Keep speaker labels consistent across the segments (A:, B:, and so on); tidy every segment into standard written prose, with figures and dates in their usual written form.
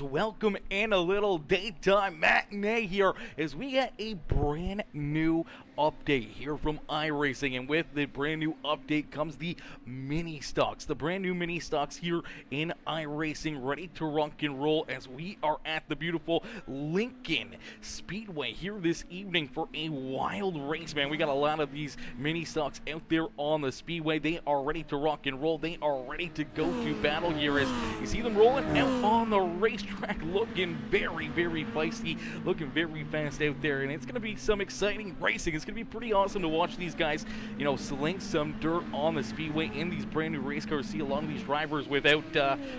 A: Welcome in a little daytime matinee here as we get a brand new update here from iRacing, and with the brand new update comes the mini stocks, the brand new mini stocks here in iRacing, ready to rock and roll as we are at the beautiful Lincoln Speedway here this evening for a wild race, man. We got a lot of these mini stocks out there on the speedway. They are ready to rock and roll. They are ready to go to battle here as you see them rolling out on the racetrack, looking very, very feisty, looking very fast out there, and it's going to be some exciting racing. It's going to be pretty awesome to watch these guys, sling some dirt on the speedway in these brand new race cars. See a lot of these drivers without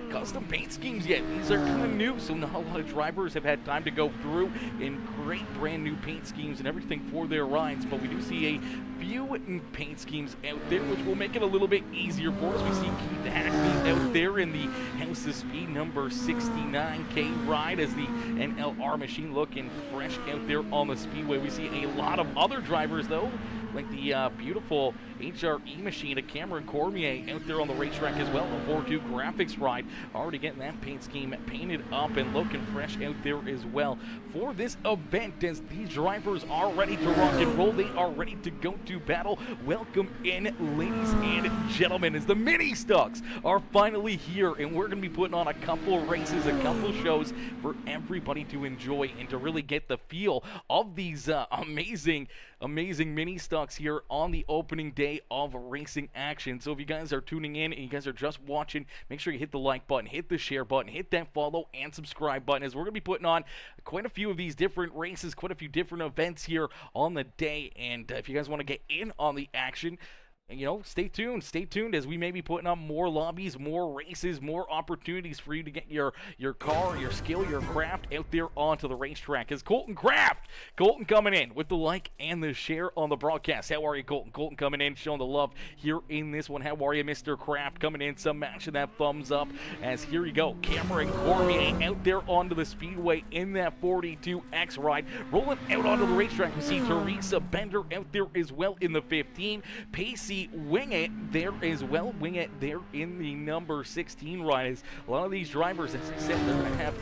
A: custom paint schemes yet. These are kind of new, so not a lot of drivers have had time to go through and create brand new paint schemes and everything for their rides, but we do see a few paint schemes out there, which will make it a little bit easier for us. We see Keith Hackney out there in the House of Speed number 69K ride as the NLR machine, looking fresh out there on the speedway. We see a lot of other drivers, though, like the beautiful HRE machine, a Cameron Cormier out there on the racetrack as well. A 4-2 graphics ride, already getting that paint scheme painted up and looking fresh out there as well for this event, as these drivers are ready to rock and roll. They are ready to go to battle. Welcome in, ladies and gentlemen, as the mini stocks are finally here, and we're going to be putting on a couple races, a couple shows for everybody to enjoy and to really get the feel of these amazing mini stocks here on the opening day of racing action. So if you guys are tuning in and you guys are just watching, make sure you hit the like button, hit the share button, hit that follow and subscribe button, as we're going to be putting on quite a few of these different races, quite a few different events here on the day. And if you guys want to get in on the action, stay tuned as we may be putting up more lobbies, more races, more opportunities for you to get your car, your skill, your craft out there onto the racetrack. As Colton coming in with the like and the share on the broadcast. How are you, Colton? Colton coming in, showing the love here in this one. How are you, Mr. Craft? Coming in, some matching that thumbs up, as here you go, Cameron Cormier out there onto the speedway in that 42X ride, rolling out onto the racetrack. We see Teresa Bender out there as well in the 15. Pacey Wing It there as well. Wing It there in the number 16 ride. As a lot of these drivers, as I said, they're going to have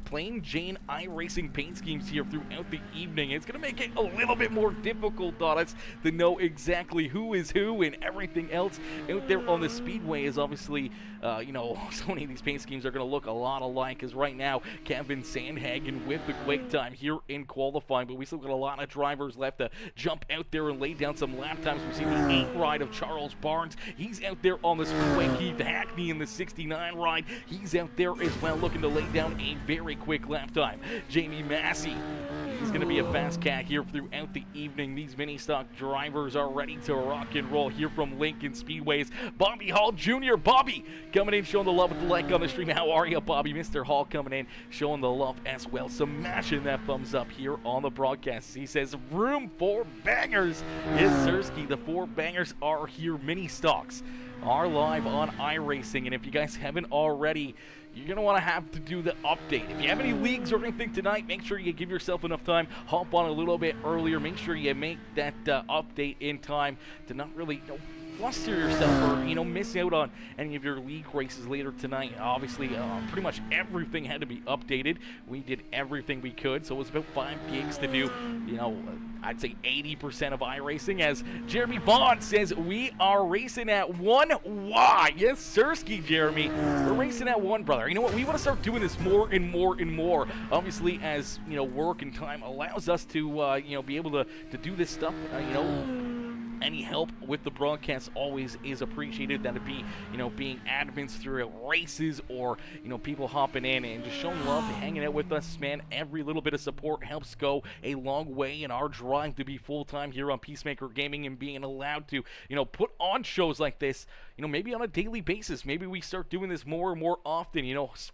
A: plain Jane iRacing paint schemes here throughout the evening. It's going to make it a little bit more difficult on us to know exactly who is who and everything else out there on the speedway, is obviously, so many of these paint schemes are going to look a lot alike, as right now Kevin Sandhagen with the quick time here in qualifying, but we still got a lot of drivers left to jump out there and lay down some lap times. We see the 8 ride of Charles Barnes. He's out there on the speedway. Keith Hackney in the 69 ride. He's out there as well, looking to lay down a very quick lap time. Jamie Massey, he's going to be a fast cat here throughout the evening. These mini stock drivers are ready to rock and roll here from Lincoln Speedways. Bobby Hall Jr. Bobby coming in, showing the love with the like on the stream. How are you, Bobby? Mr. Hall coming in, showing the love as well. Smashing that thumbs up here on the broadcast. He says, room for bangers. Yes, Sirski, the 4 bangers are here. Mini stocks are live on iRacing, and if you guys haven't already, you're going to want to have to do the update. If you have any leagues or anything tonight, make sure you give yourself enough time. Hop on a little bit earlier. Make sure you make that update in time to not really fluster yourself or miss out on any of your league races later tonight. Obviously, pretty much everything had to be updated. We did everything we could, so it was about 5 gigs to do, I'd say 80% of iRacing. As Jeremy Bond says, we are racing at 1. Why? Yes, Sirski, Jeremy. We're racing at 1, brother. You know what? We want to start doing this more and more and more. Obviously, as, work and time allows us to, be able to do this stuff, any help with the broadcast always is appreciated. That'd be, being admins throughout races, or, people hopping in and just showing love, hanging out with us, man. Every little bit of support helps go a long way in our drive to be full-time here on Peacemaker Gaming, and being allowed to, put on shows like this, maybe on a daily basis. Maybe we start doing this more and more often,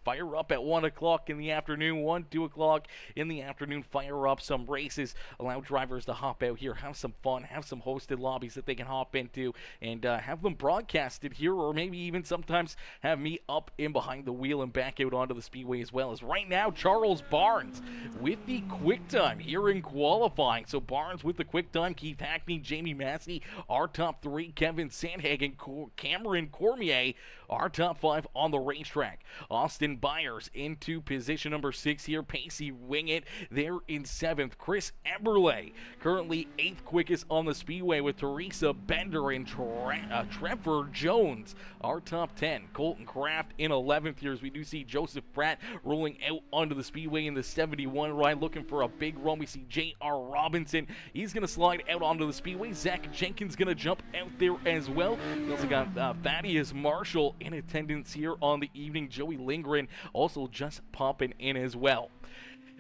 A: fire up at 1 o'clock in the afternoon, 2 o'clock in the afternoon, fire up some races, allow drivers to hop out here, have some fun, have some hosted lobbies that they can hop into, and have them broadcasted here, or maybe even sometimes have me up in behind the wheel and back out onto the speedway as well. As right now, Charles Barnes with the quick time here in qualifying. So Barnes with the quick time, Keith Hackney, Jamie Massey, our top 3, Kevin Sandhagen, Cameron Cormier our top 5 on the racetrack. Austin Byers into position number 6 here. Pacey Wingett there in 7th. Chris Eberle currently 8th quickest on the speedway with Teresa Bender and Trevor Jones. Our top 10. Colton Kraft in 11th here as we do see Joseph Pratt rolling out onto the speedway in the 71 ride looking for a big run. We see J.R. Robinson. He's going to slide out onto the speedway. Zach Jenkins going to jump out there as well. We also got Thaddeus Marshall in attendance here on the evening. Joey Lindgren also just popping in as well.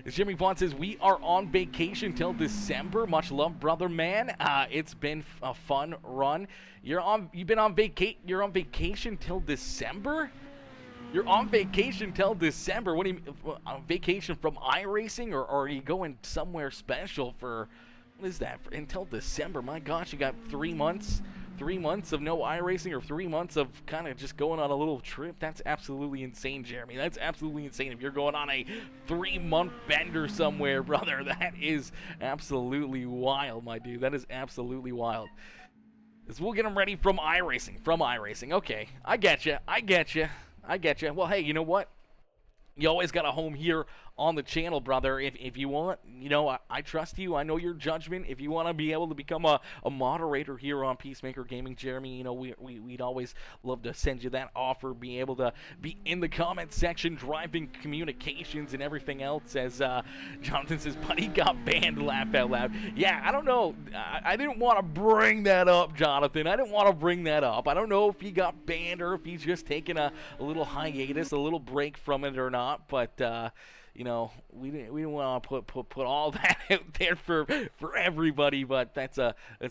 A: As Jimmy Vaughn says, we are on vacation till December. Much love, brother man. It's been a fun run. You're on vacation till December? You're on vacation till December. What do you mean? On vacation from iRacing, or are you going somewhere special for, what is that, until December? My gosh, you got 3 months. 3 months of no iRacing, or 3 months of kind of just going on a little trip. That's absolutely insane, Jeremy. That's absolutely insane. If you're going on a 3-month bender somewhere, brother, that is absolutely wild, my dude. That is absolutely wild. As we'll get them ready from iRacing. Okay, I get you. Well, hey, you know what? You always got a home here on the channel, brother. If you want, you know, I trust you. I know your judgment. If you want to be able to become a moderator here on Peacemaker Gaming, Jeremy, you know, we'd always love to send you that offer, be able to be in the comment section, driving communications and everything else. As Jonathan says, buddy got banned, laugh out loud. Yeah, I don't know. I didn't want to bring that up, Jonathan. I didn't want to bring that up. I don't know if he got banned or if he's just taking a little hiatus, a little break from it or not, but you know, we didn't want to put all that out there for everybody, but that's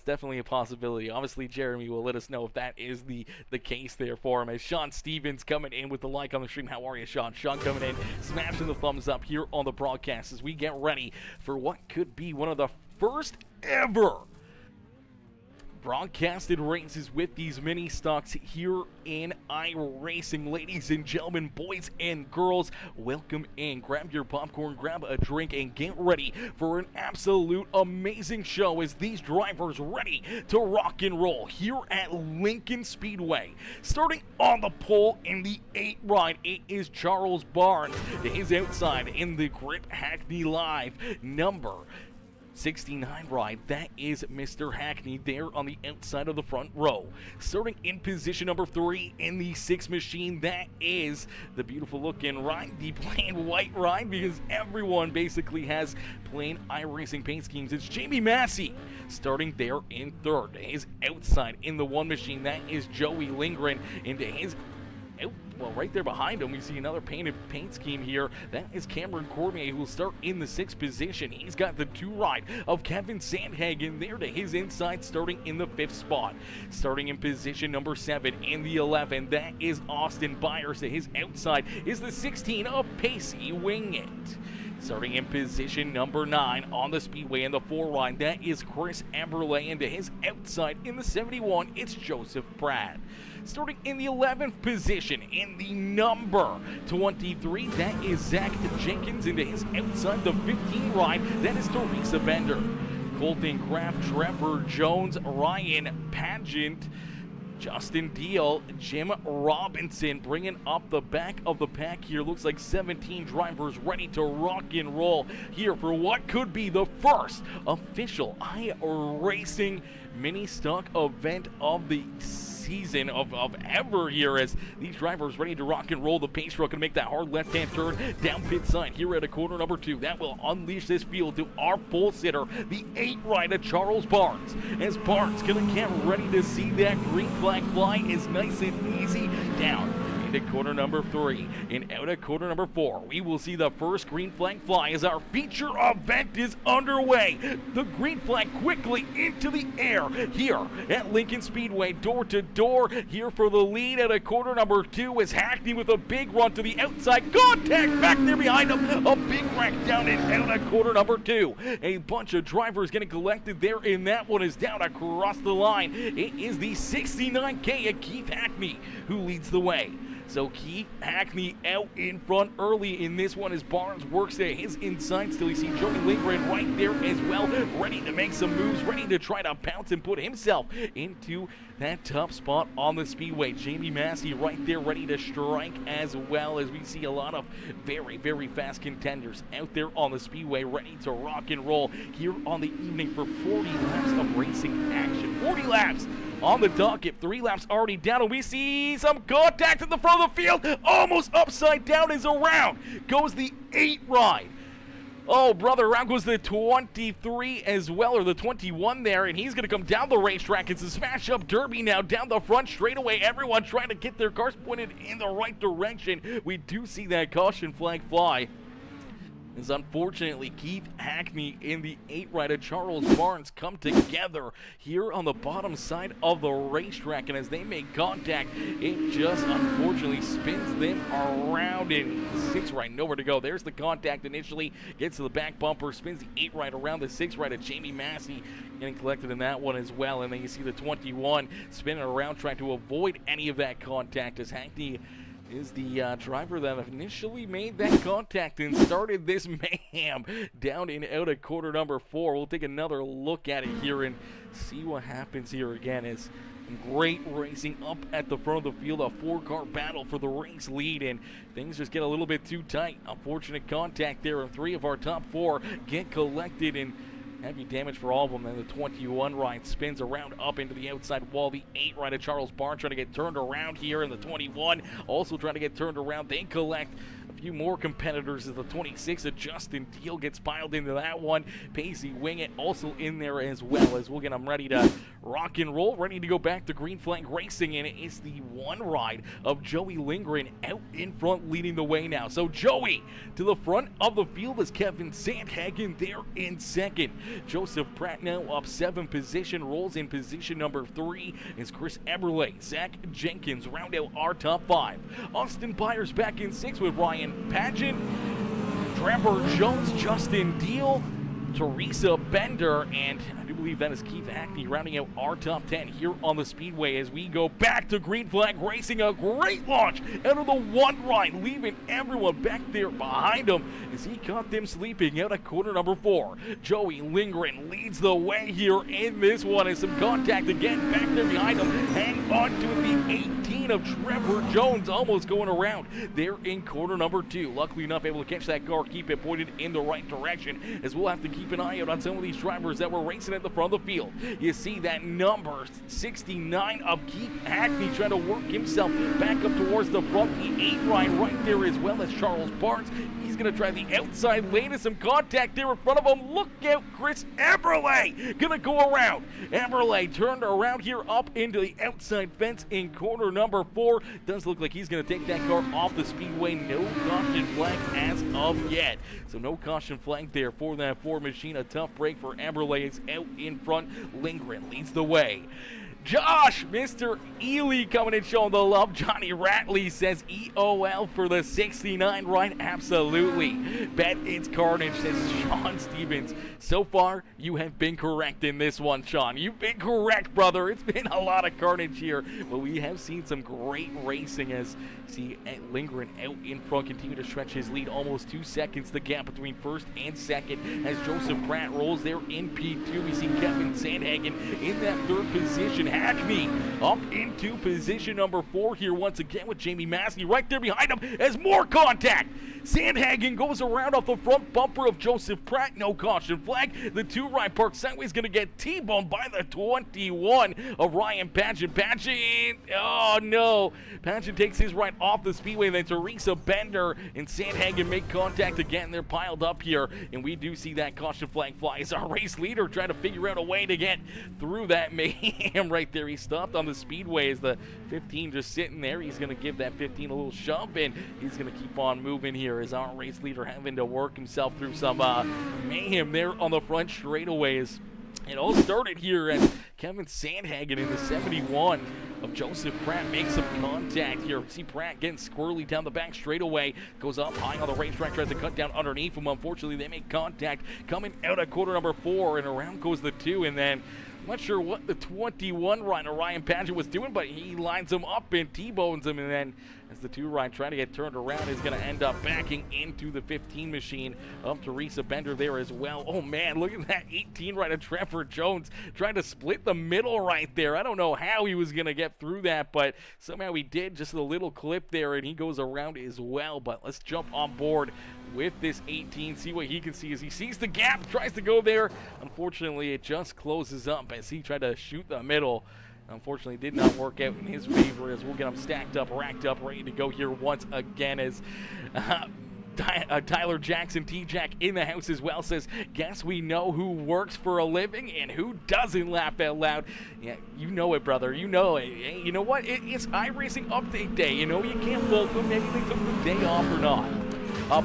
A: definitely a possibility. Obviously, Jeremy will let us know if that is the case there for him. As Sean Stevens coming in with the like on the stream. How are you, Sean? Sean coming in, smashing the thumbs up here on the broadcast as we get ready for what could be one of the first ever broadcasted races with these mini stocks here in iRacing. Ladies and gentlemen, boys and girls, welcome in. Grab your popcorn, grab a drink, and get ready for an absolute amazing show as these drivers ready to rock and roll here at Lincoln Speedway. Starting on the pole in the 8 ride, it is Charles Barnes. To his outside in the Grip Hackney Live number 69 ride, that is Mr. Hackney there on the outside of the front row. Starting in position number 3 in the 6 machine, that is the beautiful looking ride, the plain white ride, because everyone basically has plain iRacing paint schemes. It's Jamie Massey starting there in 3rd. His outside in the 1 machine, that is Joey Lindgren. Into his well, right there behind him, we see another paint scheme here. That is Cameron Cormier, who will start in the 6th position. He's got the 2 ride of Kevin Sandhagen there to his inside, starting in the 5th spot. Starting in position number 7 in the 11, that is Austin Byers. To his outside is the 16 of Pacey Wingett. Starting in position number 9 on the speedway in the 4 ride, that is Chris Eberle. And to his outside in the 71, it's Joseph Pratt. Starting in the 11th position in the number 23, that is Zach Jenkins. Into his outside, the 15 ride, that is Teresa Bender. Colton Kraft, Trevor Jones, Ryan Pageant, Justin Deal, Jim Robinson bringing up the back of the pack here. Looks like 17 drivers ready to rock and roll here for what could be the first official iRacing mini stock event of the season of ever here, as these drivers ready to rock and roll. The pace truck can make that hard left-hand turn down pit side here at a corner number 2. That will unleash this field to our pole sitter, the 8 rider Charles Barnes. As Barnes gonna get ready to see that green flag fly is nice and easy down into corner number 3 and out of corner number 4. We will see the first green flag fly as our feature event is underway. The green flag quickly into the air here at Lincoln Speedway, door to door here for the lead. At a corner number 2 is Hackney with a big run to the outside. Contact back there behind him. A big wreck down and out of corner number 2. A bunch of drivers getting collected there, and that one is down across the line. It is the 69K of Keith Hackney who leads the way. So Keith Hackney out in front early in this one as Barnes works at his inside still. You see Joey Lindgren right there as well, ready to make some moves, ready to try to pounce and put himself into that top spot on the speedway. Jamie Massey right there ready to strike as well, as we see a lot of very, very fast contenders out there on the speedway ready to rock and roll here on the evening for 40 laps of racing action. 40 laps on the docket, 3 laps already down, and we see some contact at the front of the field. Almost upside down as around goes the 8 ride. Oh, brother, around goes the 23 as well, or the 21 there, and he's going to come down the racetrack. It's a smash-up derby now down the front straightaway. Everyone trying to get their cars pointed in the right direction. We do see that caution flag fly. As unfortunately Keith Hackney in the 8 rider Charles Barnes come together here on the bottom side of the racetrack, and as they make contact, it just unfortunately spins them around, and 6 right nowhere to go. There's the contact initially, gets to the back bumper, spins the 8 right around the 6 right of Jamie Massey, getting collected in that one as well. And then you see the 21 spinning around trying to avoid any of that contact, as Hackney is the driver that initially made that contact and started this mayhem down and out of quarter number 4. We'll take another look at it here and see what happens here again. As great racing up at the front of the field, a 4-car battle for the race lead, and things just get a little bit too tight. Unfortunate contact there, and 3 of our top 4 get collected, and heavy damage for all of them. Then the 21 ride spins around up into the outside wall. The 8 ride of Charles Barnes trying to get turned around here, and the 21 also trying to get turned around. They collect a few more competitors as the 26 of Justin Deal gets piled into that one. Pacey Wingett also in there as well, as we'll get them ready to rock and roll, ready to go back to green flag racing, and it's the 1 ride of Joey Lindgren out in front leading the way now. So Joey to the front of the field as Kevin Sandhagen there in second. Joseph Pratt now up 7 position, rolls in position number 3 is Chris Eberle. Zach Jenkins round out our top 5. Austin Byers back in 6 with Ryan Pageant, Trevor Jones, Justin Deal, Teresa Bender, and I do believe that is Keith Hackney rounding out our top 10 here on the speedway as we go back to green flag racing. A great launch out of the 1 ride, leaving everyone back there behind him as he caught them sleeping out at quarter number 4. Joey Lindgren leads the way here in this one, and some contact again back there behind him. Hang on to the 18 of Trevor Jones, almost going around there in quarter number 2. Luckily enough, able to catch that car, keep it pointed in the right direction, as we'll have to keep an eye out on some of these drivers that were racing at the front of the field. You see that number 69 of Keith Hackney trying to work himself back up towards the front. The 8 ride right there as well as Charles Barnes. He's going to try the outside lane and some contact there in front of him. Look out, Chris Eberle going to go around. Eberle turned around here up into the outside fence in corner number 4. Does look like he's going to take that car off the speedway. No caution flag as of yet. So no caution flag there for that Ford machine. A tough break for Eberle. Is out in front. Lindgren leads the way. Josh, Mr. Ely coming and showing the love. Johnny Ratley says EOL for the 69 ride. Absolutely. Bet it's carnage, says Sean Stevens. So far, you have been correct in this one, Sean. You've been correct, brother. It's been a lot of carnage here, but we have seen some great racing as see Lindgren out in front, continue to stretch his lead. Almost 2 seconds the gap between first and second as Joseph Pratt rolls there in P2. We see Kevin Sandhagen in that 3rd position. Hackney up into position number 4 here once again with Jamie Massey right there behind him as more contact. Sandhagen goes around off the front bumper of Joseph Pratt. No caution flag. The 2 right park sideways going to get T-boned by the 21 of Ryan Pageant. Pageant, oh no. Pageant takes his right off the speedway. Then Teresa Bender and Sandhagen make contact again. They're piled up here, and we do see that caution flag fly as our race leader trying to figure out a way to get through that mayhem right there. He stopped on the speedway as the 15 just sitting there. He's going to give that 15 a little shove, and he's going to keep on moving here as our race leader having to work himself through some mayhem there on the front straightaways. It all started here as Kevin Sandhagen in the 71 of Joseph Pratt makes some contact here. See Pratt getting squirrely down the back straightaway. Goes up high on the racetrack, tries to cut down underneath him. Unfortunately, they make contact coming out at quarter number 4, and around goes the 2, and then I'm not sure what the 21 rider Ryan Pageant was doing, but he lines him up and T-bones him, and then as the 2 ride trying to get turned around is going to end up backing into the 15 machine of Teresa Bender there as well. Oh man, look at that 18 ride of Trevor Jones trying to split the middle right there. I don't know how he was going to get through that, but somehow he did. Just a little clip there, and he goes around as well. But let's jump on board with this 18, see what he can see as he sees the gap, tries to go there. Unfortunately, it just closes up as he tried to shoot the middle. Unfortunately, did not work out in his favor, as we'll get him stacked up, racked up, ready to go here once again as Tyler Jackson, T-Jack in the house as well, says, guess we know who works for a living and who doesn't, laugh out loud. Yeah, you know it, brother. You know it. Hey, you know what? It's iRacing update day. You know, you can't fault them. Maybe they took the day off or not.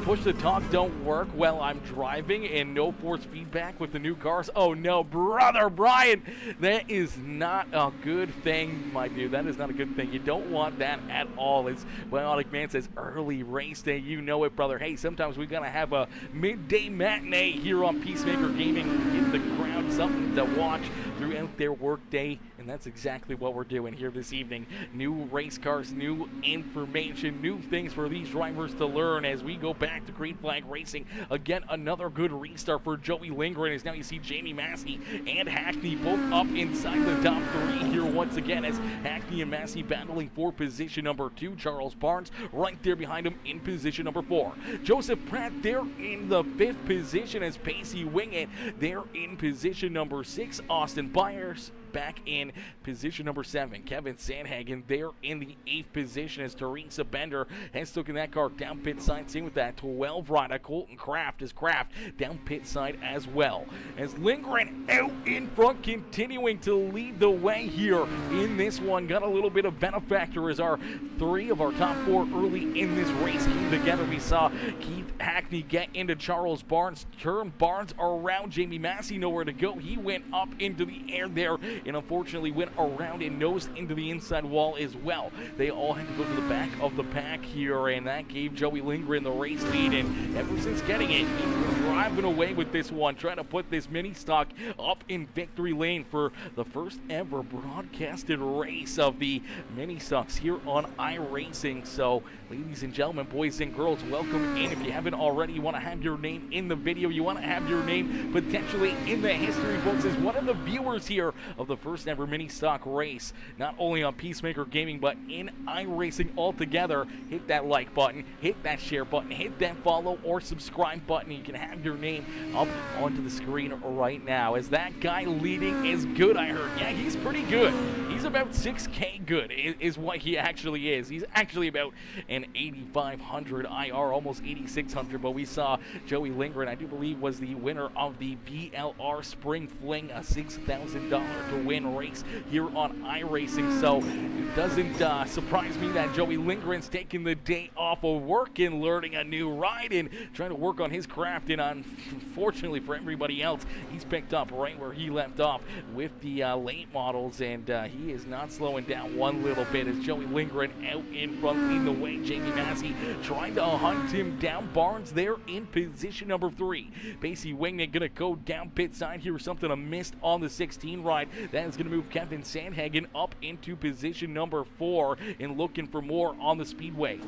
A: Push to talk don't work while I'm driving, and no force feedback with the new cars. Oh no, brother Brian, that is not a good thing, my dude. That is not a good thing. You don't want that at all. As Bionic Man says, early race day. You know it, brother. Hey, sometimes we gotta have a midday matinee here on Peacemaker Gaming. Give the crowd something to watch throughout their work day, and that's exactly what we're doing here this evening. New race cars, new information, new things for these drivers to learn as we go back to Green Flag Racing. Again, another good restart for Joey Lindgren, as now you see Jamie Massey and Hackney both up inside the top 3 here once again, as Hackney and Massey battling for position number 2. Charles Barnes right there behind him in position number 4. Joseph Pratt there in the 5th position, as Pacey Wingett there in position number 6. Austin Byers back in position number 7. Kevin Sandhagen there in the 8th position, as Teresa Bender has taken that car down pit side. Same with that 12 rider Colton Kraft, as Kraft down pit side as well. As Lindgren out in front, continuing to lead the way here in this one. Got a little bit of benefactor as our 3 of our top 4 early in this race came together. We saw Keith Hackney get into Charles Barnes, turn Barnes around. Jamie Massey nowhere to go. He went up into the air there, and unfortunately went around and nosed into the inside wall as well. They all had to go to the back of the pack here, and that gave Joey Lindgren the race lead, and ever since getting it, he's been driving away with this one, trying to put this mini stock up in victory lane for the first ever broadcasted race of the mini stocks here on iRacing. So, ladies and gentlemen, boys and girls, welcome in. If you haven't already, you want to have your name in the video, you want to have your name potentially in the history books as one of the viewers here of the first ever mini stock race, not only on Peacemaker Gaming but in iRacing altogether. Hit that like button, hit that share button, hit that follow or subscribe button. You can have your name up onto the screen right now, as that guy leading is good, I heard. Yeah, he's pretty good. He's about 6K good is what he actually is. He's actually about an 8,500 IR, almost 8,600, but we saw Joey Lindgren, I do believe, was the winner of the VLR Spring Fling, a $6,000 to win race here on iRacing. So it doesn't surprise me that Joey Lindgren's taking the day off of work and learning a new ride and trying to work on his craft. And unfortunately for everybody else, he's picked up right where he left off with the late models, and he is not slowing down one little bit as Joey Lindgren out in front leading the way. Jamie Massey trying to hunt him down. Barnes there in position number 3. Pacey Wingett gonna go down pit side here, something I missed on the 16 ride. That is going to move Kevin Sandhagen up into position number 4 and looking for more on the speedway.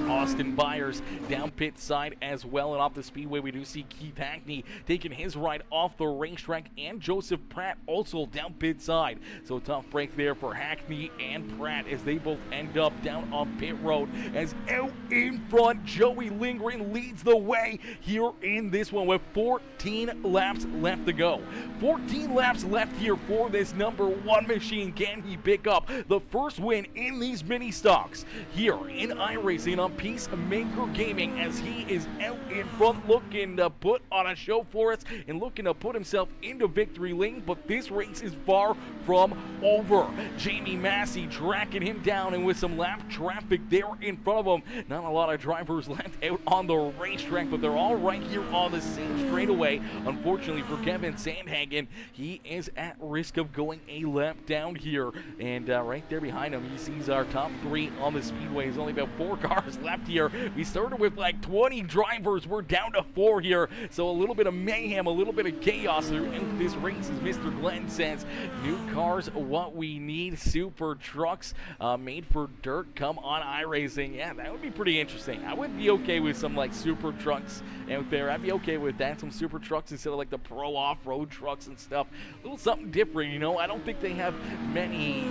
A: Austin Byers down pit side as well, and off the speedway we do see Keith Hackney taking his ride off the racetrack, and Joseph Pratt also down pit side. So tough break there for Hackney and Pratt as they both end up down on pit road, as out in front Joey Lindgren leads the way here in this one with 14 laps left to go. 14 laps left here for this number 1 machine. Can he pick up the first win in these mini stocks here in iRacing on Peacemaker Gaming, as he is out in front looking to put on a show for us and looking to put himself into victory lane? But this race is far from over. Jamie Massey tracking him down, and with some lap traffic there in front of him, not a lot of drivers left out on the racetrack, but they're all right here on the same straightaway. Unfortunately for Kevin Sandhagen, he is at risk of going a lap down here, and right there behind him he sees our top 3 on the speedway. There's only about 4 cars left here. We started with like 20 drivers. We're down to 4 here. So a little bit of mayhem, a little bit of chaos in this race, as Mr. Glenn says. New cars, what we need. Super trucks made for dirt. Come on, iRacing. Yeah, that would be pretty interesting. I would be okay with some like super trucks out there. I'd be okay with that. Some super trucks instead of like the pro off-road trucks and stuff. A little something different, you know. I don't think they have many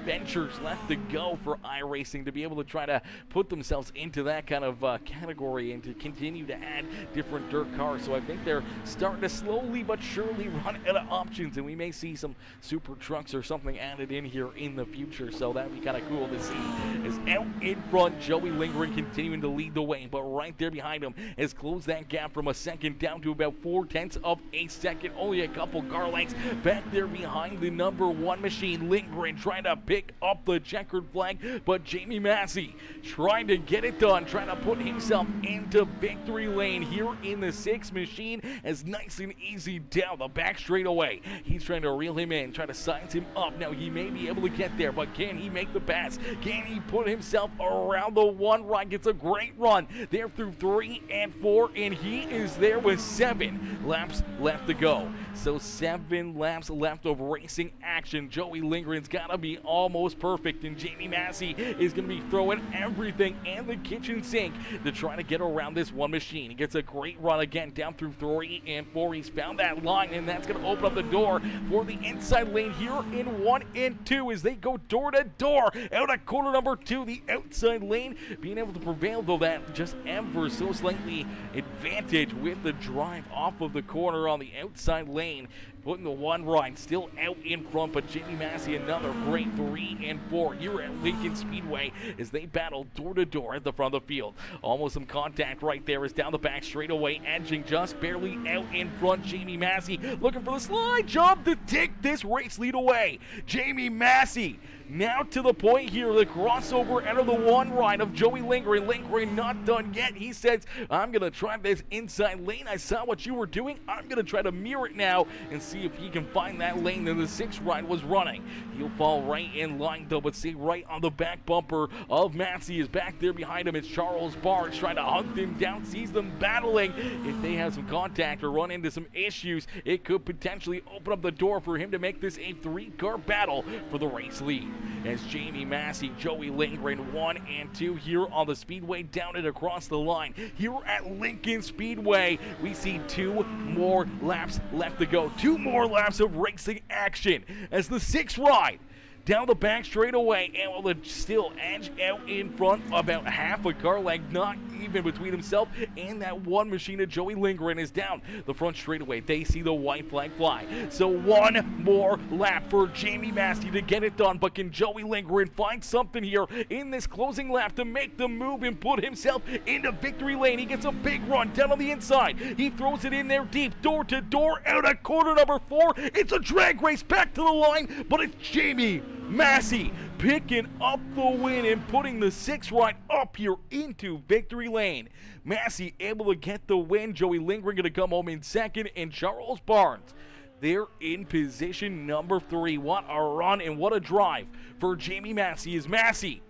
A: ventures left to go for iRacing to be able to try to put themselves into that kind of category and to continue to add different dirt cars. So I think they're starting to slowly but surely run out of options, and we may see some super trucks or something added in here in the future. So that would be kind of cool to see. Is out in front, Joey Lindgren continuing to lead the way, but right there behind him has closed that gap from a second down to about 0.4 of a second. Only a couple car lengths back there behind the number 1 machine. Lindgren trying to pick up the checkered flag, but Jamie Massey trying to get it done, trying to put himself into victory lane here in the 6 machine, as nice and easy down the back straightaway. He's trying to reel him in, trying to size him up. Now he may be able to get there, but can he make the pass? Can he put himself around the 1 run? Gets a great run there through 3 and 4, and he is there with 7 laps left to go. So 7 laps left of racing action. Joey Lindgren's got to be almost perfect, and Jamie Massey is going to be throwing everything and the kitchen sink to try to get around this 1 machine. He gets a great run again down through 3 and 4. He's found that line, and that's going to open up the door for the inside lane here in 1 and 2 as they go door to door out of corner number 2. The outside lane being able to prevail, though that just ever so slightly advantage with the drive off of the corner on the outside lane. Putting the 1 right still out in front, but Jamie Massey another great 3 and 4 here at Lincoln Speedway as they battle door to door at the front of the field. Almost some contact right there as down the back straightaway, edging just barely out in front. Jamie Massey looking for the slide job to take this race lead away. Jamie Massey now to the point here, the crossover out of the 1 right of Joey Lindgren. Lindgren not done yet. He says, I'm going to try this inside lane. I saw what you were doing. I'm going to try to mirror it now and see if he can find that lane that the 6 right was running. He'll fall right in line though, but stay right on the back bumper of Massey. Is back there behind him. It's Charles Barnes trying to hunt him down, sees them battling. If they have some contact or run into some issues, it could potentially open up the door for him to make this a 3-car battle for the race lead. As Jamie Massey, Joey Lindgren 1 and 2 here on the speedway, down and across the line. Here at Lincoln Speedway, we see 2 more laps left to go. 2 more laps of racing action as the 6 ride down the back straightaway, and will still edge out in front about half a car length, not even between himself and that 1 machine of Joey Lindgren is down the front straightaway. They see the white flag fly. So 1 more lap for Jamie Massey to get it done, but can Joey Lindgren find something here in this closing lap to make the move and put himself into victory lane? He gets a big run down on the inside. He throws it in there deep, door to door, out of corner number 4. It's a drag race back to the line, but it's Jamie Massey picking up the win and putting the 6 right up here into victory lane. Massey able to get the win. Joey Lindgren going to come home in second, and Charles Barnes, they're in position number 3. What a run and what a drive for Jamie Massey. Is Massey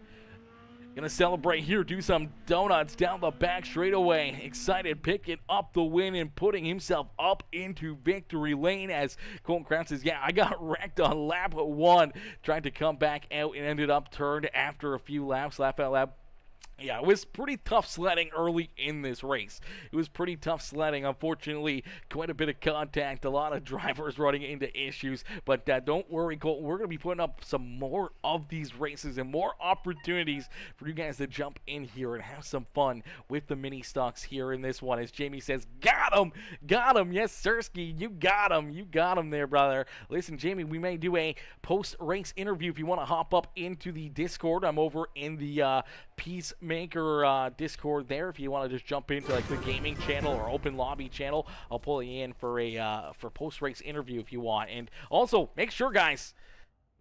A: gonna celebrate here, do some donuts down the back straightaway. Excited, picking up the win and putting himself up into victory lane as Colton Krantz says, yeah, I got wrecked on lap 1. Tried to come back out and ended up turned after a few laps, lap out lap. Yeah, it was pretty tough sledding early in this race. It was pretty tough sledding. Unfortunately, quite a bit of contact, a lot of drivers running into issues. But don't worry, Colton, we're going to be putting up some more of these races and more opportunities for you guys to jump in here and have some fun with the mini stocks here in this one. As Jamie says, got him, yes, Sirski, you got him there, brother. Listen, Jamie, we may do a post-race interview if you want to hop up into the Discord. I'm over in the Peacemaker Discord there. If you want to just jump into like the gaming channel or open lobby channel, I'll pull you in for a for post-race interview if you want. And also, make sure, guys,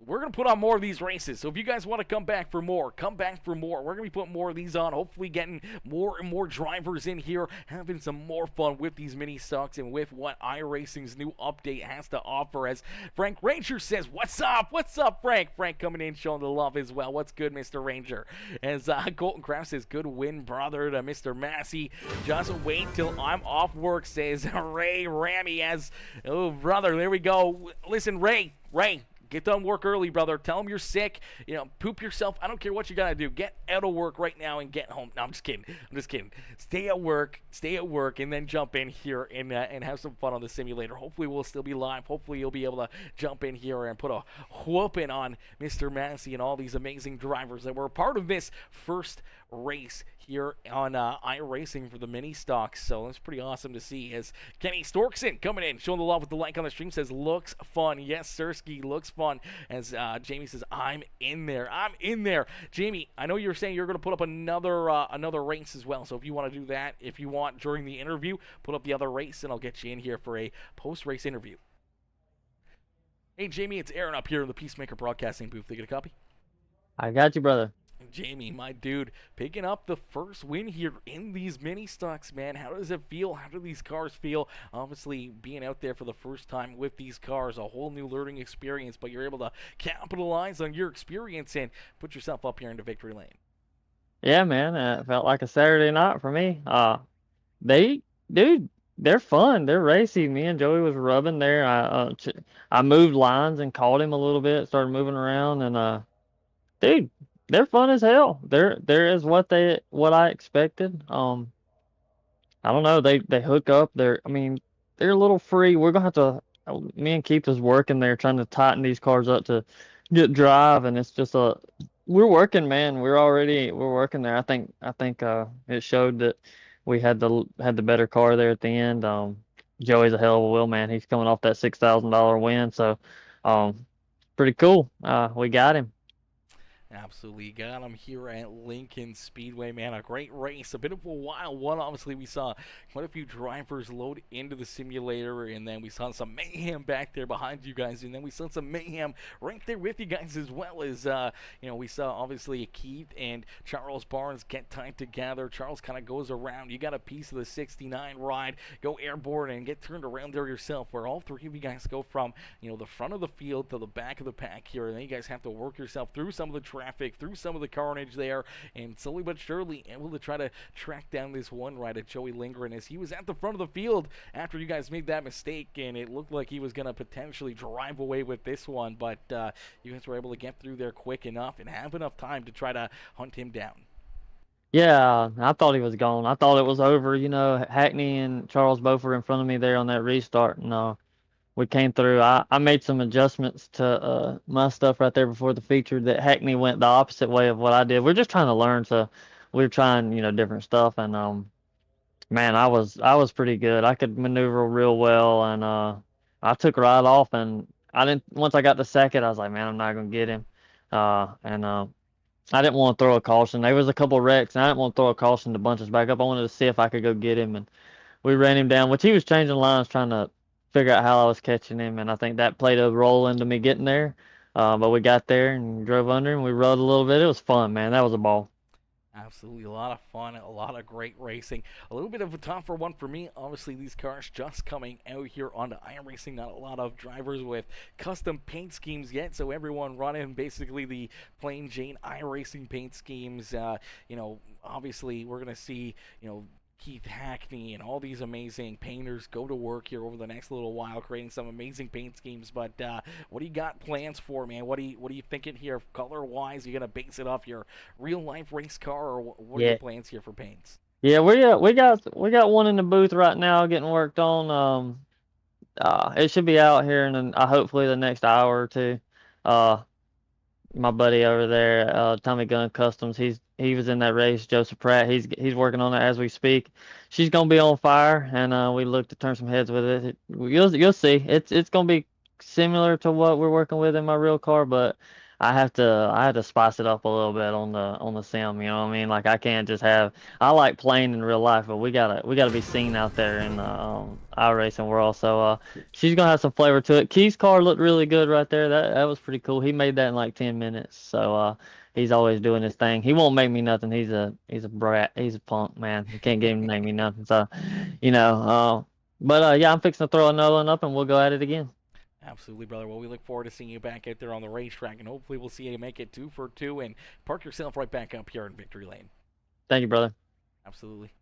A: we're going to put on more of these races. So if you guys want to come back for more, come back for more. We're going to be putting more of these on, hopefully getting more and more drivers in here, having some more fun with these mini stocks and with what iRacing's new update has to offer. As Frank Ranger says, what's up? What's up, Frank? Frank coming in showing the love as well. What's good, Mr. Ranger? As Colton Kraft says, good win, brother, to Mr. Massey. Just wait till I'm off work, says Ray Rammy. As, oh, brother, there we go. Listen, Ray, get done work early, brother. Tell them you're sick. Poop yourself. I don't care what you got to do. Get out of work right now and get home. No, I'm just kidding. Stay at work, and then jump in here and have some fun on the simulator. Hopefully, we'll still be live. Hopefully, you'll be able to jump in here and put a whooping on Mr. Massey and all these amazing drivers that were a part of this first race here on iRacing for the mini stocks. So that's pretty awesome to see. As Kenny Storkson coming in, showing the love with the like on the stream, says, looks fun. Yes, Sirski, looks fun. As Jamie says, I'm in there. Jamie, I know you were saying you're going to put up another race as well. So if you want to do that, if you want during the interview, put up the other race and I'll get you in here for a post-race interview. Hey, Jamie, it's Aaron up here in the Peacemaker Broadcasting booth. They get a copy?
B: I got you, brother.
A: Jamie, my dude, picking up the first win here in these mini stocks, man. How does it feel? How do these cars feel? Obviously, being out there for the first time with these cars, a whole new learning experience, but you're able to capitalize on your experience and put yourself up here into victory lane.
B: Yeah, man. It felt like a Saturday night for me. Dude, they're fun. They're racy. Me and Joey was rubbing there. I moved lines and caught him a little bit. Started moving around, and dude, they're fun as hell. They're is what I expected. I don't know. They hook up. They're a little free. We're gonna have to. Me and Keith is working there trying to tighten these cars up to get drive, and it's just we're working, man. We're working there. I think it showed that we had the better car there at the end. Joey's a hell of a wheel man. He's coming off that $6,000 win, so pretty cool. We got him.
A: Absolutely got him here at Lincoln Speedway, man. A great race, a bit of a wild one. Obviously, we saw quite a few drivers load into the simulator, and then we saw some mayhem back there behind you guys, and then we saw some mayhem right there with you guys as well. As we saw obviously Keith and Charles Barnes get tied together. Charles kind of goes around. You got a piece of the 69 ride, go airborne and get turned around there yourself, where all three of you guys go from the front of the field to the back of the pack here, and then you guys have to work yourself through some of the traffic, through some of the carnage there, and slowly but surely able to try to track down this one ride at Joey Lindgren, as he was at the front of the field after you guys made that mistake, and it looked like he was going to potentially drive away with this one, but you guys were able to get through there quick enough and have enough time to try to hunt him down.
B: Yeah, I thought he was gone. I thought it was over. Hackney and Charles both were in front of me there on that restart, and we came through. I made some adjustments to my stuff right there before the feature that Hackney went the opposite way of what I did. We're just trying to learn, so we're trying, different stuff. And man, I was pretty good. I could maneuver real well, and I took right off. And I didn't. Once I got to second, I was like, man, I'm not gonna get him. And I didn't want to throw a caution. There was a couple wrecks, and I didn't want to throw a caution to bunch us back up. I wanted to see if I could go get him, and we ran him down, which he was changing lines trying to figure out how I was catching him, and I think that played a role into me getting there. But we got there and drove under him. We rode a little bit. It was fun, man. That was a ball.
A: Absolutely, a lot of fun, a lot of great racing. A little bit of a tougher one for me. Obviously, these cars just coming out here onto iRacing. Not a lot of drivers with custom paint schemes yet, so everyone running basically the plain Jane iRacing paint schemes. Obviously, we're going to see, Keith Hackney and all these amazing painters go to work here over the next little while, creating some amazing paint schemes. But what do you got plans for, man? What are you thinking here, color wise? Are you gonna base it off your real life race car, or what are your plans here for paints?
B: Yeah, we got one in the booth right now getting worked on. It should be out here in hopefully the next hour or two. My buddy over there, Tommy Gun Customs, he was in that race. Joseph Pratt, he's working on it as we speak. She's gonna be on fire, and we look to turn some heads with it. You'll see. It's gonna be similar to what we're working with in my real car, but I have to spice it up a little bit on the sim. You know what I mean? Like I can't just have. I like playing in real life, but we gotta be seen out there in the iRacing world. So she's gonna have some flavor to it. Key's car looked really good right there. That was pretty cool. He made that in like 10 minutes. So he's always doing his thing. He won't make me nothing. He's a brat. He's a punk man. You can't get him to make me nothing. So you know. But yeah, I'm fixing to throw another one up, and we'll go at it again.
A: Absolutely, brother. Well, we look forward to seeing you back out there on the racetrack, and hopefully we'll see you make it 2 for 2 and park yourself right back up here in Victory Lane.
B: Thank you, brother.
A: Absolutely.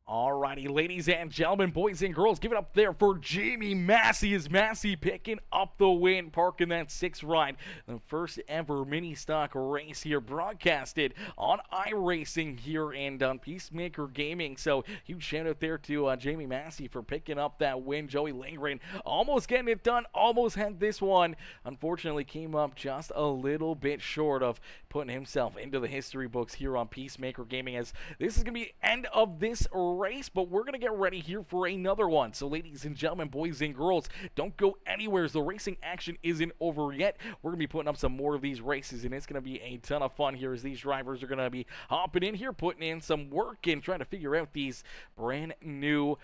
A: Alrighty, ladies and gentlemen, boys and girls, give it up there for Jamie Massey. Is Massey picking up the win, parking that 6th ride. The first ever mini stock race here, broadcasted on iRacing here and on Peacemaker Gaming. So huge shout out there to Jamie Massey for picking up that win. Joey Langren almost getting it done, almost had this one. Unfortunately, came up just a little bit short of putting himself into the history books here on Peacemaker Gaming, as this is going to be the end of this race, but we're going to get ready here for another one. So ladies and gentlemen, boys and girls, don't go anywhere as the racing action isn't over yet. We're going to be putting up some more of these races, and it's going to be a ton of fun here as these drivers are going to be hopping in here, putting in some work and trying to figure out these brand new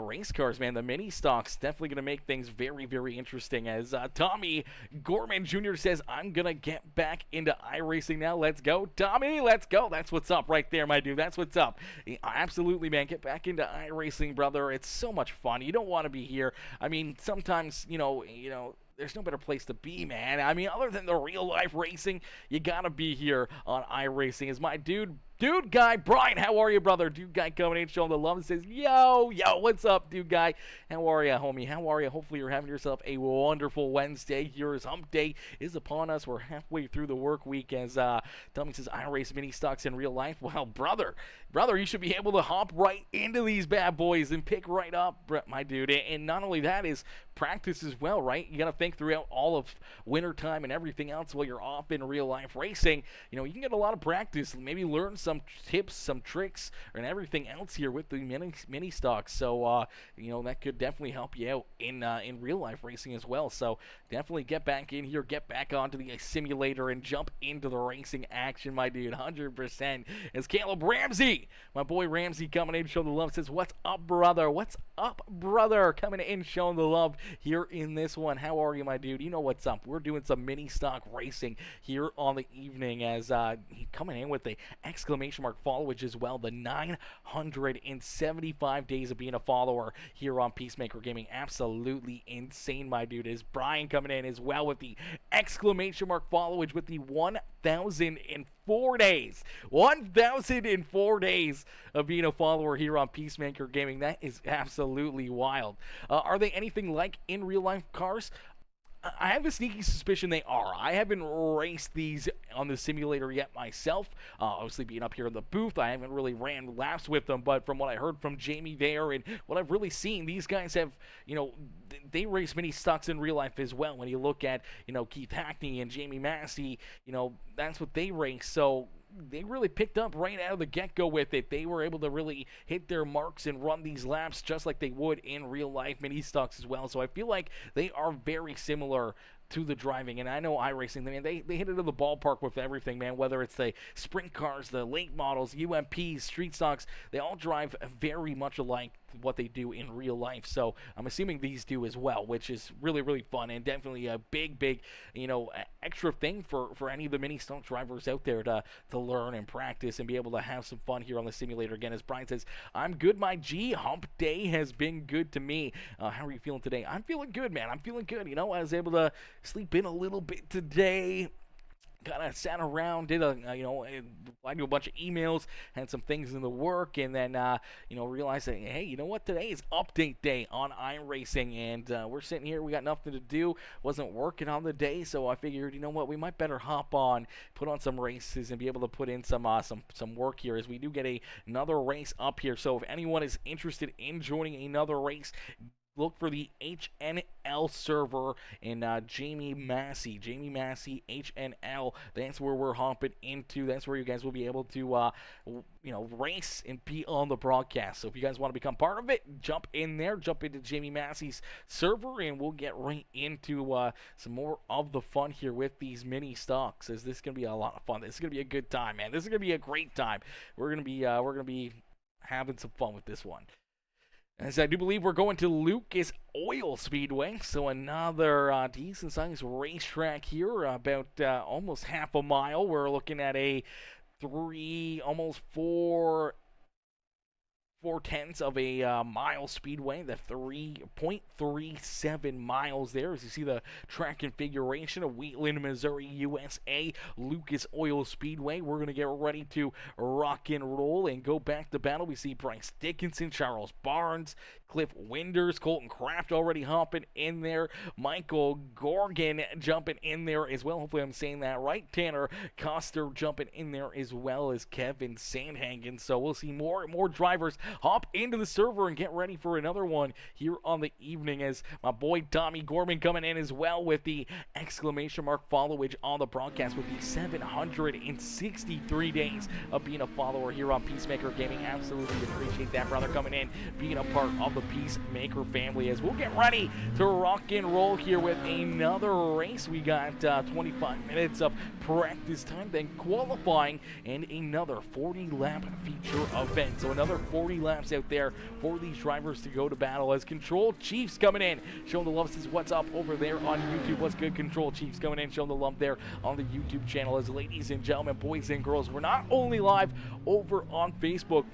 A: race cars, man. The mini stocks definitely going to make things very, very interesting, as Tommy Gorman Jr. says, I'm going to get back into iRacing now. Let's go, Tommy. Let's go. That's what's up right there, my dude. That's what's up. Absolutely, man. Get back into iRacing, brother. It's so much fun. You don't want to be here. I mean, sometimes, there's no better place to be, man. I mean, other than the real life racing, you gotta be here on iRacing. Is my dude guy Brian? How are you, brother? Dude guy coming in, showing the love, and says, yo, what's up, dude guy? How are you, homie? How are you? Hopefully you're having yourself a wonderful Wednesday. Here is Hump Day is upon us. We're halfway through the work week, as Tommy says, I race mini stocks in real life. Well, brother, you should be able to hop right into these bad boys and pick right up, my dude. And not only that, is practice as well, right? You got to think throughout all of wintertime and everything else while you're off in real life racing. You can get a lot of practice, maybe learn some tips, some tricks, and everything else here with the mini stocks. So that could definitely help you out in real life racing as well. So definitely get back in here, get back onto the simulator, and jump into the racing action, my dude. 100%. As Caleb Ramsey, my boy Ramsey, coming in showing the love, says, what's up, brother? What's up, brother? Coming in showing the love here in this one. How are you, my dude? You know what's up. We're doing some mini stock racing here on the evening, as he coming in with the exclamation mark followage as well. The 975 days of being a follower here on Peacemaker Gaming. Absolutely insane, my dude. Is Brian coming in as well with the exclamation mark followage with the 1,004 days. 1,004 days of being a follower here on Peacemaker Gaming. That is absolutely wild. Are they anything like in real life cars? I have a sneaky suspicion they are. I haven't raced these on the simulator yet myself. Obviously, being up here in the booth, I haven't really ran laps with them. But from what I heard from Jamie there and what I've really seen, these guys have, they race mini stocks in real life as well. When you look at, Keith Hackney and Jamie Massey, that's what they race. So they really picked up right out of the get-go with it. They were able to really hit their marks and run these laps just like they would in real life mini stocks as well. So I feel like they are very similar to the driving. And I know iRacing, man, they hit it in the ballpark with everything, man. Whether it's the sprint cars, the late models, UMPs, street stocks, they all drive very much alike what they do in real life. So I'm assuming these do as well, which is really, really fun and definitely a big, extra thing for any of the mini stock drivers out there to learn and practice and be able to have some fun here on the simulator. Again, as Brian says, I'm good, my G. Hump Day has been good to me. How are you feeling today? I'm feeling good, man. I'm feeling good. I was able to sleep in a little bit today. Kind of sat around, did replied to a bunch of emails, had some things in the work, and then, realized that, hey, you know what? Today is update day on iRacing, and we're sitting here. We got nothing to do. Wasn't working on the day, so I figured, you know what? We might better hop on, put on some races, and be able to put in some work here, as we do get another race up here. So if anyone is interested in joining another race, look for the HNL server and Jamie Massey. Jamie Massey, HNL. That's where we're hopping into. That's where you guys will be able to, race and be on the broadcast. So if you guys want to become part of it, jump in there. Jump into Jamie Massey's server, and we'll get right into some more of the fun here with these mini stocks. As this is gonna be a lot of fun. This is gonna be a good time, man. This is gonna be a great time. We're gonna be having some fun with this one. As I do believe we're going to Lucas Oil Speedway, so another decent-sized racetrack here, about almost half a mile. We're looking at a almost 4/10 of a mile speedway, the 3.37 miles there. As you see the track configuration of Wheatland, Missouri, USA, Lucas Oil Speedway. We're going to get ready to rock and roll and go back to battle. We see Bryce Dickinson, Charles Barnes, Cliff Winders, Colton Kraft already hopping in there, Michael Gorgon jumping in there as well. Hopefully I'm saying that right. Tanner Koster jumping in there as well as Kevin Sandhagen. So we'll see more and more drivers hop into the server and get ready for another one here on the evening, as my boy Tommy Gorman coming in as well with the exclamation mark followage on the broadcast with the 763 days of being a follower here on Peacemaker Gaming. Absolutely appreciate that, brother, coming in, being a part of the Peacemaker family, as we'll get ready to rock and roll here with another race. We got 25 minutes of practice time, then qualifying, and another 40-lap feature event. So another 40 laps out there for these drivers to go to battle, as Control Chiefs coming in, showing the love. Says what's up over there on YouTube. What's good, Control Chiefs, coming in, showing the love there on the YouTube channel. As ladies and gentlemen, boys and girls, we're not only live over on Facebook,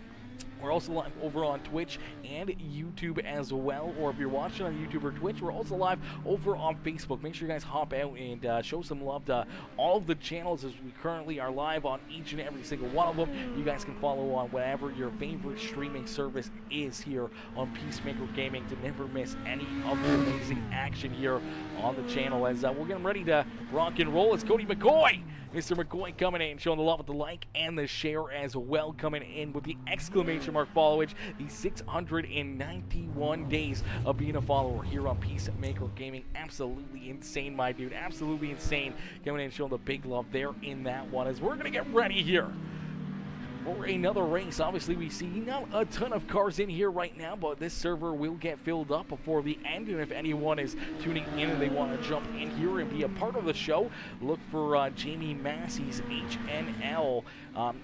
A: we're also live over on Twitch and YouTube as well. Or if you're watching on YouTube or Twitch, we're also live over on Facebook. Make sure you guys hop out and show some love to all of the channels, as we currently are live on each and every single one of them. You guys can follow on whatever your favorite streaming service is here on Peacemaker Gaming to never miss any of the amazing action here on the channel. As we're getting ready to rock and roll, it's Cody McCoy. Mr. McCoy coming in, showing the love with the like and the share as well, coming in with the exclamation mark followage, the 691 days of being a follower here on Peacemaker Gaming. Absolutely insane, my dude. Absolutely insane. Coming in, showing the big love there in that one, as we're going to get ready here for another race. Obviously, we see not a ton of cars in here right now, but this server will get filled up before the end. And if anyone is tuning in and they want to jump in here and be a part of the show, look for Jamie Massey's HNL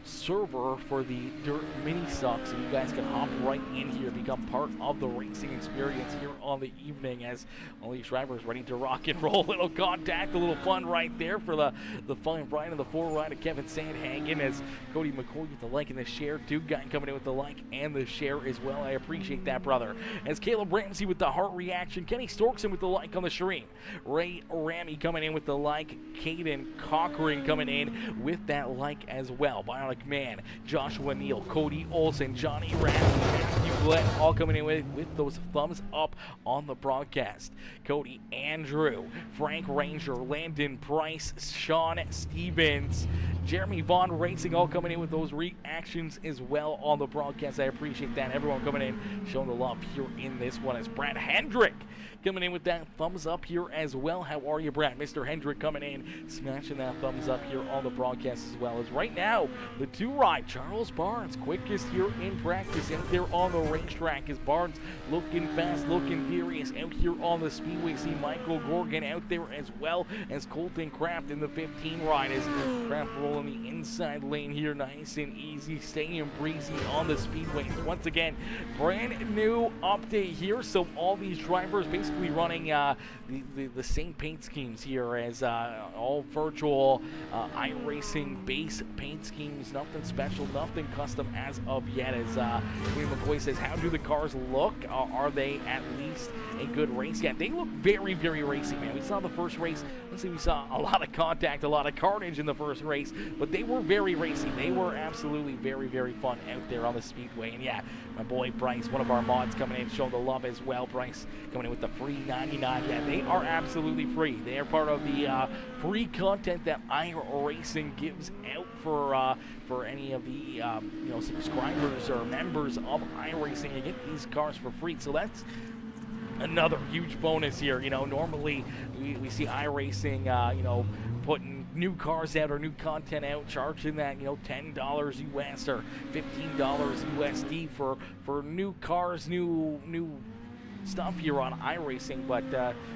A: server for the Dirt Mini Stock, so you guys can hop right in here, become part of the racing experience here on the evening, as all these drivers ready to rock and roll. A little contact, a little fun right there for the fun ride of the four ride of Kevin Sandhagen, as Cody McCoy with the like and the share. Dude Guy coming in with the like and the share as well. I appreciate that, brother. As Caleb Ramsey with the heart reaction. Kenny Storkson with the like on the stream. Ray Ramey coming in with the like. Caden Cochran coming in with that like as well. Bionic Man, Joshua Neal, Cody Olson, Johnny Ramsey, Matthew Glenn, all coming in with those thumbs up on the broadcast. Cody Andrew, Frank Ranger, Landon Price, Sean Stevens, Jeremy Vaughn Racing, all coming in with those reactions as well on the broadcast. I appreciate that. Everyone coming in, showing the love here in this one, as Brad Hendrick coming in with that thumbs up here as well. How are you, Brad? Mr. Hendrick coming in, smashing that thumbs up here on the broadcast, as well as right now, the two-ride, Charles Barnes, quickest here in practice out there on the racetrack, as Barnes looking fast, looking furious out here on the speedway. See Michael Gorgon out there as well as Colton Kraft in the 15 ride, as Kraft rolling the inside lane here, nice and easy, staying breezy on the speedway. Once again, brand new update here, so all these drivers basically running the same paint schemes here, as all virtual iRacing base paint schemes. Nothing special, nothing custom as of yet. As William McCoy says, how do the cars look? Are they at least a good race? Yeah, they look very, very racy, man. We saw the first race. Honestly, we saw a lot of contact, a lot of carnage in the first race, but they were very racy. They were absolutely very, very fun out there on the speedway. And yeah, my boy Bryce, one of our mods, coming in, showing the love as well. Bryce coming in with the free 99. Yeah, they are absolutely free. They are part of the free content that iRacing gives out for any of the subscribers or members of iRacing. You get these cars for free. So that's another huge bonus here. You know, normally we see iRacing, you know, putting new cars out or new content out, charging that, you know, $10 US or $15 USD for new cars, new stuff here on iRacing, but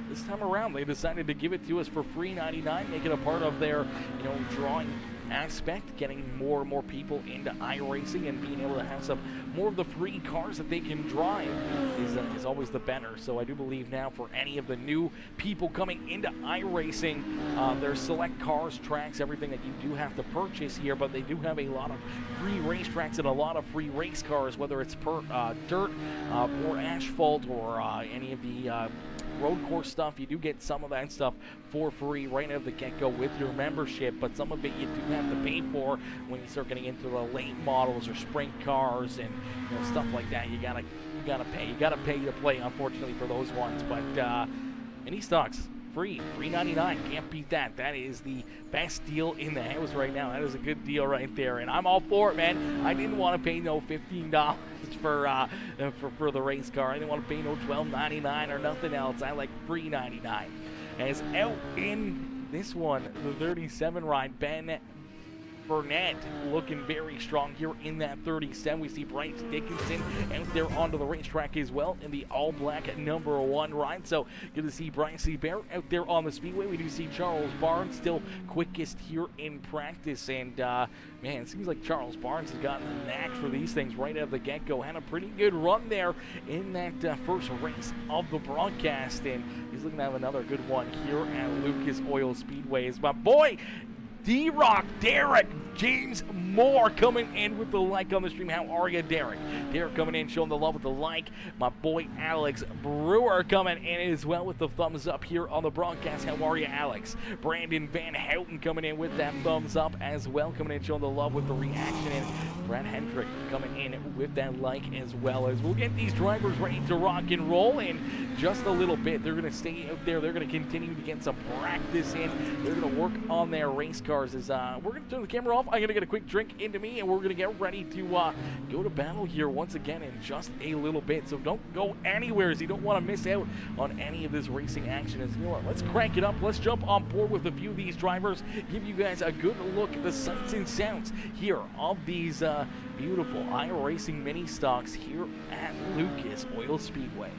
A: this time around they decided to give it to us for free 99, make it a part of their, you know, drawing aspect, getting more and more people into iRacing and being able to have some more of the free cars that they can drive is always the better. So I do believe now for any of the new people coming into iRacing, there's select cars, tracks, everything that you do have to purchase here, but they do have a lot of free racetracks and a lot of free race cars, whether it's dirt or asphalt or any of the road course stuff. You do get some of that stuff for free right out of the get-go with your membership, but some of it you do have to pay for when you start getting into the late models or sprint cars and, you know, stuff like that. You gotta pay to play, unfortunately, for those ones. But mini stocks free, $3.99, can't beat that. That is the best deal in the house right now. That is a good deal right there, and I'm all for it, man. I didn't want to pay no $15 for the race car. I didn't want to pay no $12.99 or nothing else. I like free 99. As out in this one, the 37 ride, Ben Burnett looking very strong here in that 37. We see Bryce Dickinson out there onto the racetrack as well in the all-black #1 ride. So good to see Bryce Bear out there on the speedway. We do see Charles Barnes still quickest here in practice. And, man, it seems like Charles Barnes has gotten a knack for these things right out of the get-go. Had a pretty good run there in that first race of the broadcast. And he's looking to have another good one here at Lucas Oil Speedway. Is my boy D-Rock, Derek, James Moore coming in with the like on the stream. How are you, Derek? Derek coming in, showing the love with the like. My boy Alex Brewer coming in as well with the thumbs up here on the broadcast. How are you, Alex? Brandon Van Houten coming in with that thumbs up as well, coming in, showing the love with the reaction. And Brad Hendrick coming in with that like as well. As we'll get these drivers ready to rock and roll in just a little bit. They're going to stay out there. They're going to continue to get some practice in. They're going to work on their race cars. As we're going to turn the camera off. I'm going to get a quick drink into me, and we're going to get ready to go to battle here once again in just a little bit. So don't go anywhere, as you don't want to miss out on any of this racing action. As you know what, let's crank it up. Let's jump on board with a few of these drivers, give you guys a good look at the sights and sounds here of these beautiful iRacing mini stocks here at Lucas Oil Speedway.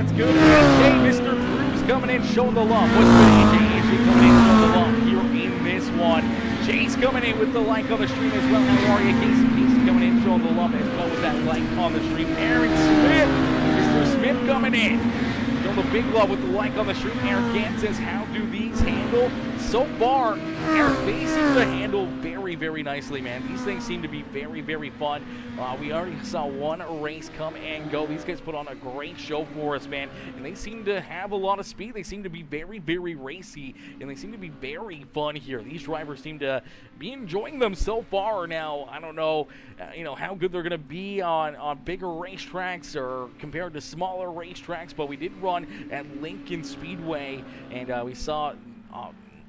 A: That's good. Hey, Mr. Cruz coming in, showing the love. What's good? AJ coming in, showing the love here in this one. Chase coming in with the like on the stream as well. How are you, Casey coming in, showing the love as well with that like on the stream. Aaron Smith, Mr. Smith coming in. Showing the big love with the like on the stream. Aaron Gant says, how do these handle? So far, Eric, they seem to handle very, very nicely, man. These things seem to be very, very fun. We already saw one race come and go. These guys put on a great show for us, man. And they seem to have a lot of speed. They seem to be very, very racy. And they seem to be very fun here. These drivers seem to be enjoying them so far. Now, I don't know, how good they're going to be on bigger racetracks or compared to smaller racetracks. But we did run at Lincoln Speedway. And we saw...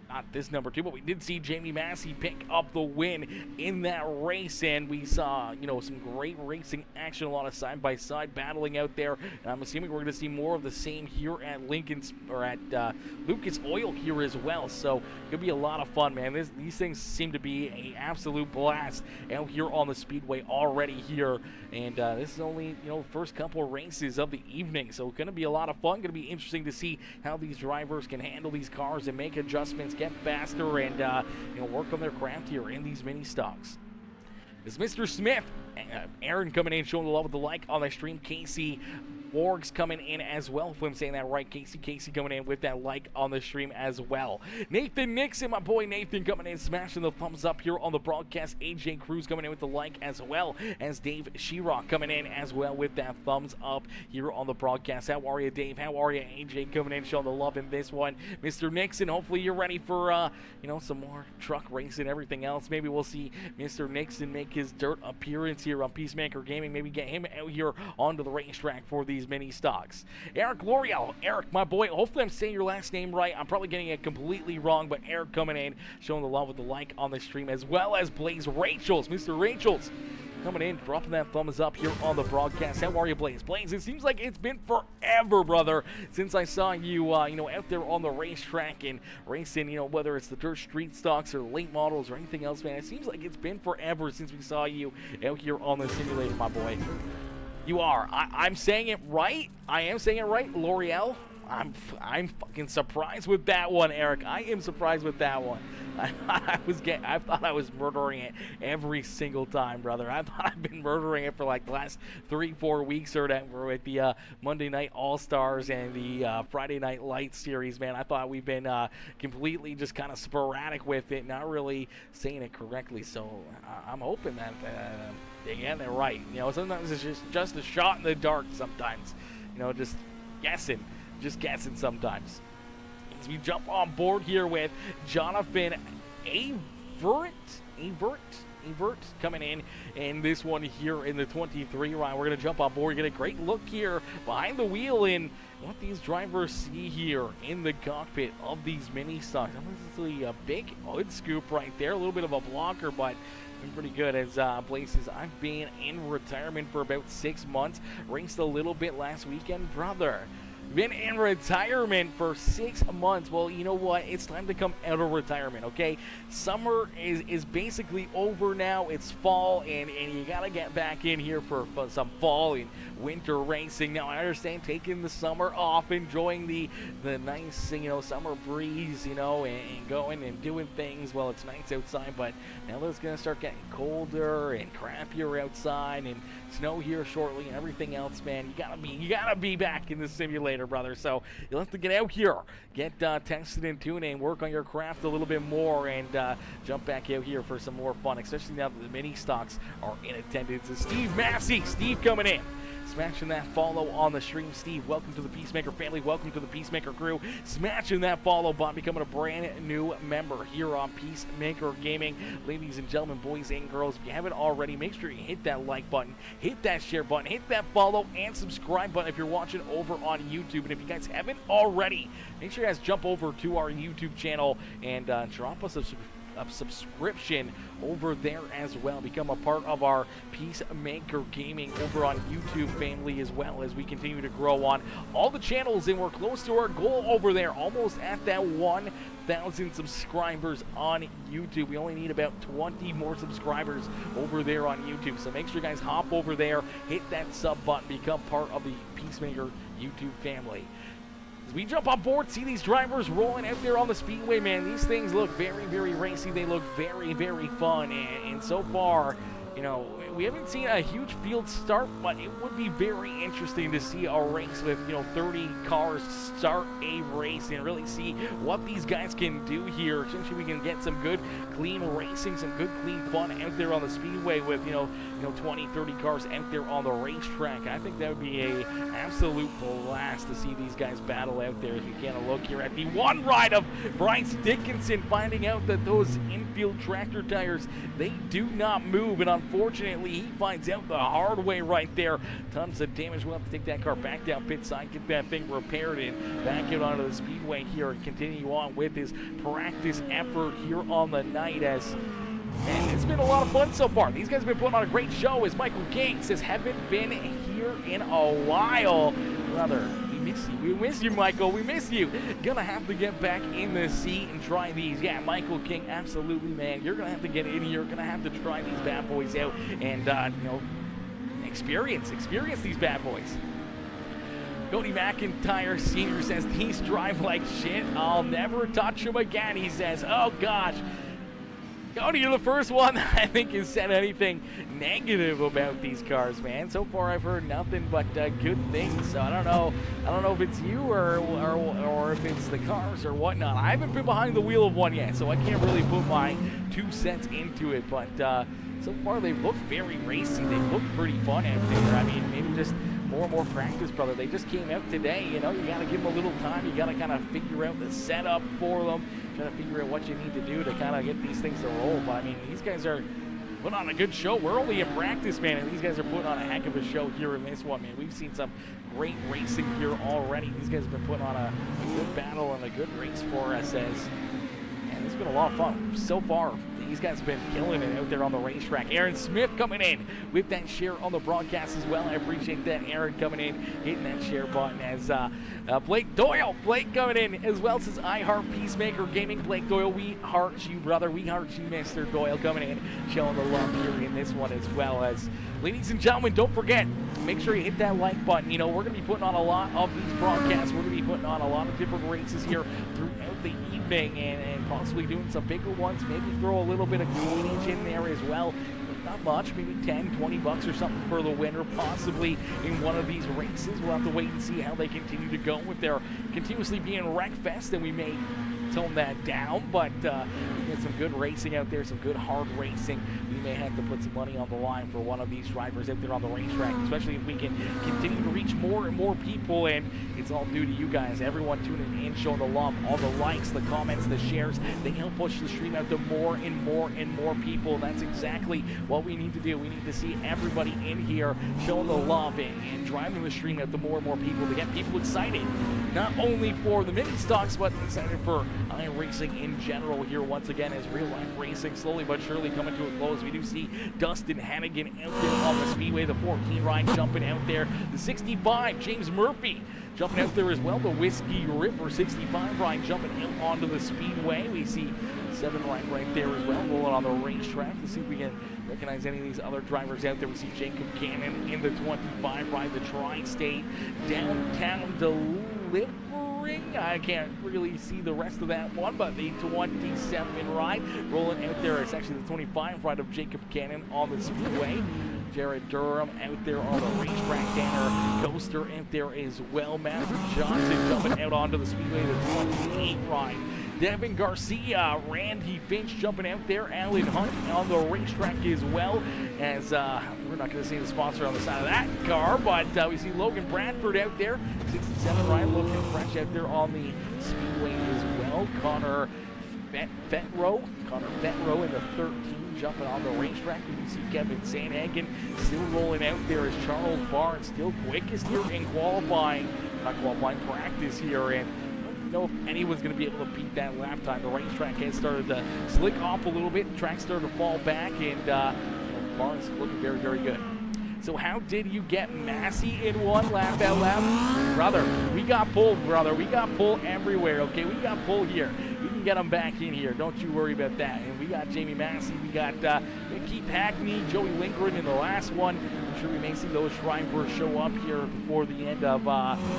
A: not this number 2, but we did see Jamie Massey pick up the win in that race, and we saw, some great racing action, a lot of side-by-side battling out there, and I'm assuming we're going to see more of the same here at Lucas Oil here as well, so it's going to be a lot of fun, man. These things seem to be an absolute blast out here on the Speedway already here, and this is only, first couple of races of the evening, so it's going to be a lot of fun. Going to be interesting to see how these drivers can handle these cars and make adjustments, get faster, and work on their craft here in these mini stocks. It's Mr. Smith, Aaron coming in, showing the love with the like on the stream. Casey Borg's coming in as well, if I'm saying that right. Casey coming in with that like on the stream as well. Nathan Nixon, my boy Nathan, coming in, smashing the thumbs up here on the broadcast. AJ Cruz coming in with the like, as well as Dave Sheerock coming in as well with that thumbs up here on the broadcast. How are you, Dave? How are you? AJ coming in, showing the love in this one. Mr. Nixon, hopefully you're ready for some more truck racing and everything else. Maybe we'll see Mr. Nixon make his dirt appearance here on Peacemaker Gaming. Maybe get him out here onto the racetrack for these mini stocks. Eric L'Oreal, Eric, my boy, hopefully I'm saying your last name right. I'm probably getting it completely wrong, but Eric coming in, showing the love with the like on the stream, as well as Blaze Rachels, Mr. Rachels, coming in, dropping that thumbs up here on the broadcast. How are you, Blaze? Blaze, it seems like it's been forever, brother, since I saw you, out there on the racetrack and racing, whether it's the dirt street stocks or late models or anything else, man. It seems like it's been forever since we saw you out here on the simulator, my boy. You are. I'm saying it right. I am saying it right, L'Oreal. I'm fucking surprised with that one, Eric. I am surprised with that one. I thought I was murdering it every single time, brother. I thought I've been murdering it for like the last 3-4 weeks or whatever with the Monday Night All-Stars and the Friday Night Lights series, man. I thought we've been completely just kind of sporadic with it, not really saying it correctly. So I'm hoping that they get it right. Sometimes it's just a shot in the dark sometimes. Just guessing sometimes. As we jump on board here with Jonathan Avert coming in this one here in the 23 round. We're going to jump on board, get a great look here behind the wheel in what these drivers see here in the cockpit of these mini stocks. Obviously a big hood scoop right there, a little bit of a blocker, but been pretty good. As Blaze says, I've been in retirement for about 6 months, raced a little bit last weekend, brother. Been in retirement for 6 months. Well, you know what? It's time to come out of retirement, okay? Summer is basically over now. It's fall, and you got to get back in here for some fall and winter racing. Now, I understand taking the summer off, enjoying the nice, summer breeze, and going and doing things while it's nice outside. But now that it's going to start getting colder and crappier outside and snow here shortly and everything else, man, you gotta be back in the simulator, brother. So you'll have to get out here, get tested and tuning, and work on your craft a little bit more, and jump back out here for some more fun, especially now that the mini stocks are in attendance. And Steve Massey, Steve coming in, smashing that follow on the stream. Steve, welcome to the Peacemaker family, welcome to the Peacemaker crew, smashing that follow button, becoming a brand new member here on Peacemaker Gaming. Ladies and gentlemen, boys and girls, if you haven't already, make sure you hit that like button, hit that share button, hit that follow and subscribe button if you're watching over on YouTube. And if you guys haven't already, make sure you guys jump over to our YouTube channel and drop us a subscription over there as well. Become a part of our Peacemaker Gaming over on YouTube family, as well as we continue to grow on all the channels, and we're close to our goal over there, almost at that 1,000 subscribers on YouTube. We only need about 20 more subscribers over there on YouTube, so make sure you guys hop over there, hit that sub button, become part of the Peacemaker YouTube family. As we jump on board, see these drivers rolling out there on the speedway, man. These things look very, very racy. They look very, very fun, and so far, you know, we haven't seen a huge field start, but it would be very interesting to see a race with, you know, 30 cars start a race and really see what these guys can do here. Essentially, we can get some good, clean racing, some good, clean fun out there on the speedway with, you know, 20, 30 cars out there on the racetrack. I think that would be a absolute blast to see these guys battle out there. As we get a look here at the one ride of Bryce Dickinson, finding out that those infield tractor tires, they do not move, and unfortunately, he finds out the hard way right there. Tons of damage. We'll have to take that car back down pit side, get that thing repaired, and back out onto the speedway here and continue on with his practice effort here on the night. And it's been a lot of fun so far. These guys have been putting on a great show, as Michael King says, haven't been here in a while. Brother, we miss you, Michael. We miss you. Gonna have to get back in the seat and try these. Yeah, Michael King, absolutely, man. You're gonna have to get in here. You're gonna have to try these bad boys out and, you know, experience these bad boys. Cody McIntyre Sr. says, these drive like shit. I'll never touch them again, he says. Oh, gosh. Cody, you're the first one I think has said anything negative about these cars, man. So far, I've heard nothing but good things. So I don't know if it's you or if it's the cars or whatnot. I haven't been behind the wheel of one yet, so I can't really put my 2 cents into it. But so far, they've looked very racy. They've looked pretty fun out there. I mean, maybe just more and more practice, brother. They just came out today. You know, you got to give them a little time. You got to kind of figure out the setup for them. Trying to figure out what you need to do to kind of get these things to roll. But I mean, these guys are putting on a good show. We're only in practice, man, and these guys are putting on a heck of a show here in this one, man. We've seen some great racing here already. These guys have been putting on a good battle and a good race for us, and it's been a lot of fun so far. These guys have been killing it out there on the racetrack. Aaron Smith coming in with that share on the broadcast as well. I appreciate that. Aaron coming in, hitting that share button as Blake Doyle. Blake coming in as well, says I heart Peacemaker Gaming. Blake Doyle, we heart you, brother. We heart you, Mr. Doyle, coming in, showing the love here in this one as well. As ladies and gentlemen, don't forget, make sure you hit that like button. You know, we're going to be putting on a lot of these broadcasts. We're going to be putting on a lot of different races here throughout the evening and possibly doing some bigger ones. Maybe throw a little bit of coinage in there as well. Not much, maybe 10, 20 bucks or something for the winner, possibly in one of these races. We'll have to wait and see how they continue to go. If they're continuously being wreck-fest, then we may tone that down, but we get some good racing out there, some good hard racing. We may have to put some money on the line for one of these drivers out there on the racetrack, especially if we can continue to reach more and more people, and it's all due to you guys, everyone tuning in, showing the love, all the likes, the comments, the shares. They help push the stream out to more and more and more people. That's exactly what we need to do. We need to see everybody in here showing the love and driving the stream out to more and more people to get people excited, not only for the mini stocks, but excited for iRacing in general here once again, as real life racing slowly but surely coming to a close. We do see Dustin Hannigan out there on the speedway, the 14 ride jumping out there, the 65 James Murphy jumping out there as well, the Whiskey River 65 ride jumping out onto the speedway. We see 7 right there as well, rolling on the racetrack. Let's see if we can recognize any of these other drivers out there. We see Jacob Cannon in the 25 ride, the Tri-State downtown delivery. I can't really see the rest of that one, but the 27 ride rolling out there. It's actually the 25 ride of Jacob Cannon on the speedway. Jared Durham out there on the racetrack. Tanner Coaster out there as well. Matthew Johnson jumping out onto the speedway, the 28 ride. Devin Garcia, Randy Finch jumping out there. Alan Hunt on the racetrack as well. As we're not going to see the sponsor on the side of that car, but we see Logan Bradford out there. 67 ride, looking fresh out there on the speedway as well. Connor Fetro in the 13 jumping on the racetrack. We can see Kevin Sanhagen still rolling out there as Charles Barnes still quickest here in qualifying, not qualifying, practice here. And know if anyone's going to be able to beat that lap time. The racetrack has started to slick off a little bit. Track started to fall back, and Barnes looking very, very good. So how did you get Massey in one lap that lap? Brother, we got pulled, brother. We got pulled everywhere, okay? We got pulled here. We can get them back in here. Don't you worry about that. And we got Jamie Massey. We got Keith Hackney, Joey Lindgren in the last one. I'm sure we may see those drivers show up here before the end of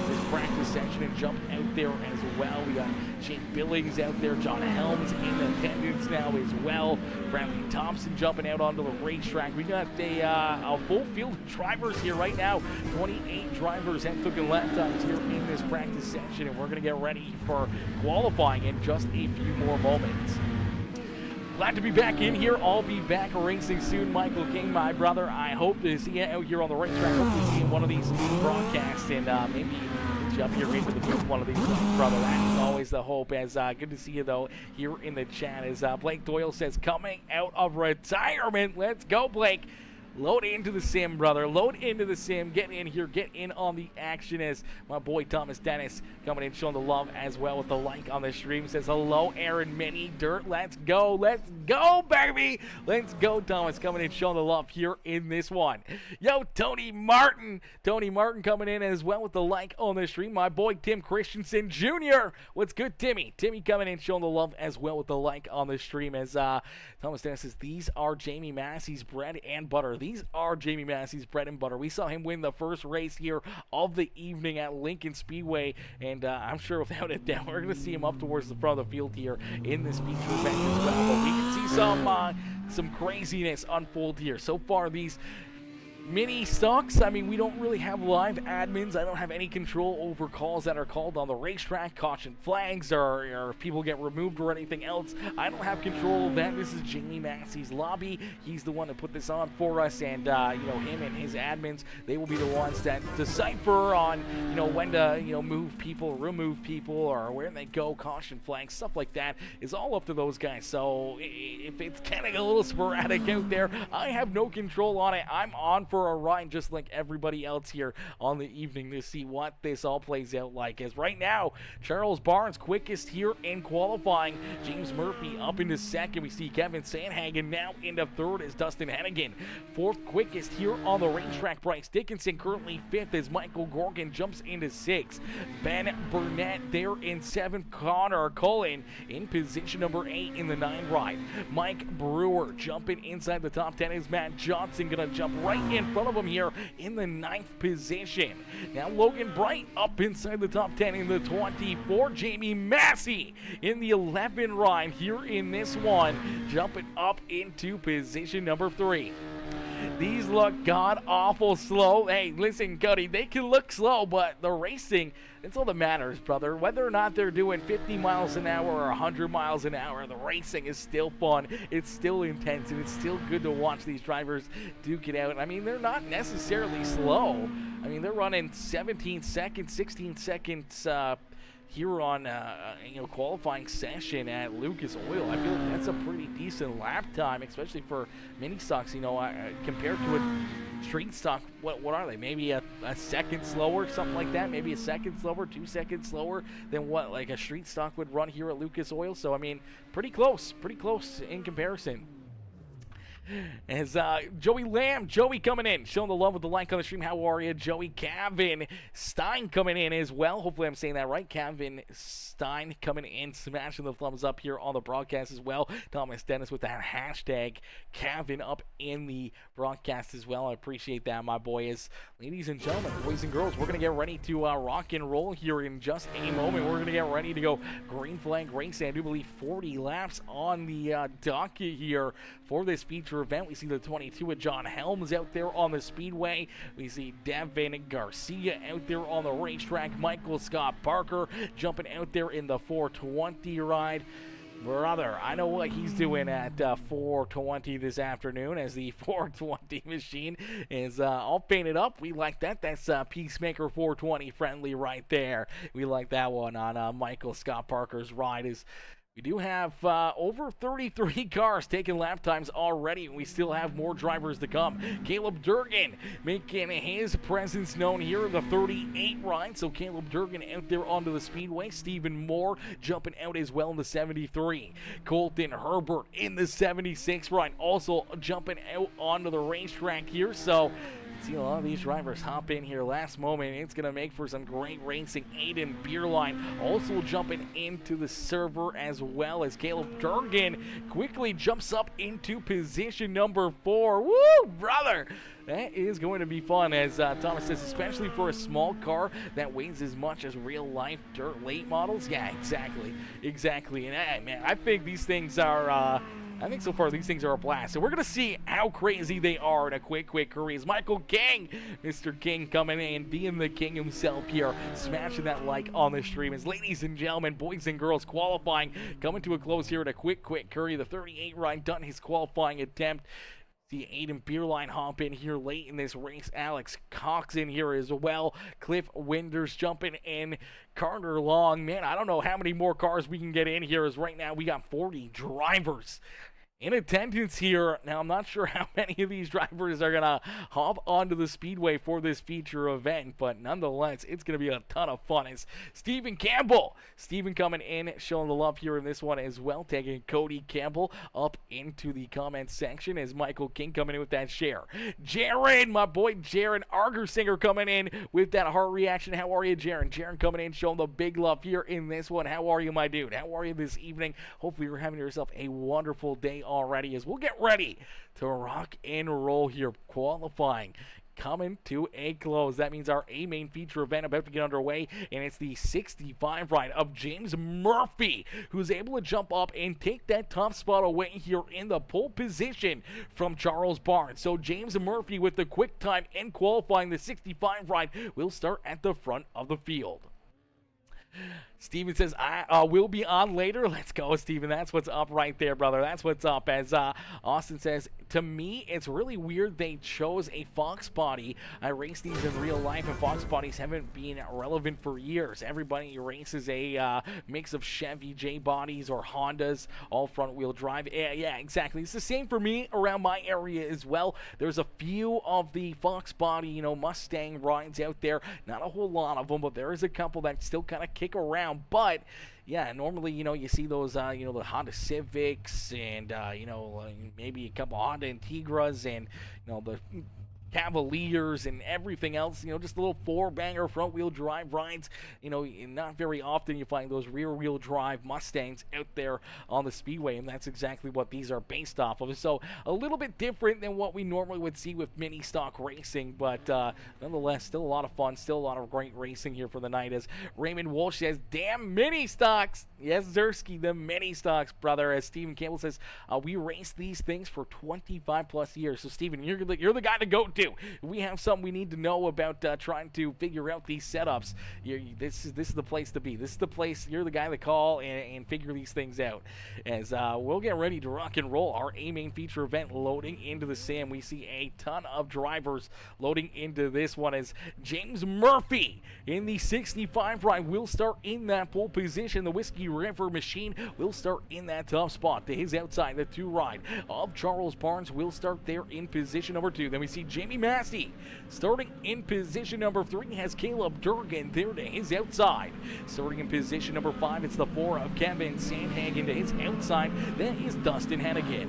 A: this practice section and jump out there as well. We got Shane Billings out there. John Helms in attendance now as well. Bradley Thompson jumping out onto the racetrack. We got a full field of drivers here right now. 28 drivers have taken lap times here in this practice section, and we're going to get ready for qualifying in just a few more moments. Glad to be back in here. I'll be back racing soon. Michael King, my brother. I hope to see you out here on the racetrack. Hope to see you in one of these broadcasts, and maybe get you up here into the booth one of these ones, brother. That is always the hope. As good to see you, though, here in the chat. As Blake Doyle says, coming out of retirement. Let's go, Blake. Load into the sim, brother. Load into the sim. Get in here. Get in on the action as my boy Thomas Dennis coming in, showing the love as well with the like on the stream. Says, hello, Aaron Mini Dirt. Let's go. Let's go, baby. Let's go, Thomas. Coming in, showing the love here in this one. Yo, Tony Martin. Tony Martin coming in as well with the like on the stream. My boy Tim Christensen Jr. What's good, Timmy? Timmy coming in, showing the love as well with the like on the stream as Thomas Dennis says, these are Jamie Massey's bread and butter. These are Jamie Massey's bread and butter. We saw him win the first race here of the evening at Lincoln Speedway, and I'm sure without a doubt we're going to see him up towards the front of the field here in this feature event as well. But we can see some craziness unfold here. So far, these mini stocks, I mean, we don't really have live admins. I don't have any control over calls that are called on the racetrack, caution flags, or if people get removed or anything else. I don't have control of that. This is Jamie Massey's lobby. He's the one that put this on for us, and him and his admins, they will be the ones that decipher on when to move people, remove people, or where they go, caution flags, stuff like that is all up to those guys. So if it's kind of a little sporadic out there, I have no control on it. I'm on for a ride just like everybody else here on the evening to see what this all plays out like. As right now, Charles Barnes quickest here in qualifying. James Murphy up into second. We see Kevin Sandhagen now into third as Dustin Hennigan. Fourth quickest here on the racetrack. Bryce Dickinson currently fifth as Michael Gorgon jumps into sixth. Ben Burnett there in seventh. Connor Cullen in position number 8 in the 9 ride. Mike Brewer jumping inside the top 10 as Matt Johnson gonna jump right in front of him here in the 9th position. Now Logan Bright up inside the top 10 in the 24. Jamie Massey in the 11 ride here in this one, jumping up into position number 3. These look god-awful slow. Hey, listen, Cody, they can look slow, but the racing, it's all that matters, brother. Whether or not they're doing 50 miles an hour or 100 miles an hour, the racing is still fun. It's still intense, and it's still good to watch these drivers duke it out. I mean, they're not necessarily slow. I mean, they're running 17 seconds, 16 seconds here on qualifying session at Lucas Oil. I feel like that's a pretty decent lap time, especially for mini stocks. Compared to a street stock, what are they? Maybe a second slower, something like that. Maybe a second slower, 2 seconds slower than what like a street stock would run here at Lucas Oil. So I mean, pretty close in comparison. As Joey Lamb, Joey coming in, showing the love with the like on the stream. How are you, Joey? Kevin Stein coming in as well. Hopefully I'm saying that right. Kevin Stein coming in, smashing the thumbs up here on the broadcast as well. Thomas Dennis with that hashtag Kevin up in the broadcast as well. I appreciate that, my boys. Ladies and gentlemen, boys and girls, we're going to get ready to rock and roll here in just a moment. We're going to get ready to go green flag racing. I do believe 40 laps on the docket here for this feature event. We see the 22 with John Helms out there on the speedway. We see Devin Garcia out there on the racetrack. Michael Scott Parker jumping out there in the 420 ride. Brother, I know what he's doing at 420 this afternoon as the 420 machine is all painted up. We like that. That's Peacemaker 420 friendly right there. We like that one on Michael Scott Parker's ride. Is We do have over 33 cars taking lap times already, and we still have more drivers to come. Caleb Durgan making his presence known here in the 38 ride. So Caleb Durgan out there onto the speedway. Stephen Moore jumping out as well in the 73. Colton Herbert in the 76 ride, also jumping out onto the racetrack here. So see a lot of these drivers hop in here last moment. It's going to make for some great racing. Aiden Beerline also jumping into the server as well as Caleb Durgan quickly jumps up into position number 4. Woo, brother! That is going to be fun, as Thomas says, especially for a small car that weighs as much as real-life dirt late models. Yeah, exactly. And man, I think these things are... I think so far these things are a blast. So we're going to see how crazy they are in a quick career. Michael King, Mr. King coming in, being the king himself here, smashing that like on the stream. As ladies and gentlemen, boys and girls, qualifying coming to a close here at a quick Curry. The 38 ride done his qualifying attempt. See Aiden Beerline hop in here late in this race. Alex Cox in here as well. Cliff Winders jumping in. Carter Long. Man, I don't know how many more cars we can get in here, as right now we got 40 drivers in attendance here. Now, I'm not sure how many of these drivers are going to hop onto the speedway for this feature event, but nonetheless, it's going to be a ton of fun. It's Stephen Campbell. Stephen coming in, showing the love here in this one as well, taking Cody Campbell up into the comment section as Michael King coming in with that share. Jaron, my boy Jaron Argersinger coming in with that heart reaction. How are you, Jaron? Jaron coming in, showing the big love here in this one. How are you, my dude? How are you this evening? Hopefully you're having yourself a wonderful day already, as we'll get ready to rock and roll here. Qualifying coming to a close. That means our A main feature event about to get underway, and it's the 65 ride of James Murphy, who's able to jump up and take that top spot away here in the pole position from Charles Barnes. So James Murphy with the quick time in qualifying. The 65 ride will start at the front of the field. Steven says, I will be on later. Let's go, Steven. That's what's up right there, brother. That's what's up. As Austin says, to me, it's really weird they chose a Fox body. I race these in real life, and Fox bodies haven't been relevant for years. Everybody races a mix of Chevy J bodies or Hondas, all front-wheel drive. Yeah, exactly. It's the same for me around my area as well. There's a few of the Fox body, Mustang rides out there. Not a whole lot of them, but there is a couple that still kind of kick around. But yeah, normally, you see those, the Honda Civics and, maybe a couple Honda Integras and, the Cavaliers and everything else, just a little four-banger front-wheel drive rides. Not very often you find those rear-wheel drive Mustangs out there on the speedway, and that's exactly what these are based off of. So a little bit different than what we normally would see with mini stock racing, but nonetheless, still a lot of fun, still a lot of great racing here for the night. As Raymond Walsh says, damn mini stocks. Yes, Zersky, the mini stocks, brother. As Stephen Campbell says, we race these things for 25 plus years. So Stephen, you're the guy to go to. If we have something we need to know about trying to figure out these setups, this is the place to be. This is the place. You're the guy to call and figure these things out. As we'll get ready to rock and roll. Our A main feature event loading into the SAM. We see a ton of drivers loading into this one, as James Murphy in the 65 ride will start in that pole position. The Whiskey River Machine will start in that top spot. To his outside, the 2 ride of Charles Barnes will start there in position number 2. Then we see Jamie Massey starting in position number 3 has Caleb Durgan there to his outside. Starting in position number 5, it's the 4 of Kevin Sandhagen to his outside. That is Dustin Hennigan.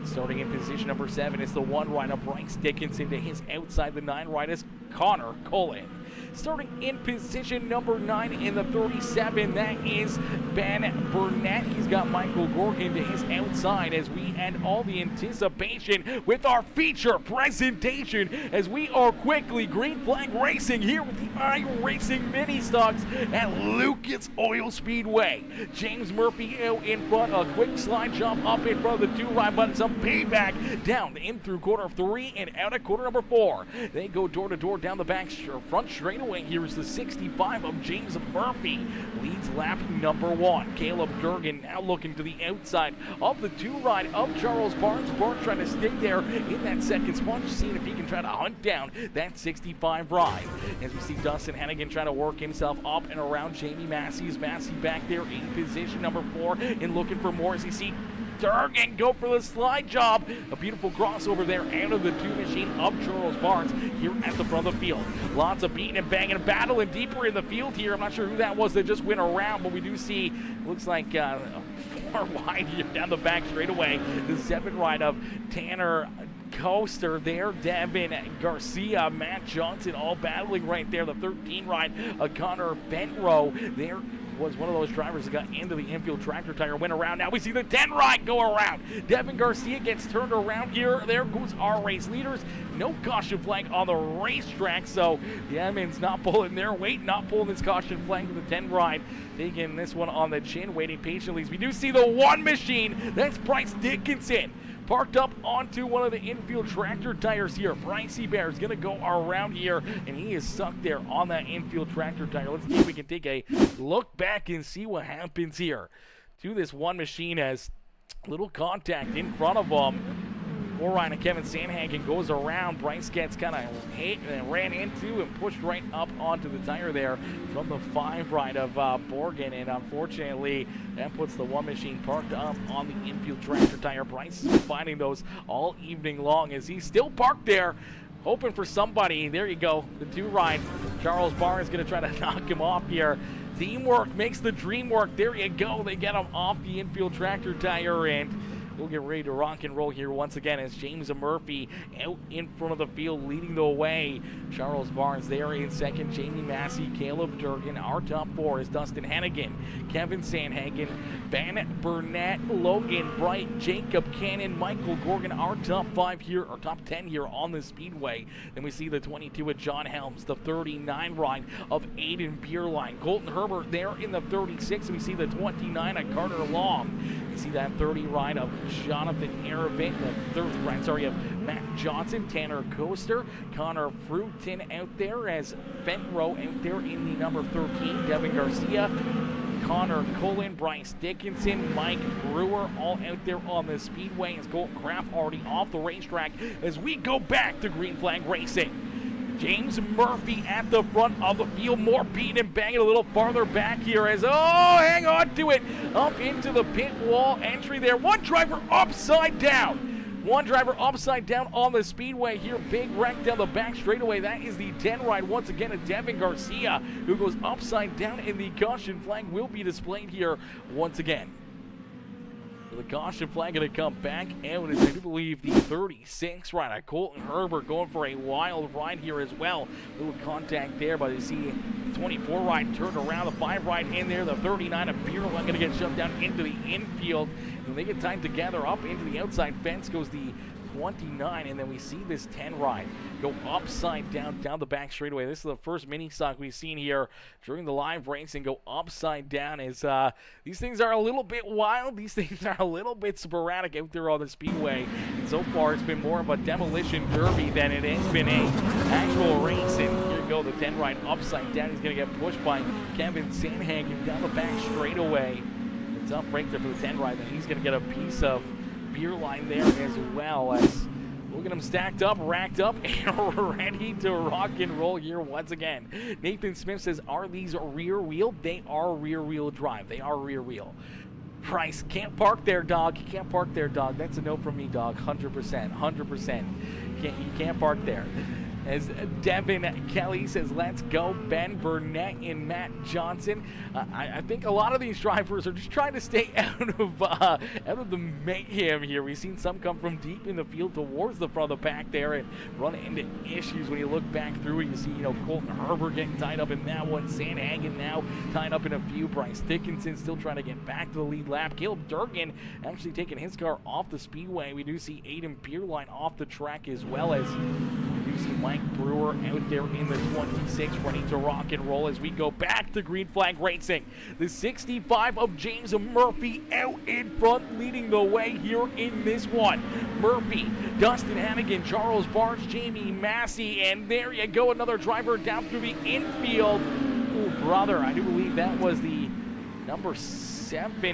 A: Starting in position number 7, it's the 1 ride of Bryce Dickinson to his outside. The 9 ride is Connor Cullen. Starting in position number 9 in the 37, that is Ben Burnett. He's got Michael Gorgon to his outside, as we end all the anticipation with our feature presentation, as we are quickly green flag racing here with the iRacing mini stocks at Lucas Oil Speedway. James Murphy out in front, a quick slide jump up in front of the 2 ride, but some payback down in through quarter 3 and out at quarter number 4. They go door to door down the back front straight straightaway here is the 65 of James Murphy. Leads lap number 1. Caleb Durgan now looking to the outside of the 2 ride of Charles Barnes. Barnes trying to stick there in that second spot, just seeing if he can try to hunt down that 65 ride. As we see Dustin Hennigan trying to work himself up and around Jamie Massey. Is Massey back there in position number 4 and looking for more as you see Durgan go for the slide job. A beautiful crossover there out of the 2 machine of Charles Barnes here at the front of the field. Lots of beating and banging and battling deeper in the field here. I'm not sure who that was that just went around, but we do see, looks like 4 wide here down the back straightaway. The 7 ride of Tanner Coaster there, Devin Garcia, Matt Johnson all battling right there. The 13 ride of Connor Fentrow there was one of those drivers that got into the infield tractor tire, went around. Now we see the 10 ride go around. Devin Garcia gets turned around here. There goes our race leaders. No caution flag on the racetrack, so the admin's not pulling their weight, not pulling this caution flag to the 10 ride. Taking this one on the chin, waiting patiently. As we do see the 1 machine. That's Bryce Dickinson. Parked up onto one of the infield tractor tires here. Bryce Bear is going to go around here, and he is stuck there on that infield tractor tire. Let's see if we can take a look back and see what happens here to this 1 machine as little contact in front of them. Ryan and Kevin Sandhagen goes around. Bryce gets kind of hit and ran into and pushed right up onto the tire there from the 5 ride of Borgen, and unfortunately that puts the 1 machine parked up on the infield tractor tire. Bryce is finding those all evening long as he's still parked there, hoping for somebody. There you go, the 2 ride. Charles Barnes is going to try to knock him off here. Teamwork makes the dream work. There you go, they get him off the infield tractor tire, and we'll get ready to rock and roll here once again as James Murphy out in front of the field leading the way. Charles Barnes there in second. Jamie Massey, Caleb Durgan. Our top 4 is Dustin Hennigan, Kevin Sandhagen, Ben Burnett, Logan Bright, Jacob Cannon, Michael Gorgon. Our top 5 here, or top 10 here on the speedway. Then we see the 22 of John Helms, the 39 ride of Aiden Bierlein, Colton Herbert there in the 36. And we see the 29 of Carter Long. You see that 30 ride of Jonathan Aravin, the 30 ride, of Matt Johnson, Tanner Coaster, Connor Fruiton out there as Fentrow out there in the number 13, Devin Garcia, Connor Cullen, Bryce Dickinson, Mike Brewer, all out there on the speedway as Colton Kraft already off the racetrack as we go back to green flag racing. James Murphy at the front of the field. More beating and banging a little farther back here as, hang on to it. Up into the pit wall entry there. 1 driver upside down. 1 driver upside down on the speedway here. Big wreck down the back straightaway. That is the 10 ride once again of Devin Garcia, who goes upside down, and the caution flag will be displayed here once again. The caution flag going to come back out as I do believe the 36 rider, Colton Herbert, going for a wild ride here as well. Little contact there, but you see the 24 ride turned around, the 5 ride in there, the 39 of Bierlein going to get shoved down into the infield. And they get time together up into the outside fence goes the 29, and then we see this 10 ride go upside down the back straightaway. This is the first mini stock we've seen here during the live racing go upside down as these things are a little bit wild. These things are a little bit sporadic out there on the speedway. And so far it's been more of a demolition derby than it has been a actual race. And here you go, the 10 ride upside down. He's going to get pushed by Kevin Sandhagen down the back straightaway. It's up right there for the 10 ride, and he's going to get a piece of Bierlein there as well as look at them stacked up, racked up, and ready to rock and roll here once again. Nathan Smith says, are these rear wheel? They are rear wheel drive. They are rear wheel. Price, can't park there, dog. You can't park there, dog. That's a no from me, dog. 100%. 100%. You can't park there. As Devin Kelly says, let's go. Ben Burnett and Matt Johnson. I think a lot of these drivers are just trying to stay out of the mayhem here. We've seen some come from deep in the field towards the front of the pack there and run into issues when you look back through it. You see, Colton Herbert getting tied up in that one. Sandhagen now tied up in a few. Bryce Dickinson still trying to get back to the lead lap. Caleb Durgan actually taking his car off the speedway. We do see Aiden Bierlein off the track as well as we do see Mike Brewer out there in the 26, ready to rock and roll as we go back to green flag racing. The 65 of James Murphy out in front, leading the way here in this one. Murphy, Dustin Hannigan, Charles Barnes, Jamie Massey, and there you go, another driver down through the infield. Ooh, brother, I do believe that was the number 7.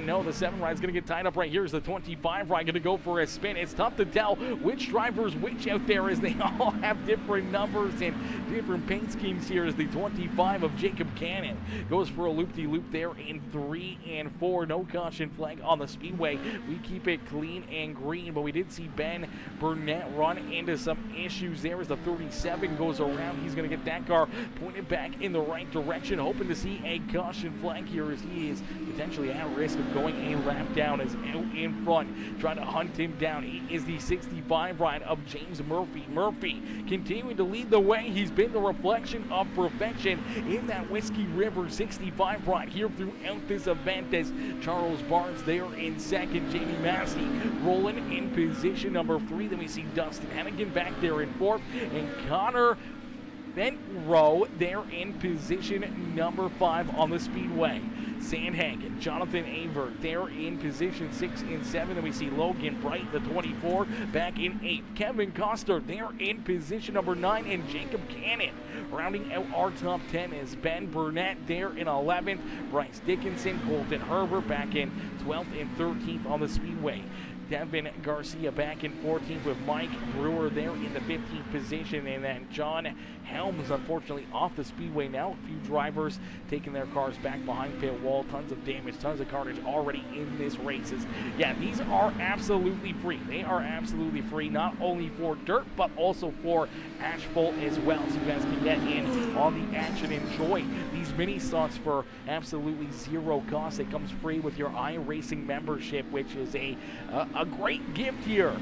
A: No, the 7 ride's going to get tied up right here. Is the 25 ride going to go for a spin? It's tough to tell which driver's which out there, as they all have different numbers and different paint schemes here. As the 25 of Jacob Cannon goes for a loop-de-loop there in 3 and 4. No caution flag on the speedway. We keep it clean and green, but we did see Ben Burnett run into some issues there as the 37 goes around. He's going to get that car pointed back in the right direction, hoping to see a caution flag here as he is potentially at risk of going a lap down, as out in front trying to hunt him down. He is the 65 ride of James Murphy. Murphy continuing to lead the way. He's been the reflection of perfection in that Whiskey River 65 ride here throughout this event, as Charles Barnes there in second, Jamie Massey rolling in position number 3. Then we see Dustin Hannigan back there in 4th, and Connor Bentrow there in position number 5 on the speedway. Sandhagen, Jonathan Avert there in position 6 and 7. And we see Logan Bright, the 24, back in 8th. Kevin Coster there in position number 9. And Jacob Cannon rounding out our top 10 is Ben Burnett there in 11th. Bryce Dickinson, Colton Herbert back in 12th and 13th on the speedway. Devin Garcia back in 14th with Mike Brewer there in the 15th position. And then John Helms, unfortunately, off the speedway now. A few drivers taking their cars back behind pit wall. Tons of damage, tons of carnage already in this race. Yeah, these are absolutely free. They are absolutely free, not only for dirt, but also for asphalt as well. So you guys can get in on the action. Enjoy these mini stocks for absolutely zero cost. It comes free with your iRacing membership, which is a great gift here,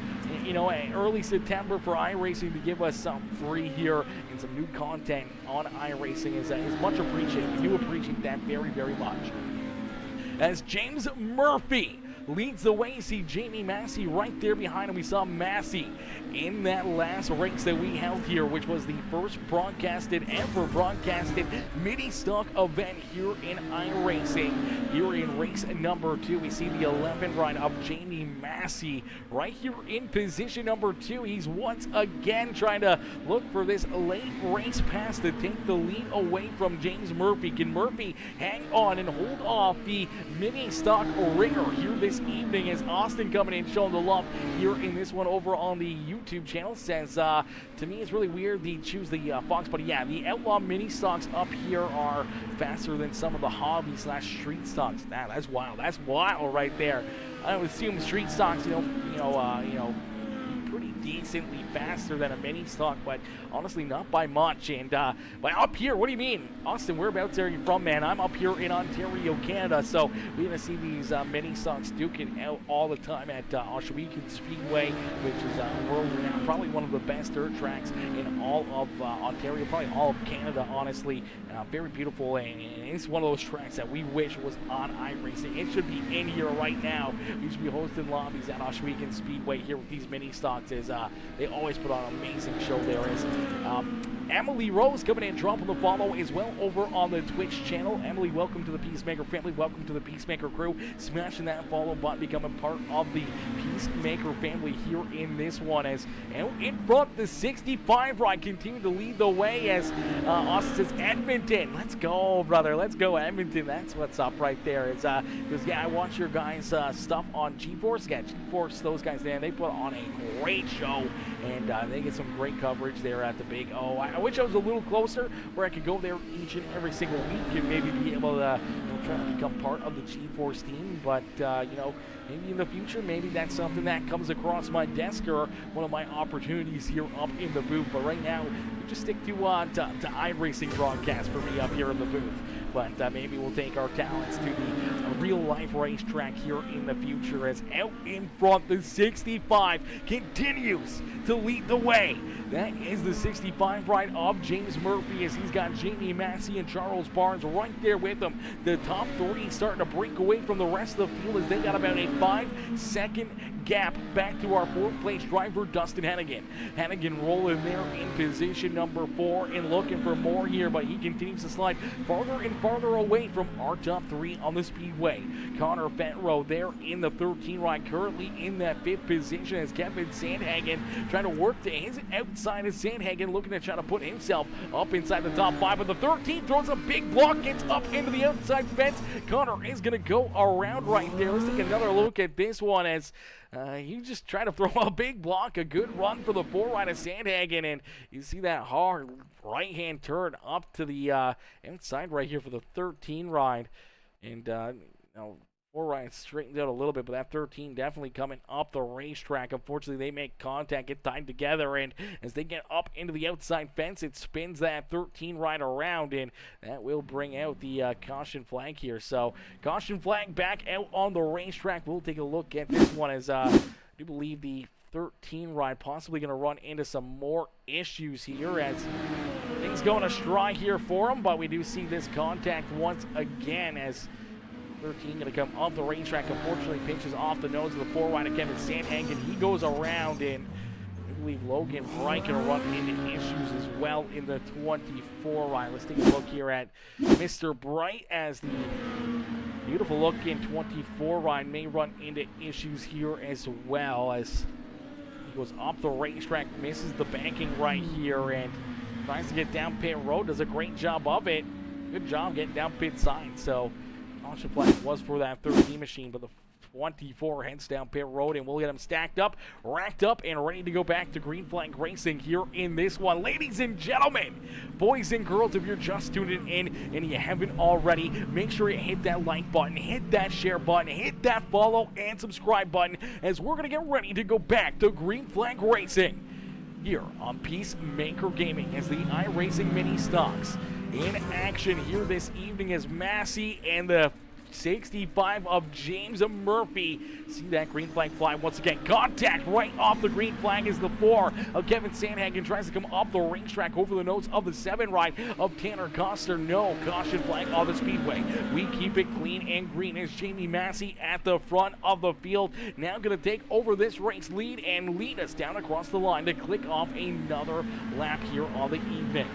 A: you know, early September for iRacing to give us some free here and some new content on iRacing is much appreciated. We do appreciate that very, very much. As James Murphy leads the way, see Jamie Massey right there behind him. We saw Massey in that last race that we held here, which was the first ever broadcasted mini stock event here in iRacing. Here in race number 2, we see the 11 ride of Jamie Massey right here in position number 2. He's once again trying to look for this late race pass to take the lead away from James Murphy. Can Murphy hang on and hold off the mini stock ringer here this evening, as Austin coming in showing the love here in this one over on the YouTube channel? Says to me it's really weird they choose the Fox, but yeah, the Outlaw mini stocks up here are faster than some of the hobby / street stocks. That's wild. That's wild right there. I would assume street stocks, you know, pretty decently faster than a mini stock, but honestly not by much. And but up here, what do you mean, Austin, whereabouts are you from, man? I'm up here in Ontario, Canada, so we're gonna see these mini stocks duking out all the time at Oshawigan Speedway, which is world renowned, probably one of the best dirt tracks in all of Ontario, probably all of Canada, honestly. Very beautiful, and it's one of those tracks that we wish was on iRacing. It should be in here right now. We should be hosting lobbies at Oshawigan Speedway here with these mini stocks. Is they always put on an amazing show there. Is Emily Rose coming in, dropping the follow as well over on the Twitch channel. Emily, welcome to the Peacemaker family. Welcome to the Peacemaker crew. Smashing that follow button, becoming part of the Peacemaker family here in this one. As in front, the 65 ride continue to lead the way as Austin says, Edmonton. Let's go, brother. Let's go, Edmonton. That's what's up right there. It's because yeah, I watch your guys' stuff on GeForce. Yeah, GeForce, those guys there, they put on a great show, and they get some great coverage there at the Big O. I wish I was a little closer where I could go there each and every single week and maybe be able to try to become part of the GeForce team. But you know, maybe in the future, maybe that's something that comes across my desk or one of my opportunities here up in the booth. But right now, we just stick to iRacing broadcast for me up here in the booth. But maybe we'll take our talents to the real-life racetrack here in the future, as out in front, the 65 continues to lead the way. That is the 65 ride of James Murphy, as he's got Jamie Massey and Charles Barnes right there with him. The top 3 starting to break away from the rest of the field, as they got about a 5-second gap back to our 4th place driver, Dustin Hennigan. Hennigan rolling there in position number 4 and looking for more here, but he continues to slide farther and farther away from our top 3 on the speedway. Connor Fentrow there in the 13 ride, currently in that 5th position as Kevin Sandhagen trying to work to his outside of Sandhagen, looking to try to put himself up inside the top 5. But the 13 throws a big block, gets up into the outside fence. Connor is going to go around right there. Let's take another look at this one as he just tried to throw a big block. A good run for the 4 ride of Sandhagen, and you see that hard right-hand turn up to the outside right here for the 13 ride. And, you know, 4 ride straightens out a little bit, but that 13 definitely coming up the racetrack. Unfortunately, they make contact, get tied together, and as they get up into the outside fence, it spins that 13 ride around, and that will bring out the caution flag here. So, caution flag back out on the racetrack. We'll take a look at this one as I do believe the 13 ride possibly going to run into some more issues here as things going astray here for him, but we do see this contact once again as 13 going to come off the racetrack. Unfortunately, pinches off the nose of the 4 wide of Kevin Sandhagen. He goes around, and I believe Logan Bright going to run into issues as well in the 24 ride. Let's take a look here at Mr. Bright as the beautiful look in 24 ride may run into issues here as well as he goes off the racetrack, misses the banking right here, and tries to get down pit road. Does a great job of it. Good job getting down pit side. So caution flag was for that 13 machine, but the 24 heads down pit road, and we'll get them stacked up, racked up, and ready to go back to green flag racing here in this one. Ladies and gentlemen, boys and girls, if you're just tuning in and you haven't already, make sure you hit that like button, hit that share button, hit that follow and subscribe button as we're going to get ready to go back to green flag racing here on Peacemaker Gaming as the iRacing mini stocks in action here this evening as Massey and the 65 of James Murphy. See that green flag fly once again. Contact right off the green flag is the 4 of Kevin Sandhagen. Tries to come up the racetrack over the nose of the 7 ride of Tanner Coster. No caution flag on the speedway. We keep it clean and green as Jamie Massey at the front of the field. Now going to take over this race lead and lead us down across the line to click off another lap here on the evening.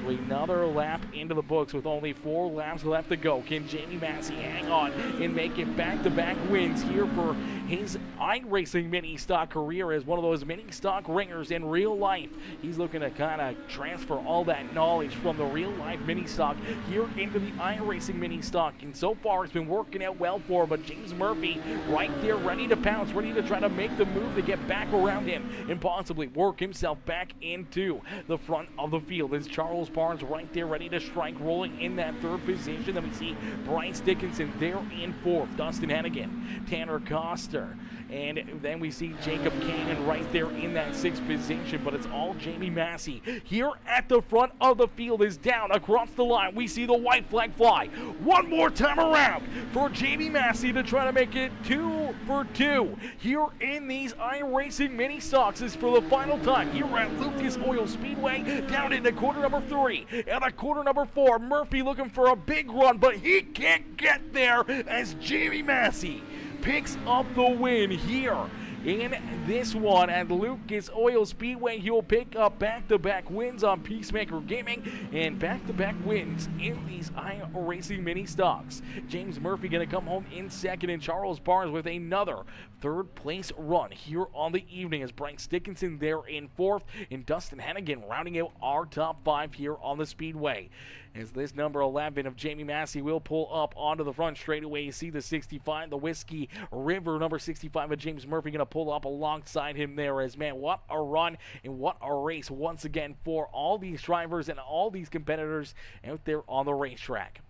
A: Another lap into the books with only 4 laps left to go. Can Jamie Massey hang on and make it back-to-back wins here for his iRacing mini stock career as one of those mini stock ringers in real life? He's looking to kind of transfer all that knowledge from the real life mini stock here into the iRacing mini stock, and so far it's been working out well for him. But James Murphy right there ready to pounce, ready to try to make the move to get back around him and possibly work himself back into the front of the field. As Charles Barnes right there ready to strike, rolling in that 3rd position. Then we see Bryce Dickinson there in 4th, Dustin Hennigan, Tanner Coster, and then we see Jacob Cannon right there in that 6th position. But it's all Jamie Massey here at the front of the field is down across the line. We see the white flag fly one more time around for Jamie Massey to try to make it 2 for 2 here in these iRacing mini stocks. Is for the final time here at Lucas Oil Speedway down into quarter number 3. And at quarter number 4, Murphy looking for a big run, but he can't get there as Jamie Massey picks up the win here in this one at Lucas Oil Speedway. He'll pick up back-to-back wins on Peacemaker Gaming and back-to-back wins in these iRacing mini stocks. James Murphy going to come home in 2nd, and Charles Barnes with another 3rd place run here on the evening as Bryce Dickinson there in 4th, and Dustin Hennigan rounding out our top 5 here on the speedway. As this number 11 of Jamie Massey will pull up onto the front straightaway. You see the 65, the Whiskey River, number 65 of James Murphy going to pull up alongside him there. As, man, what a run and what a race once again for all these drivers and all these competitors out there on the racetrack.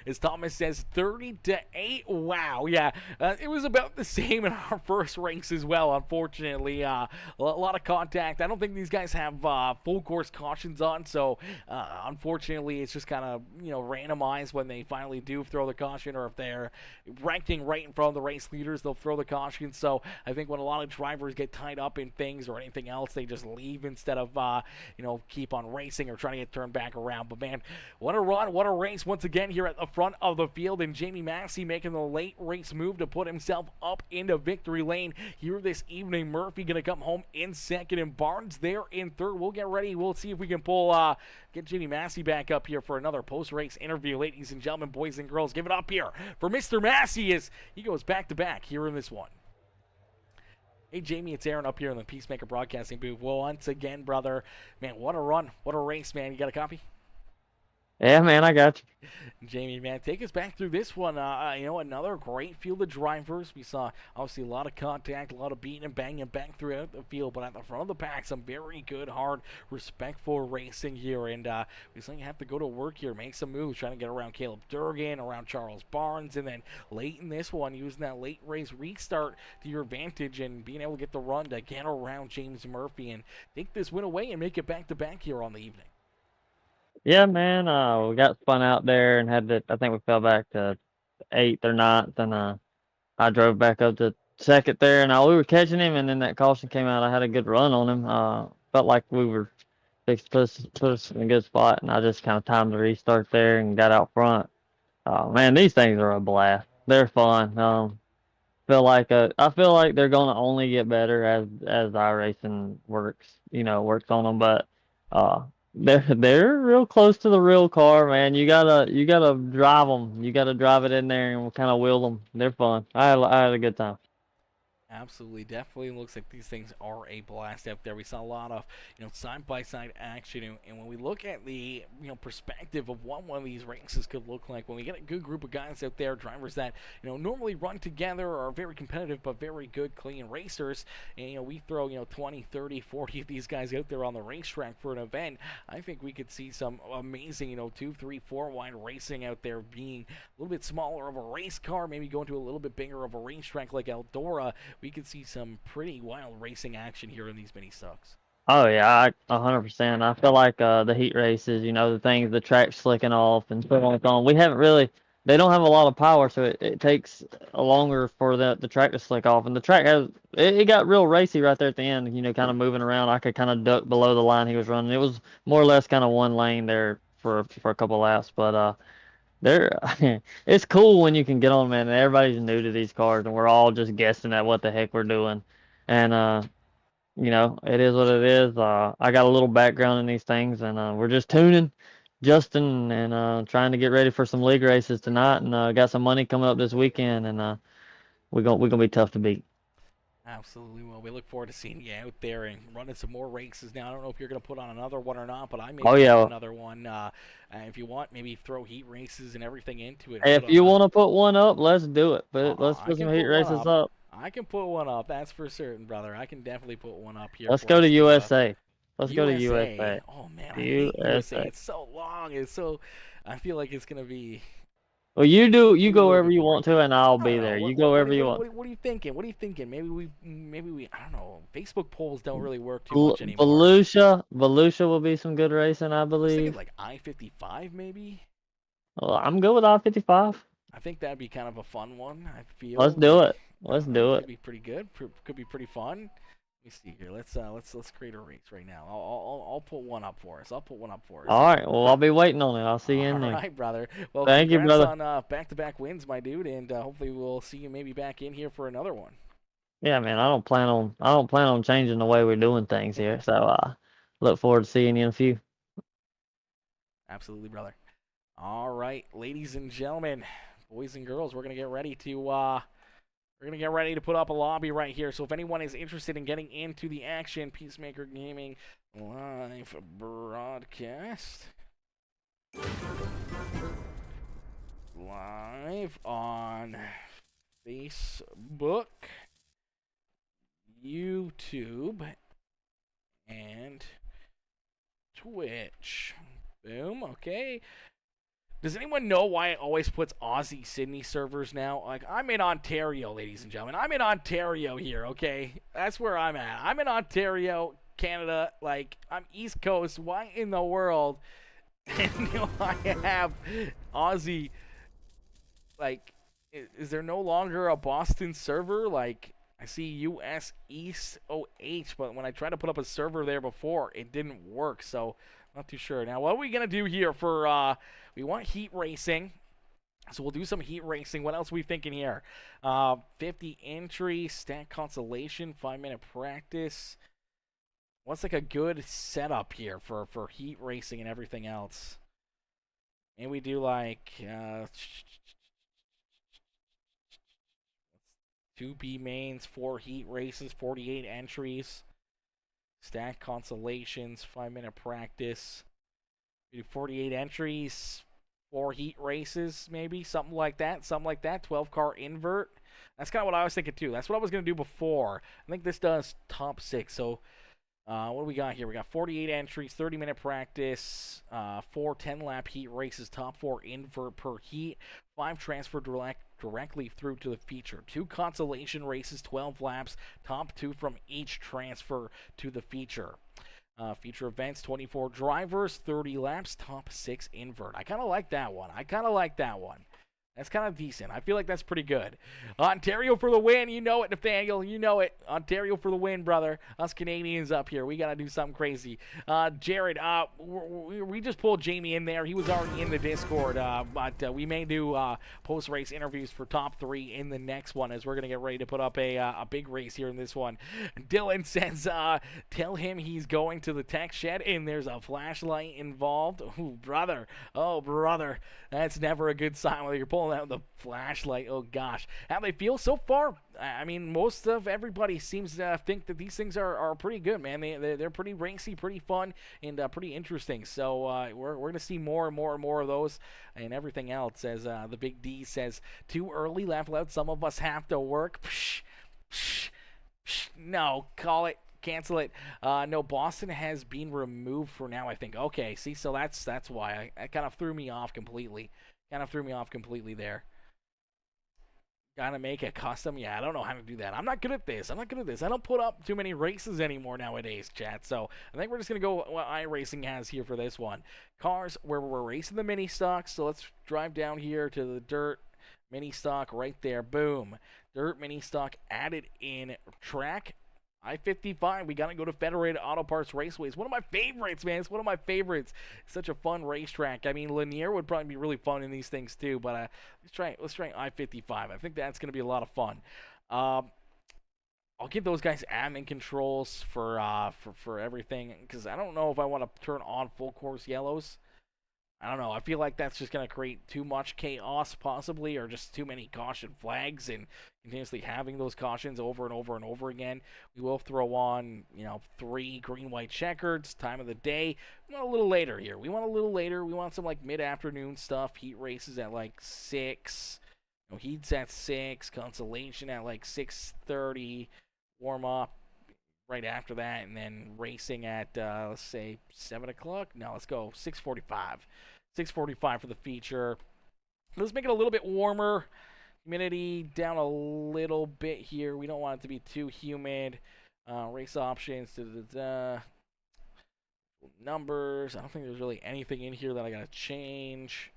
A: As Thomas says, 30-8. Wow, yeah, it was about the same in our first race as well, unfortunately. A lot of contact. I don't think these guys have full course cautions on, so unfortunately it's just kind of, you know, randomized when they finally do throw the caution, or if they're ranking right in front of the race leaders, they'll throw the caution. So I think when a lot of drivers get tied up in things or anything else, they just leave instead of, you know, keep on racing or trying to get turned back around. But man, what a run, what a race once again here at at the front of the field, and Jamie Massey making the late race move to put himself up into victory lane here this evening. Murphy going to come home in second, and Barnes there in third. We'll get ready. We'll see if we can get Jamie Massey back up here for another post-race interview. Ladies and gentlemen, boys and girls, give it up here for Mr. Massey as he goes back-to-back here in this one. Hey, Jamie, it's Aaron up here in the Peacemaker Broadcasting booth. Well, once again, brother, man, what a run. What a race, man. You got a copy?
B: Yeah, man, I got you.
A: Jamie, man, take us back through this one. Another great field of drivers. We saw, obviously, a lot of contact, a lot of beating and banging back throughout the field, but at the front of the pack, some very good, hard, respectful racing here, and we certainly have to go to work here, make some moves, trying to get around Caleb Durgan, around Charles Barnes, and then late in this one, using that late race restart to your advantage and being able to get the run to get around James Murphy and take this win away and make it back-to-back here on the evening.
B: Yeah, man, we got spun out there and I think we fell back to 8th or 9th, and I drove back up to 2nd there, and we were catching him, and then that caution came out. I had a good run on him. Felt like we were fixed to put us in a good spot, and I just kind of timed the restart there and got out front. Man, these things are a blast. They're fun. I feel like they're gonna only get better as iRacing works on them, but they're real close to the real car, man. You gotta drive them. You gotta drive it in there and kind of wheel them. They're fun. I had a good time.
A: Absolutely, definitely looks like these things are a blast out there. We saw a lot of, side-by-side action, and when we look at the, perspective of what one of these races could look like, when we get a good group of guys out there, drivers that, normally run together, are very competitive, but very good, clean racers, and, we throw, 20, 30, 40 of these guys out there on the racetrack for an event, I think we could see some amazing, 2, 3, 4 wide racing out there, being a little bit smaller of a race car, maybe going to a little bit bigger of a racetrack like Eldora. We could see some pretty wild racing action here in these mini stocks.
B: Oh yeah, 100%. I feel like the heat races, the track's slicking off and so on. They don't have a lot of power, so it takes longer for the track to slick off. And the track it got real racy right there at the end, kind of moving around. I could kind of duck below the line he was running. It was more or less kind of one lane there for a couple laps, but it's cool when you can get on, man. And everybody's new to these cars, and we're all just guessing at what the heck we're doing. And it is what it is. I got a little background in these things, and we're just tuning, Justin, and trying to get ready for some league races tonight. And got some money coming up this weekend, and we're gonna be tough to beat.
A: Absolutely. Well, we look forward to seeing you out there and running some more races. Now, I don't know if you're going to put on another one or not, but I may put another one. If you want, maybe throw heat races and everything into it.
B: If you want to put one up, let's do it. But let's put some heat races up.
A: I can put one up. That's for certain, brother. I can definitely put one up here.
B: Let's go to USA. Let's go to USA.
A: Oh, man. I hate USA. It's so long. I feel like it's going to be...
B: Well, you go wherever you want to, and I'll be there. You go wherever you want.
A: What are you thinking? Maybe we, I don't know. Facebook polls don't really work too much anymore.
B: Volusia will be some good racing, I believe.
A: Like I-55, maybe.
B: Well, I'm good with I-55.
A: I think that'd be kind of a fun one. I feel.
B: Let's do it. Let's do it.
A: Could be pretty good. Could be pretty fun. Let me see here. Let's create a race right now. I'll put one up for us.
B: All right. Well, I'll be waiting on it. I'll see you in there.
A: All right, brother. Well,
B: thank you, brother.
A: On back-to-back wins, my dude, and hopefully we'll see you maybe back in here for another one.
B: Yeah, man. I don't plan on changing the way we're doing things here. So look forward to seeing you in a few.
A: Absolutely, brother. All right, ladies and gentlemen, boys and girls, we're gonna get ready to put up a lobby right here. So if anyone is interested in getting into the action, Peacemaker Gaming live broadcast. Live on Facebook, YouTube, and Twitch. Boom, okay. Does anyone know why it always puts Aussie Sydney servers now? Like, I'm in Ontario, ladies and gentlemen. I'm in Ontario here, okay? That's where I'm at. I'm in Ontario, Canada. Like, I'm East Coast. Why in the world? And, I have Aussie. Like, is there no longer a Boston server? Like, I see US East OH, but when I tried to put up a server there before, it didn't work. So, not too sure. Now, what are we going to do here for... we want heat racing. So we'll do some heat racing. What else are we thinking here? 50 entry, stat consolation, 5-minute practice. What's like a good setup here for heat racing and everything else? And we do like 2B mains, 4 heat races, 48 entries, stat consolations, 5-minute practice. We do 48 entries, 4 heat races, maybe something like that. 12-car invert. That's kind of what I was thinking too. That's what I was gonna do before. I think this does top 6. So what do we got here? We got 48 entries, 30-minute practice, 4 10-lap heat races, top 4 invert per heat, 5 transfer directly through to the feature, 2 consolation races, 12 laps, top 2 from each transfer to the feature. Feature events, 24 drivers, 30 laps, top 6 invert. I kind of like that one. That's kind of decent. I feel like that's pretty good. Ontario for the win. You know it, Nathaniel. You know it. Ontario for the win, brother. Us Canadians up here. We got to do something crazy. Jared, we just pulled Jamie in there. He was already in the Discord, but we may do post-race interviews for top 3 in the next one as we're going to get ready to put up a big race here in this one. Dylan says, tell him he's going to the tech shed and there's a flashlight involved. Ooh, brother. Oh, brother. That's never a good sign whether you're pulling out the flashlight. Oh gosh, how they feel so far? I mean, most of everybody seems to think that these things are pretty good, man. They're pretty racy, pretty fun, and pretty interesting. So we're gonna see more and more of those and everything else. As the Big D says, too early, laugh loud. Some of us have to work. Psh, psh, psh. No, call it. Cancel it. No, Boston has been removed for now, I think. Okay, see, so that's why. That kind of threw me off completely. There. Gotta make a custom. Yeah, I don't know how to do that. I'm not good at this. I don't put up too many races anymore nowadays, chat. So I think we're just going to go what iRacing has here for this one. Cars where we're racing the mini stocks. So let's drive down here to the dirt mini stock right there. Boom. Dirt mini stock added in track. I-55, we got to go to Federated Auto Parts Raceway. It's one of my favorites, man. It's one of my favorites. It's such a fun racetrack. I mean, Lanier would probably be really fun in these things too, but let's try I-55. I think that's going to be a lot of fun. I'll give those guys admin controls for everything because I don't know if I want to turn on full course yellows. I don't know. I feel like that's just going to create too much chaos, possibly, or just too many caution flags and continuously having those cautions over and over again. We will throw on, 3 green, white checkers, time of the day. We want a little later here. We want some, like, mid-afternoon stuff, heat races at, like, 6. Heats at 6, consolation at, like, 6:30, warm-up right after that, and then racing at, let's say, 7 o'clock? No, let's go 6:45. 6:45 for the feature. Let's make it a little bit warmer. Humidity down a little bit here. We don't want it to be too humid. Race options. Numbers. I don't think there's really anything in here that I gotta change.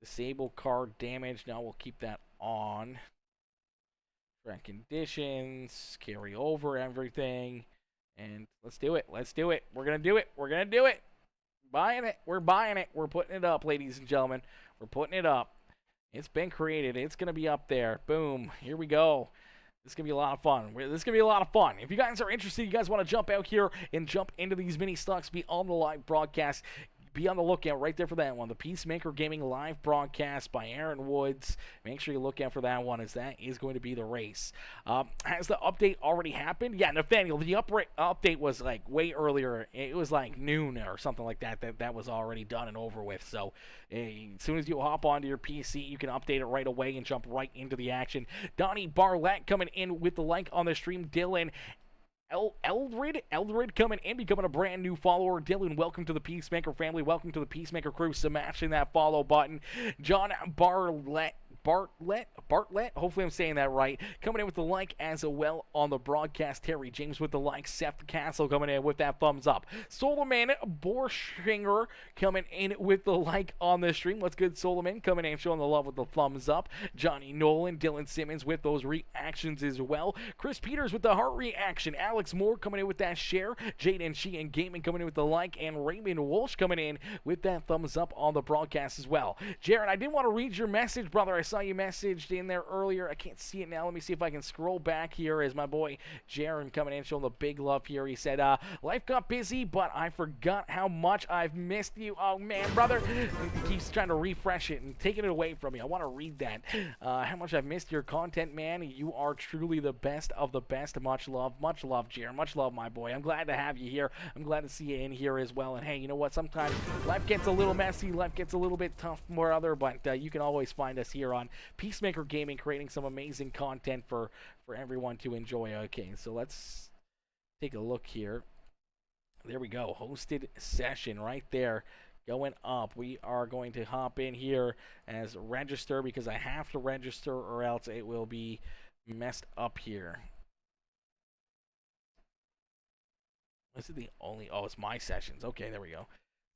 A: Disable car damage. Now we'll keep that on. Track conditions. Carry over everything. And let's do it. We're gonna do it. Buying it. We're buying it. We're putting it up, ladies and gentlemen. We're putting it up. It's been created. It's going to be up there. Boom. Here we go. This is going to be a lot of fun. If you guys are interested, you guys want to jump out here and jump into these mini stocks, be on the live broadcast, be on the lookout right there for that one. The Peacemaker Gaming live broadcast by Aaron Woods. Make sure you look out for that one, as that is going to be the race. Has the update already happened? Yeah, Nathaniel, the update was like way earlier. It was like noon or something like that. That was already done and over with. So as soon as you hop onto your PC, you can update it right away and jump right into the action. Donnie Barlett coming in with the like on the stream. Dylan Eldred coming in, becoming a brand new follower. Dylan, welcome to the Peacemaker family. Welcome to the Peacemaker crew. Smashing that follow button. John Barlett Bartlett, hopefully I'm saying that right, coming in with the like as well on the broadcast. Terry James with the like. Seth Castle coming in with that thumbs up. Solomon Borschinger coming in with the like on the stream. What's good, Solomon? Coming in showing the love with the thumbs up. Johnny Nolan, Dylan Simmons with those reactions as well. Chris Peters with the heart reaction. Alex Moore coming in with that share. Jaden Sheehan Gaming coming in with the like. And Raymond Walsh coming in with that thumbs up on the broadcast as well. Jared, I didn't want to read your message, brother. I saw you messaged in there earlier. I can't see it now. Let me see if I can scroll back here as my boy Jaron coming in showing the big love here. He said, life got busy, but I forgot how much I've missed you. Oh, man, brother. He keeps trying to refresh it and taking it away from me. I want to read that. How much I've missed your content, man. You are truly the best of the best. Much love, Jaron. Much love, my boy. I'm glad to have you here. I'm glad to see you in here as well. And, hey, you know what? Sometimes life gets a little messy. Life gets a little bit tough, more other, but you can always find us here on Peacemaker Gaming, creating some amazing content for everyone to enjoy. Okay, so let's take a look here. There we go. Hosted session right there going up. We are going to hop in here as register because I have to register or else it will be messed up here. This is the only... Oh, it's my sessions. Okay, there we go.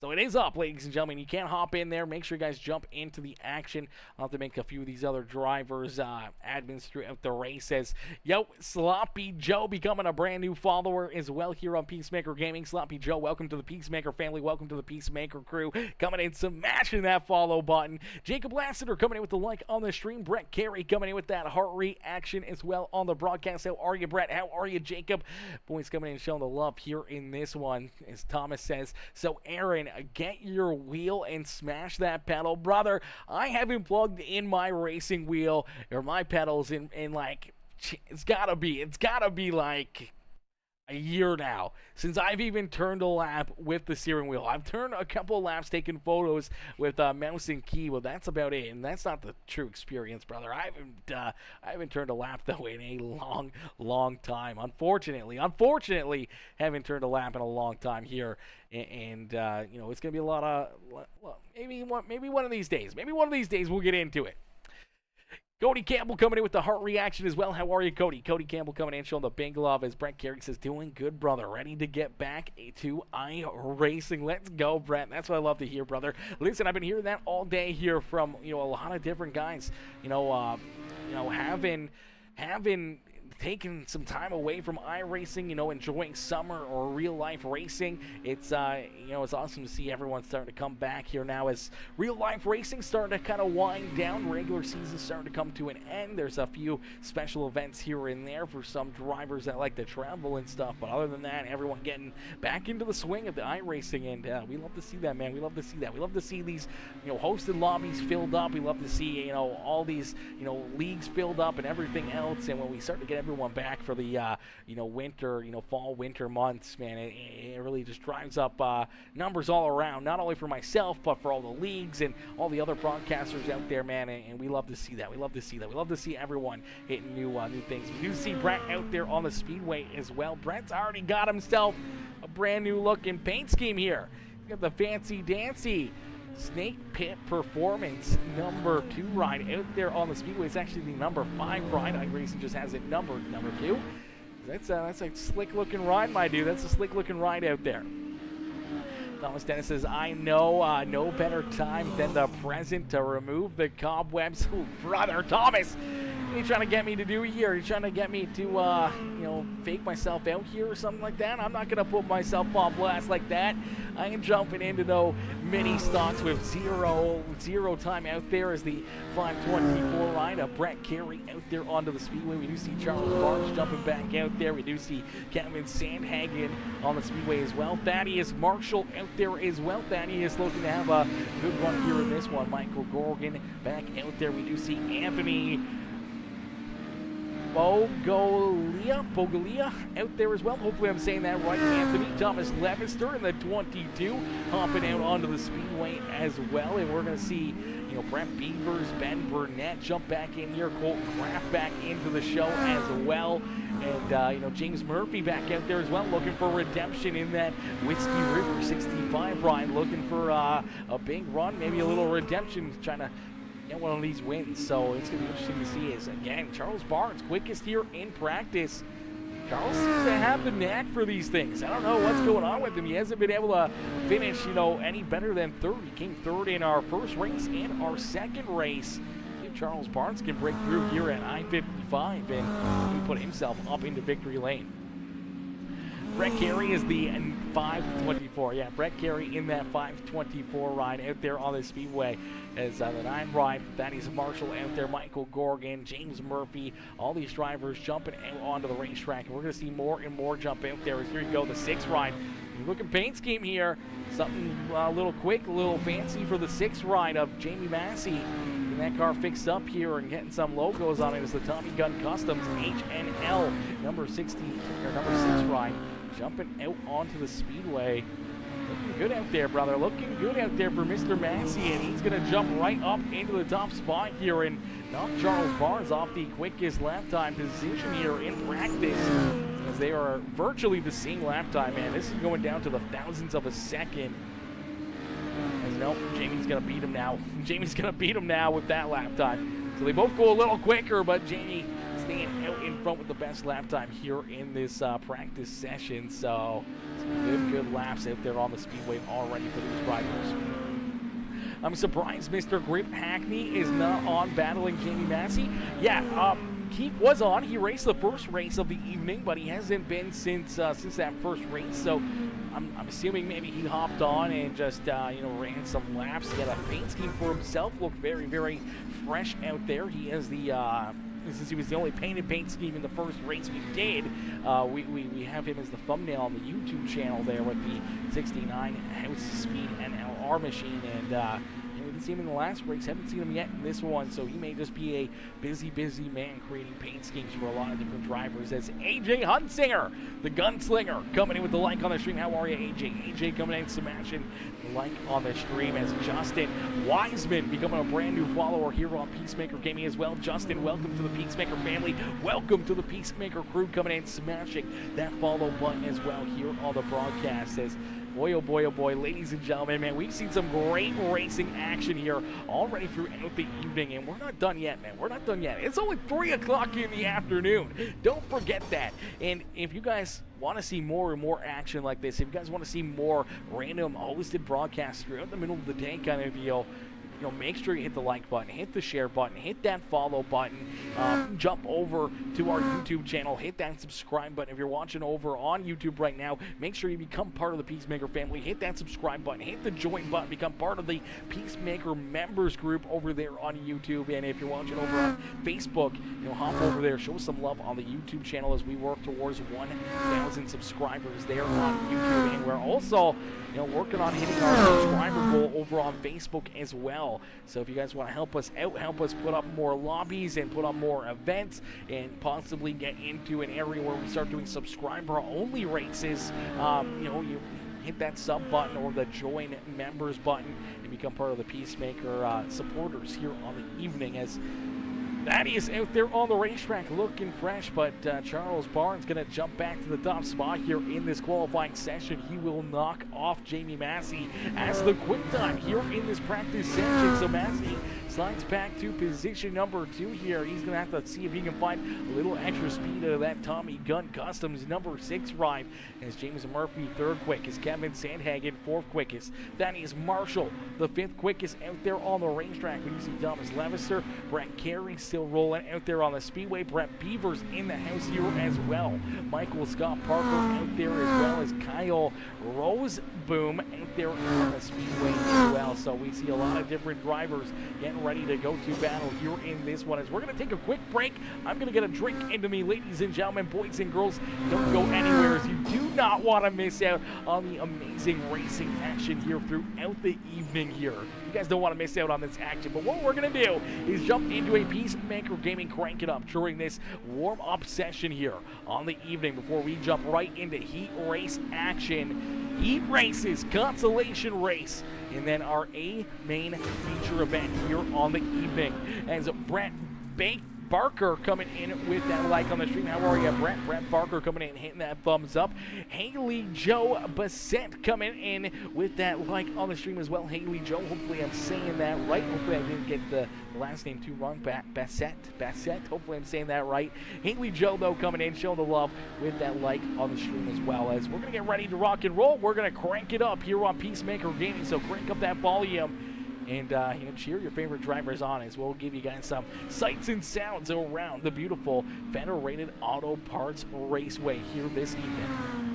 A: So it is up, ladies and gentlemen. You can't hop in there. Make sure you guys jump into the action. I'll have to make a few of these other drivers, admins throughout the race. Says, yo, Sloppy Joe becoming a brand new follower as well here on Peacemaker Gaming. Sloppy Joe, welcome to the Peacemaker family. Welcome to the Peacemaker crew. Coming in, smashing that follow button. Jacob Lassiter coming in with the like on the stream. Brett Carey coming in with that heart reaction as well on the broadcast. How are you, Brett? How are you, Jacob? Boys coming in and showing the love here in this one, as Thomas says. So, Aaron, get your wheel and smash that pedal. Brother, I haven't plugged in my racing wheel or my pedals in like, it's gotta be like a year now since I've even turned a lap with the steering wheel. I've turned a couple of laps taking photos with mouse and key. Well, that's about it, and that's not the true experience, brother. I haven't turned a lap though in a long time. Unfortunately, haven't turned a lap in a long time here, and you know, it's gonna be a lot of maybe one of these days. Maybe one of these days we'll get into it. Cody Campbell coming in with the heart reaction as well. How are you, Cody? Cody Campbell coming in showing the big love as Brett Carey says, doing good, brother. Ready to get back to iRacing. Let's go, Brett. That's what I love to hear, brother. Listen, I've been hearing that all day here from, you know, a lot of different guys. Having taking some time away from iRacing, you know, enjoying summer or real life racing. It's it's awesome to see everyone starting to come back here now as real life racing starting to kind of wind down. Regular season starting to come to an end. There's a few special events here and there for some drivers that like to travel and stuff, but other than that, everyone getting back into the swing of the iRacing, and we love to see that, man. We love to see that. We love to see these, you know, hosted lobbies filled up. We love to see, you know, all these, you know, leagues filled up and everything else. And when we start to get everyone back for the fall winter months, man, it really just drives up numbers all around, not only for myself but for all the leagues and all the other broadcasters out there, man, and we love to see that. We love to see everyone hitting new things. We do see Brett out there on the speedway as well. Brett's already got himself a brand new looking paint scheme here. He's got the fancy dancy Snake Pit Performance number 2 ride out there on the speedway. It's actually the number 5 ride. iRacing just has it numbered number 2. That's a slick looking ride, my dude. That's a slick looking ride out there. Thomas Dennis says, I know no better time than the present to remove the cobwebs. Oh, brother, Thomas, what are you trying to get me to do here? Are you trying to get me to, fake myself out here or something like that? I'm not going to put myself on blast like that. I am jumping into no mini stocks with zero time out there as the 524 ride of Brett Carey out there onto the speedway. We do see Charles Barnes jumping back out there. We do see Kevin Sandhagen on the speedway as well. Thaddeus Marshall out there as well. Thaddeus looking to have a good run here in this one. Michael Gorgon back out there. We do see Anthony Bogalia out there as well. Hopefully I'm saying that right, Anthony. Thomas Levister in the 22 hopping out onto the speedway as well. And we're going to see, Brent Beavers, Ben Burnett jump back in here. Colton Kraft back into the show as well. And, James Murphy back out there as well, looking for redemption in that Whiskey River 65 ride. Looking for a big run, maybe a little redemption, trying to get one of these wins. So it's going to be interesting to see. Is again Charles Barnes, quickest here in practice. Charles seems to have the knack for these things. I don't know what's going on with him. He hasn't been able to finish, any better than third. He came third in our first race and our second race. If Charles Barnes can break through here at I-55 and he put himself up into victory lane. Brett Carey is the 524. Yeah, Brett Carey in that 524 ride out there on the speedway. As the 9 ride, Thaddeus Marshall out there, Michael Gorgon, James Murphy, all these drivers jumping out onto the racetrack. And we're going to see more and more jump out there. As here you go, the 6 ride. Looking paint scheme here. Something a little quick, a little fancy for the 6 ride of Jamie Massey. Getting that car fixed up here and getting some logos on it is the Tommy Gun Customs HNL number 6 ride. Jumping out onto the speedway. Looking good out there, brother. Looking good out there for Mr. Massey, and he's going to jump right up into the top spot here and knock Charles Barnes off the quickest lap time position here in practice, as they are virtually the same lap time, man. This is going down to the thousandths of a second. As no, Jamie's going to beat him now. Jamie's going to beat him now with that lap time. So they both go a little quicker, but Jamie staying out in front with the best lap time here in this practice session. So some good laps out there on the speedway already for these riders. I'm surprised Mr. Grip Hackney is not on battling Jamie Massey. Yeah, Keith was on. He raced the first race of the evening, but he hasn't been since that first race. So I'm assuming maybe he hopped on and just ran some laps, get a paint scheme for himself. Looked very, very fresh out there. He has the since he was the only paint scheme in the first race we did, we have him as the thumbnail on the YouTube channel there with the 69 House Speed NLR machine, and we didn't see him in the last race, haven't seen him yet in this one, so he may just be a busy man creating paint schemes for a lot of different drivers. As AJ Hunsinger, the gunslinger, coming in with the like on the stream. How are you, AJ? AJ coming in smashing the like on the stream, as Justin Wiseman becoming a brand new follower here on Peacemaker Gaming as well. Justin, welcome to the Peacemaker family. Welcome to the Peacemaker crew, coming in smashing that follow button as well here on the broadcast. As boy, oh boy, ladies and gentlemen, man, we've seen some great racing action here already throughout the evening, and we're not done yet, man. We're not done yet. It's only 3 o'clock in the afternoon. Don't forget that. And if you guys want to see more and more action like this, if you guys want to see more random hosted broadcasts throughout the middle of the day kind of deal, make sure you hit the like button, hit the share button, hit that follow button, jump over to our YouTube channel, hit that subscribe button. If you're watching over on YouTube right now, make sure you become part of the Peacemaker family, hit that subscribe button, hit the join button, become part of the Peacemaker members group over there on YouTube. And if you're watching over on Facebook, hop over there, show some love on the YouTube channel as we work towards 1,000 subscribers there on YouTube. And we're also working on hitting our subscriber goal over on Facebook as well. So if you guys want to help us out, help us put up more lobbies and put up more events, and possibly get into an area where we start doing subscriber-only races, you hit that sub button or the join members button and become part of the Peacemaker supporters here on the evening. As Thaddeus out there on the racetrack looking fresh, but Charles Barnes going to jump back to the top spot here in this qualifying session. He will knock off Jamie Massey as the quick time here in this practice session. So Massey slides back to position number 2 here. He's going to have to see if he can find a little extra speed out of that Tommy Gun Customs number 6 ride. As James Murphy 3rd quickest, Kevin Sandhagen 4th quickest, Thaddeus Marshall the 5th quickest out there on the racetrack. We see Thomas Levister, Brett Carey still rolling out there on the speedway. Brett Beavers in the house here as well. Michael Scott Parker out there as well as Kyle Roseboom out there on the speedway as well. So we see a lot of different drivers getting ready to go to battle here in this one. As we're going to take a quick break, I'm going to get a drink into me, ladies and gentlemen, boys and girls. Don't go anywhere, as you do not want to miss out on the amazing racing action here throughout the evening here. You guys don't want to miss out on this action, but what we're going to do is jump into a Peacemaker Gaming Crank It Up during this warm-up session here on the evening before we jump right into heat race action. Heat races, consolation race, and then our A main feature event here on the evening. As Brett Barker coming in with that like on the stream. How are you, Brent? Brent Barker coming in, hitting that thumbs up. Haley Joe Bassett coming in with that like on the stream as well. Haley Joe, hopefully I'm saying that right. Hopefully I didn't get the last name too wrong. Bassett. Hopefully I'm saying that right. Haley Joe, though, coming in, showing the love with that like on the stream as well. As we're going to get ready to rock and roll, we're going to crank it up here on Peacemaker Gaming. So crank up that volume. And cheer your favorite drivers on as we'll give you guys some sights and sounds around the beautiful Federated Auto Parts Raceway here this evening.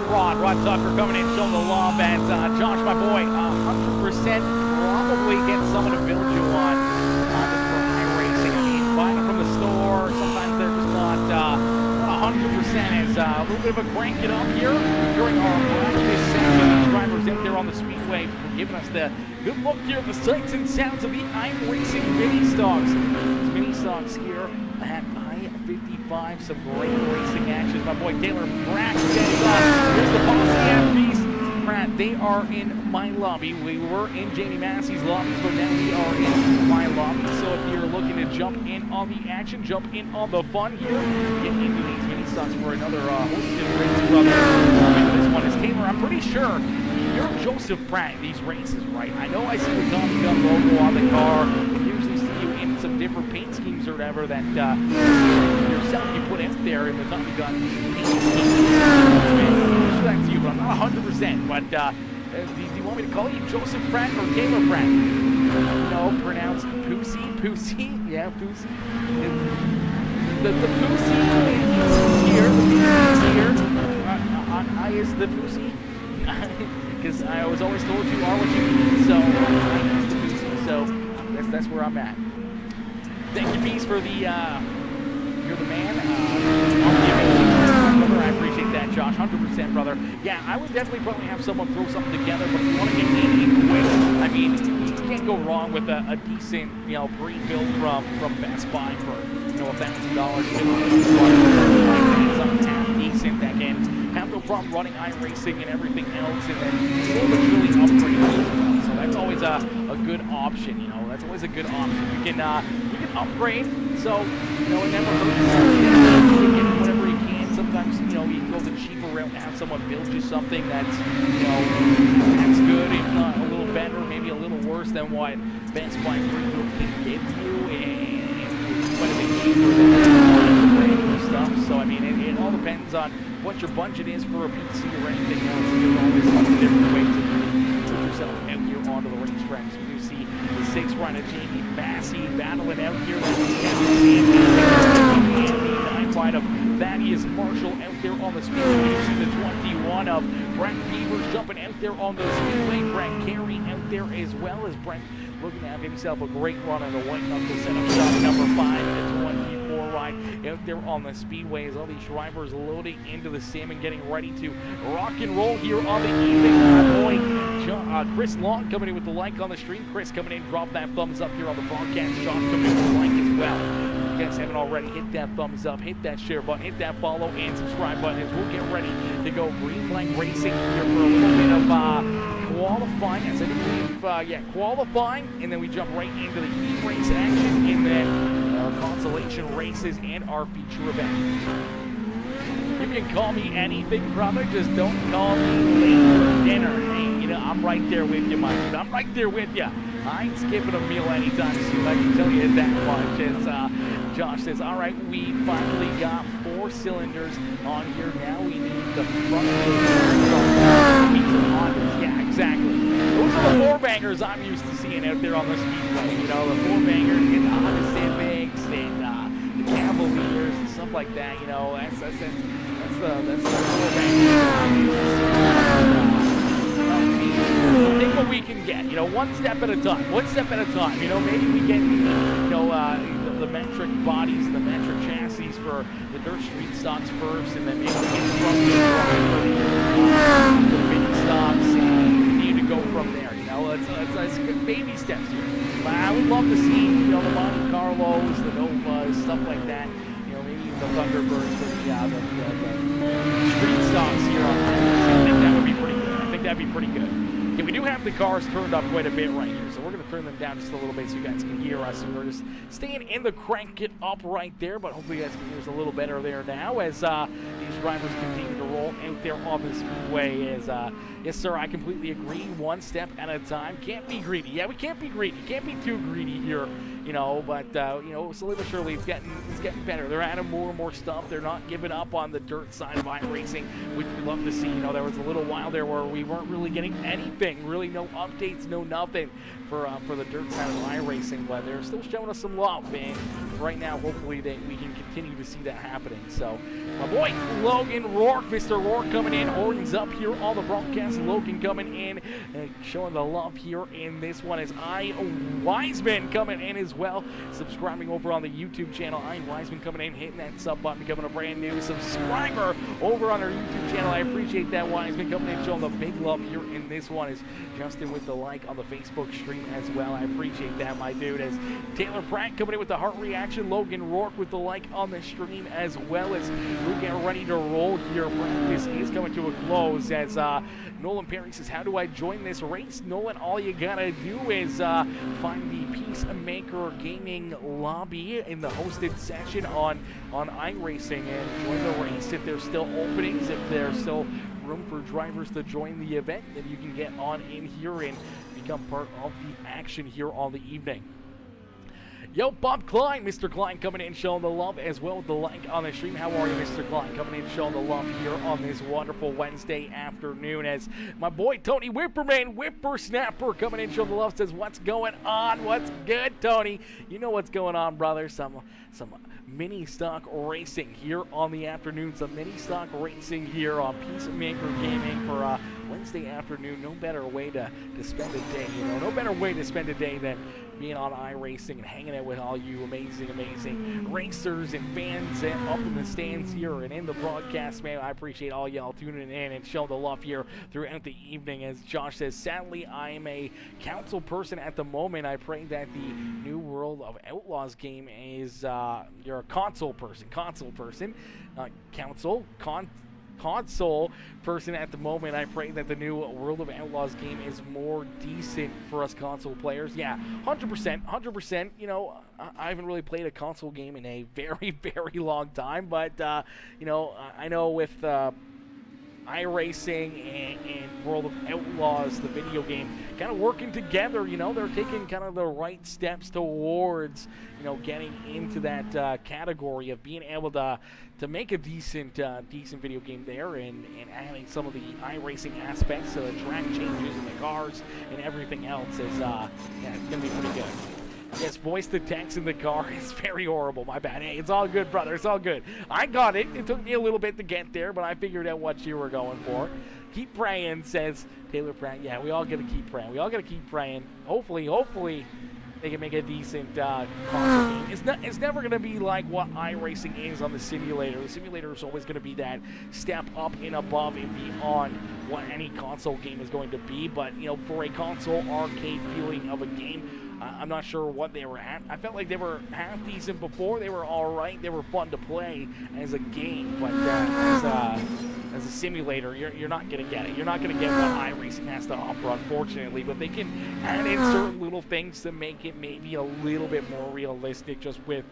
A: Rod Tucker coming in, showing the lob, and Josh, my boy, 100% probably get someone to build you on this for iRacing. I mean, buying them from the store, sometimes they're just not 100%. As a little bit of a crank it up here during our practice session. These drivers out there on the speedway for giving us the good look here at the sights and sounds of the iRacing mini stocks. These mini stocks here at I-55, some great racing action. My boy Taylor Pratt gets up. Here's the Posse and Beast. Pratt, they are in my lobby. We were in Jamie Massey's lobby, but now we are in my lobby. So if you're looking to jump in on the action, jump in on the fun here, get into these mini stocks for another hosted race, brother. This one is Taylor. I'm pretty sure you're Joseph Pratt in these races, right? I know I see the Tommy Gun logo on the car. I usually see you in some different paint schemes or whatever that yourself you put out there in the Tommy Gun paint scheme. That's you, but I'm not 100%. But do you want me to call you Joseph Pratt or Taylor Pratt? No, pronounced Pussy. Yeah, Pussy. The Pussy is here. The Pussy is here. I is the Pussy. Because I was always told you are what you eat, so I is the Pussy. So that's where I'm at. Thank you, Peace, for the you're the man. Brother, I appreciate that, Josh. 100%, brother. Yeah, I would definitely probably have someone throw something together, but if you want to get in quick, I mean, you can't go wrong with a decent, pre-built from Best Buy for, $1,000. Something half decent that can have no problem running iRacing and everything else, and then still really upgrade. So that's always a good option. That's always a good option. You can upgrade, so it never hurts. You can get whatever you can. Sometimes you can go the cheaper route and have someone build you something that's that's good, if not a little better, maybe a little worse than what Best Buy can give you, and quite a bit cheaper than stuff. So I mean, it all depends on what your budget is for a PC or anything else. There's always different ways to put yourself out here onto the racetrack. So you see the 6 rider Jamie Massey battling out here. And the 9 rider Thaddeus Marshall out there on the speedway. You see the 21 of Brent Beavers jumping out there on the speedway. Brent Carey out there as well, as Brent looking to have himself a great run on the white knuckle setup shot number 5 at the 24 ride out there on the speedway, as all these drivers loading into the sim and getting ready to rock and roll here on the evening. Chris Long coming in with the like on the stream. Chris coming in, drop that thumbs up here on the broadcast. Sean coming in with the like as well. If you guys haven't already, hit that thumbs up, hit that share button, hit that follow and subscribe button, as we'll get ready to go green flag racing here for a little bit of qualifying. As I believe, qualifying, and then we jump right into the heat race action, and then our consolation races and our feature event. You can call me anything, brother, just don't call me late for dinner. Hey, I'm right there with you, my dude. I'm right there with you. I ain't skipping a meal anytime soon. I can tell you that much. As Josh says, all right, we finally got 4 cylinders on here. Now we need the front wheels. Yeah, exactly. Those are the 4-bangers I'm used to seeing out there on the speedway. The 4-bangers and the Honda Civics and the Cavaliers and stuff like that. That's the 4-bangers. We'll take what we can get, one step at a time. One step at a time. Maybe we get, the metric bodies, the metric chassis for the dirt street stocks first, and then maybe we get the mini stocks and continue to go from there. It's good baby steps here. But I would love to see, the Monte Carlos, the Novas, stuff like that. Maybe the Thunderbirds for the street stocks here on I think that would be pretty good. I think that'd be pretty good. Yeah, we do have the cars turned up quite a bit right here, so we're going to turn them down just a little bit so you guys can hear us. And we're just staying in the crank it up right there, but hopefully you guys can hear us a little better there now as these drivers continue to roll out there on the speedway. Yes, sir, I completely agree. One step at a time. Can't be greedy. Yeah, we can't be greedy. Can't be too greedy here you know, but you know, slowly but surely it's getting better. They're adding more and more stuff. They're not giving up on the dirt side of iRacing, which we love to see. You know, there was a little while there where we weren't really getting anything, really no updates, no nothing for the dirt side of iRacing, but they're still showing us some love, and right now, hopefully, we can continue to see that happening. So, my boy Logan Rourke, Mr. Rourke coming in, horns up here on the broadcast. Logan coming in, showing the love here in this one is iWiseman coming in as well, subscribing over on the YouTube channel. iWiseman coming in, hitting that sub button, becoming a brand new subscriber over on our YouTube channel. I appreciate that, Wiseman, coming in, showing the big love here in this one is Justin with the like on the Facebook stream as well. I appreciate that, my dude. As Taylor Pratt coming in with the heart reaction, Logan Rourke with the like on the stream, as well as we get ready to roll here. Practice is coming to a close as Nolan Perry says, how do I join this race? Nolan, all you gotta do is find the Peacemaker Gaming lobby in the hosted session on iRacing and join the race. If there's still openings, if there's still room for drivers to join the event, then you can get on in here and become part of the action here on the evening. Yo, Bob Klein, Mr. Klein coming in showing the love as well with the like on the stream. How are you, Mr. Klein? Coming in showing the love here on this wonderful Wednesday afternoon as my boy Tony Whipperman, Whippersnapper, coming in showing the love, says, what's going on? What's good, Tony? You know what's going on, brother. Some mini stock racing here on the afternoon. Some mini stock racing here on Peacemaker Gaming for Wednesday afternoon. No better way to spend a day, you know. No better way to spend a day than being on iRacing and hanging out with all you amazing racers and fans and up in the stands here and in the broadcast, man. I appreciate all y'all tuning in and showing the love here throughout the evening. As Josh says, sadly, I am a console person at the moment. I pray that the new World of Outlaws game is, you're a console person, console person at the moment. I pray that the new World of Outlaws game is more decent for us console players. Yeah, 100%. You know, I haven't really played a console game in a very long time, but you know, I know with iRacing and World of Outlaws, the video game, kind of working together, you know, they're taking kind of the right steps towards, you know, getting into that category of being able to make a decent video game there and adding some of the iRacing aspects, so the track changes and the cars and everything else is, yeah, it's going to be pretty good. Yes, voice to text in the car is very horrible. My bad. Hey, it's all good, brother. It's all good. I got it. It took me a little bit to get there, but I figured out what you were going for. Keep praying, says Taylor Pratt. Yeah, we all got to keep praying. We all got to keep praying. Hopefully, they can make a decent console game. It's never going to be like what iRacing is on the simulator. The simulator is always going to be that step up and above and beyond what any console game is going to be. But, you know, for a console arcade feeling of a game, I'm not sure what they were at. I felt like they were half decent before. They were all right. They were fun to play as a game, but as a simulator, you're not going to get it. You're not going to get what iRacing has to offer, unfortunately. But they can add in certain little things to make it maybe a little bit more realistic, just with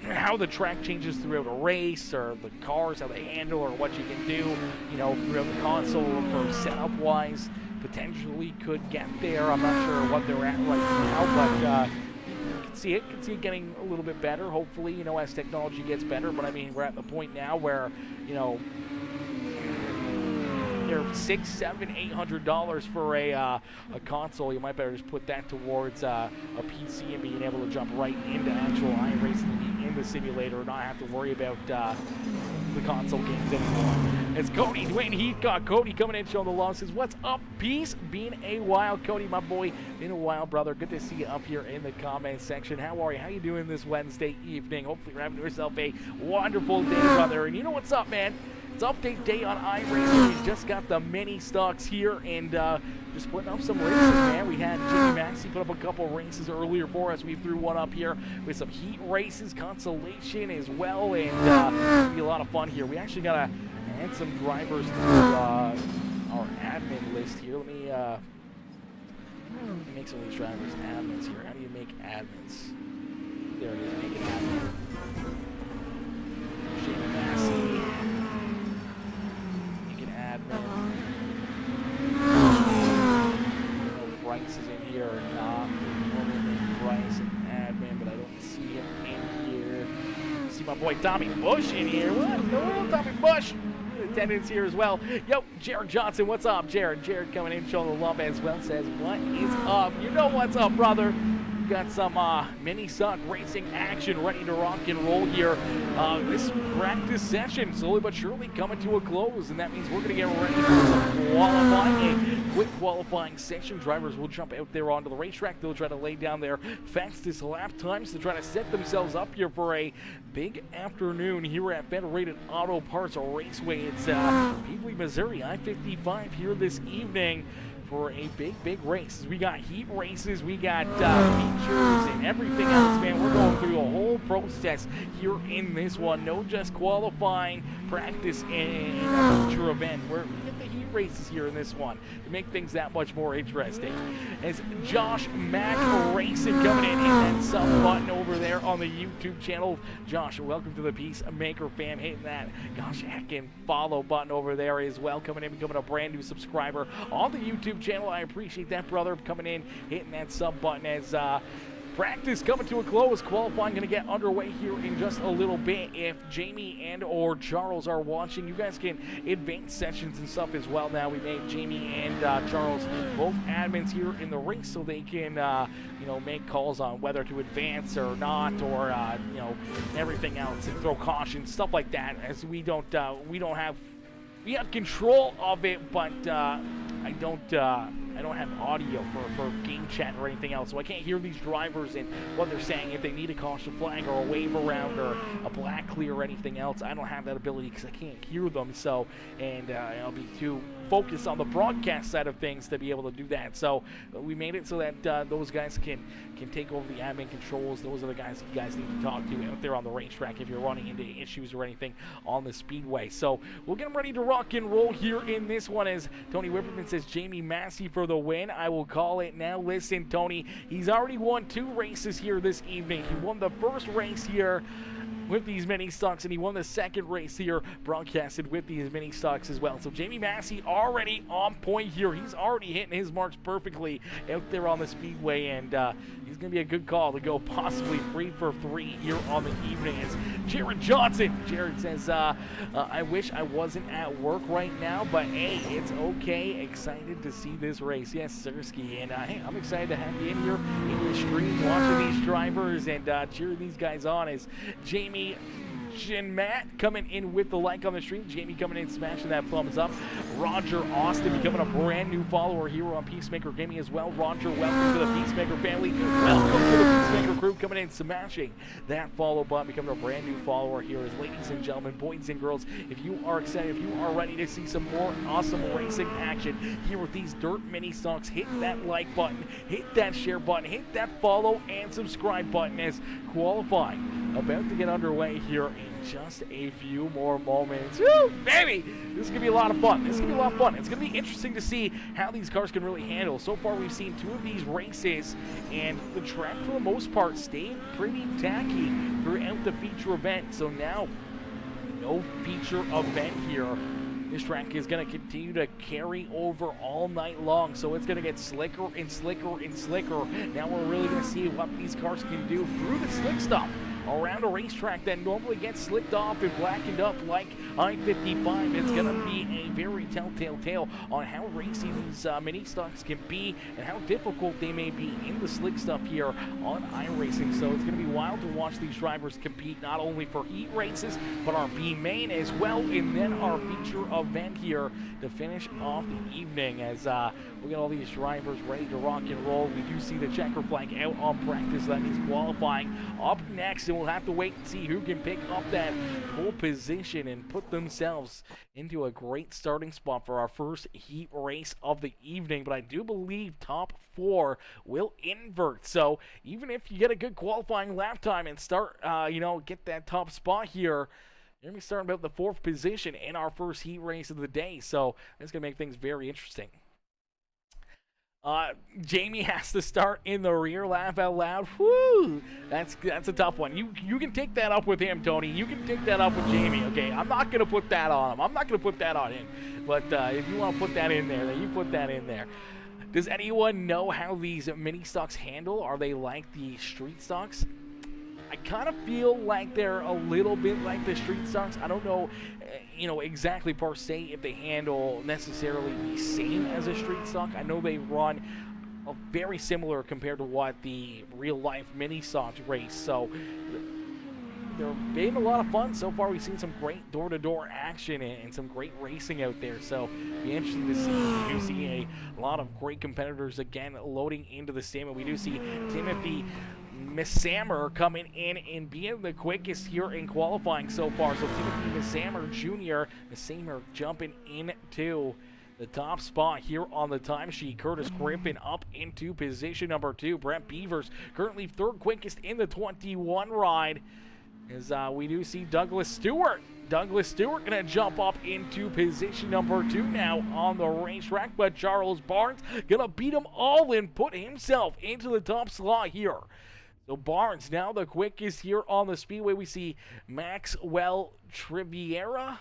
A: how the track changes throughout a race, or the cars, how they handle, or what you can do, you know, throughout the console for setup-wise. Potentially could get there. I'm not sure what they're at right now, but you can see it getting a little bit better, hopefully, you know, as technology gets better. But I mean, we're at the point now where, you know, they're $600, $700, $800 for a console. You might better just put that towards a PC and being able to jump right into actual iRacing in the simulator and not have to worry about the console games anymore. It's Cody Dwayne Heathcock. Cody coming in showing the love, says, what's up, peace? Been a while, Cody, my boy. Been a while, brother. Good to see you up here in the comment section. How are you? How you doing this Wednesday evening? Hopefully you're having yourself a wonderful day, brother. And you know what's up, man? It's update day on iRacing. We just got the mini stocks here and just putting up some races, man. We had Jimmy Maxey put up a couple races earlier for us. We threw one up here with some heat races, consolation as well, and it'll be a lot of fun here. We actually got to add some drivers to our admin list here. Let me make some of these drivers admins here. How do you make admins? There it is. Make an admin. Jimmy Maxey. Bryce is in here or not. Bryce and admin, but my boy Tommy Bush in here. What in the world, Tommy Bush? Attendance here as well. Yo, Jared Johnson, what's up, Jared? Jared coming in, showing the love as well. Says, what is up? You know what's up, brother. Got some mini stock racing action ready to rock and roll here. This practice session slowly but surely coming to a close, and that means we're going to get ready for some qualifying. A quick qualifying session. Drivers will jump out there onto the racetrack. They'll try to lay down their fastest lap times to try to set themselves up here for a big afternoon here at Federated Auto Parts Raceway. It's Peabody, Missouri, I-55 here this evening for a big race. We got heat races, we got features and everything else, man. We're going through a whole process here in this one. No just qualifying, practice, and a feature event. We get the heat races here in this one to make things that much more interesting. As Josh Mack Racing coming in, hit that sub button over there on the YouTube channel. Josh, welcome to the Peacemaker fam. Hitting that gosh heckin' follow button over there as well. Coming in, becoming a brand new subscriber on the YouTube channel. I appreciate that, brother. Coming in, hitting that sub button as practice coming to a close. Qualifying going to get underway here in just a little bit. If Jamie and or Charles are watching, you guys can advance sessions and stuff as well now. We made Jamie and Charles both admins here in the race so they can you know, make calls on whether to advance or not, or you know, everything else, and throw caution, stuff like that, as we have control of it, but I don't have audio for game chat or anything else, so I can't hear these drivers and what they're saying. If they need a caution flag or a wave around or a black clear or anything else, I don't have that ability because I can't hear them. So, and I'll be too focused on the broadcast side of things to be able to do that. So we made it so that those guys can take over the admin controls. Those are the guys you guys need to talk to out there on the racetrack if you're running into issues or anything on the speedway. So we'll get them ready to rock and roll here in this one. As Tony Whipperman says, Jamie Massey for the win. I will call it now. Listen, Tony, he's already won 2 races here this evening. He won the first race here with these mini stocks, and he won the second race here broadcasted with these mini stocks as well. So Jamie Massey already on point here. He's already hitting his marks perfectly out there on the speedway, and he's going to be a good call to go possibly 3 for 3 here on the evening. It's Jared Johnson. Jared says, I wish I wasn't at work right now, but hey, it's okay. Excited to see this race. Yes, Sirski, and hey, I'm excited to have you in here in the stream watching these drivers and cheering these guys on. As Jamie and Matt coming in with the like on the stream. Jamie coming in, smashing that thumbs up. Roger Austin becoming a brand new follower here on Peacemaker Gaming as well. Roger, welcome to the Peacemaker family. Welcome to the Peacemaker crew, coming in, smashing that follow button, becoming a brand new follower here. As ladies and gentlemen, boys and girls, if you are excited, if you are ready to see some more awesome racing action here with these dirt mini stocks, hit that like button, hit that share button, hit that follow and subscribe button, as qualifying about to get underway here in just a few more moments. Woo, baby! This is going to be a lot of fun. This is going to be a lot of fun. It's going to be interesting to see how these cars can really handle. So far, we've seen 2 of these races, and the track, for the most part, stayed pretty tacky throughout the feature event. So now, no feature event here. This track is going to continue to carry over all night long, so it's going to get slicker and slicker and slicker. Now we're really going to see what these cars can do through the slick stuff around a racetrack that normally gets slicked off and blackened up like I-55. It's going to be a very telltale tale on how racy these mini stocks can be and how difficult they may be in the slick stuff here on iRacing. So it's going to be wild to watch these drivers compete, not only for heat races, but our B main as well, and then our feature event here to finish off the evening. As we get all these drivers ready to rock and roll. We do see the checker flag out on practice. That means qualifying up next, and we'll have to wait and see who can pick up that pole position and put themselves into a great starting spot for our first heat race of the evening. But I do believe top 4 will invert. So even if you get a good qualifying lap time and start, you know, get that top spot here, you're going to be starting about the 4th position in our first heat race of the day. So that's going to make things very interesting. Jamie has to start in the rear, laugh out loud. Whoo! That's a tough one. You can take that up with him, Tony. You can take that up with Jamie, okay? I'm not going to put that on him. I'm not going to put that on him. But if you want to put that in there, then you put that in there. Does anyone know how these mini stocks handle? Are they like the street stocks? I kind of feel like they're a little bit like the Street Stocks. I don't know, exactly per se if they handle necessarily the same as a Street Stock. I know they run very similar compared to what the real life mini stocks race. So they've been a lot of fun so far. We've seen some great door-to-door action and some great racing out there. So it'll be interesting to see. We do see a lot of great competitors again loading into the sim, and we do see Timothy Missammer coming in and being the quickest here in qualifying so far. So Timothy Missammer jumping into the top spot here on the timesheet. Curtis Griffin up into position number 2. Brent Beavers currently 3rd quickest in the 21 ride. As we do see Douglas Stewart. Douglas Stewart going to jump up into position number 2 now on the racetrack, but Charles Barnes going to beat them all and put himself into the top slot here. So Barnes now the quickest here on the speedway. We see Maxwell Trivier.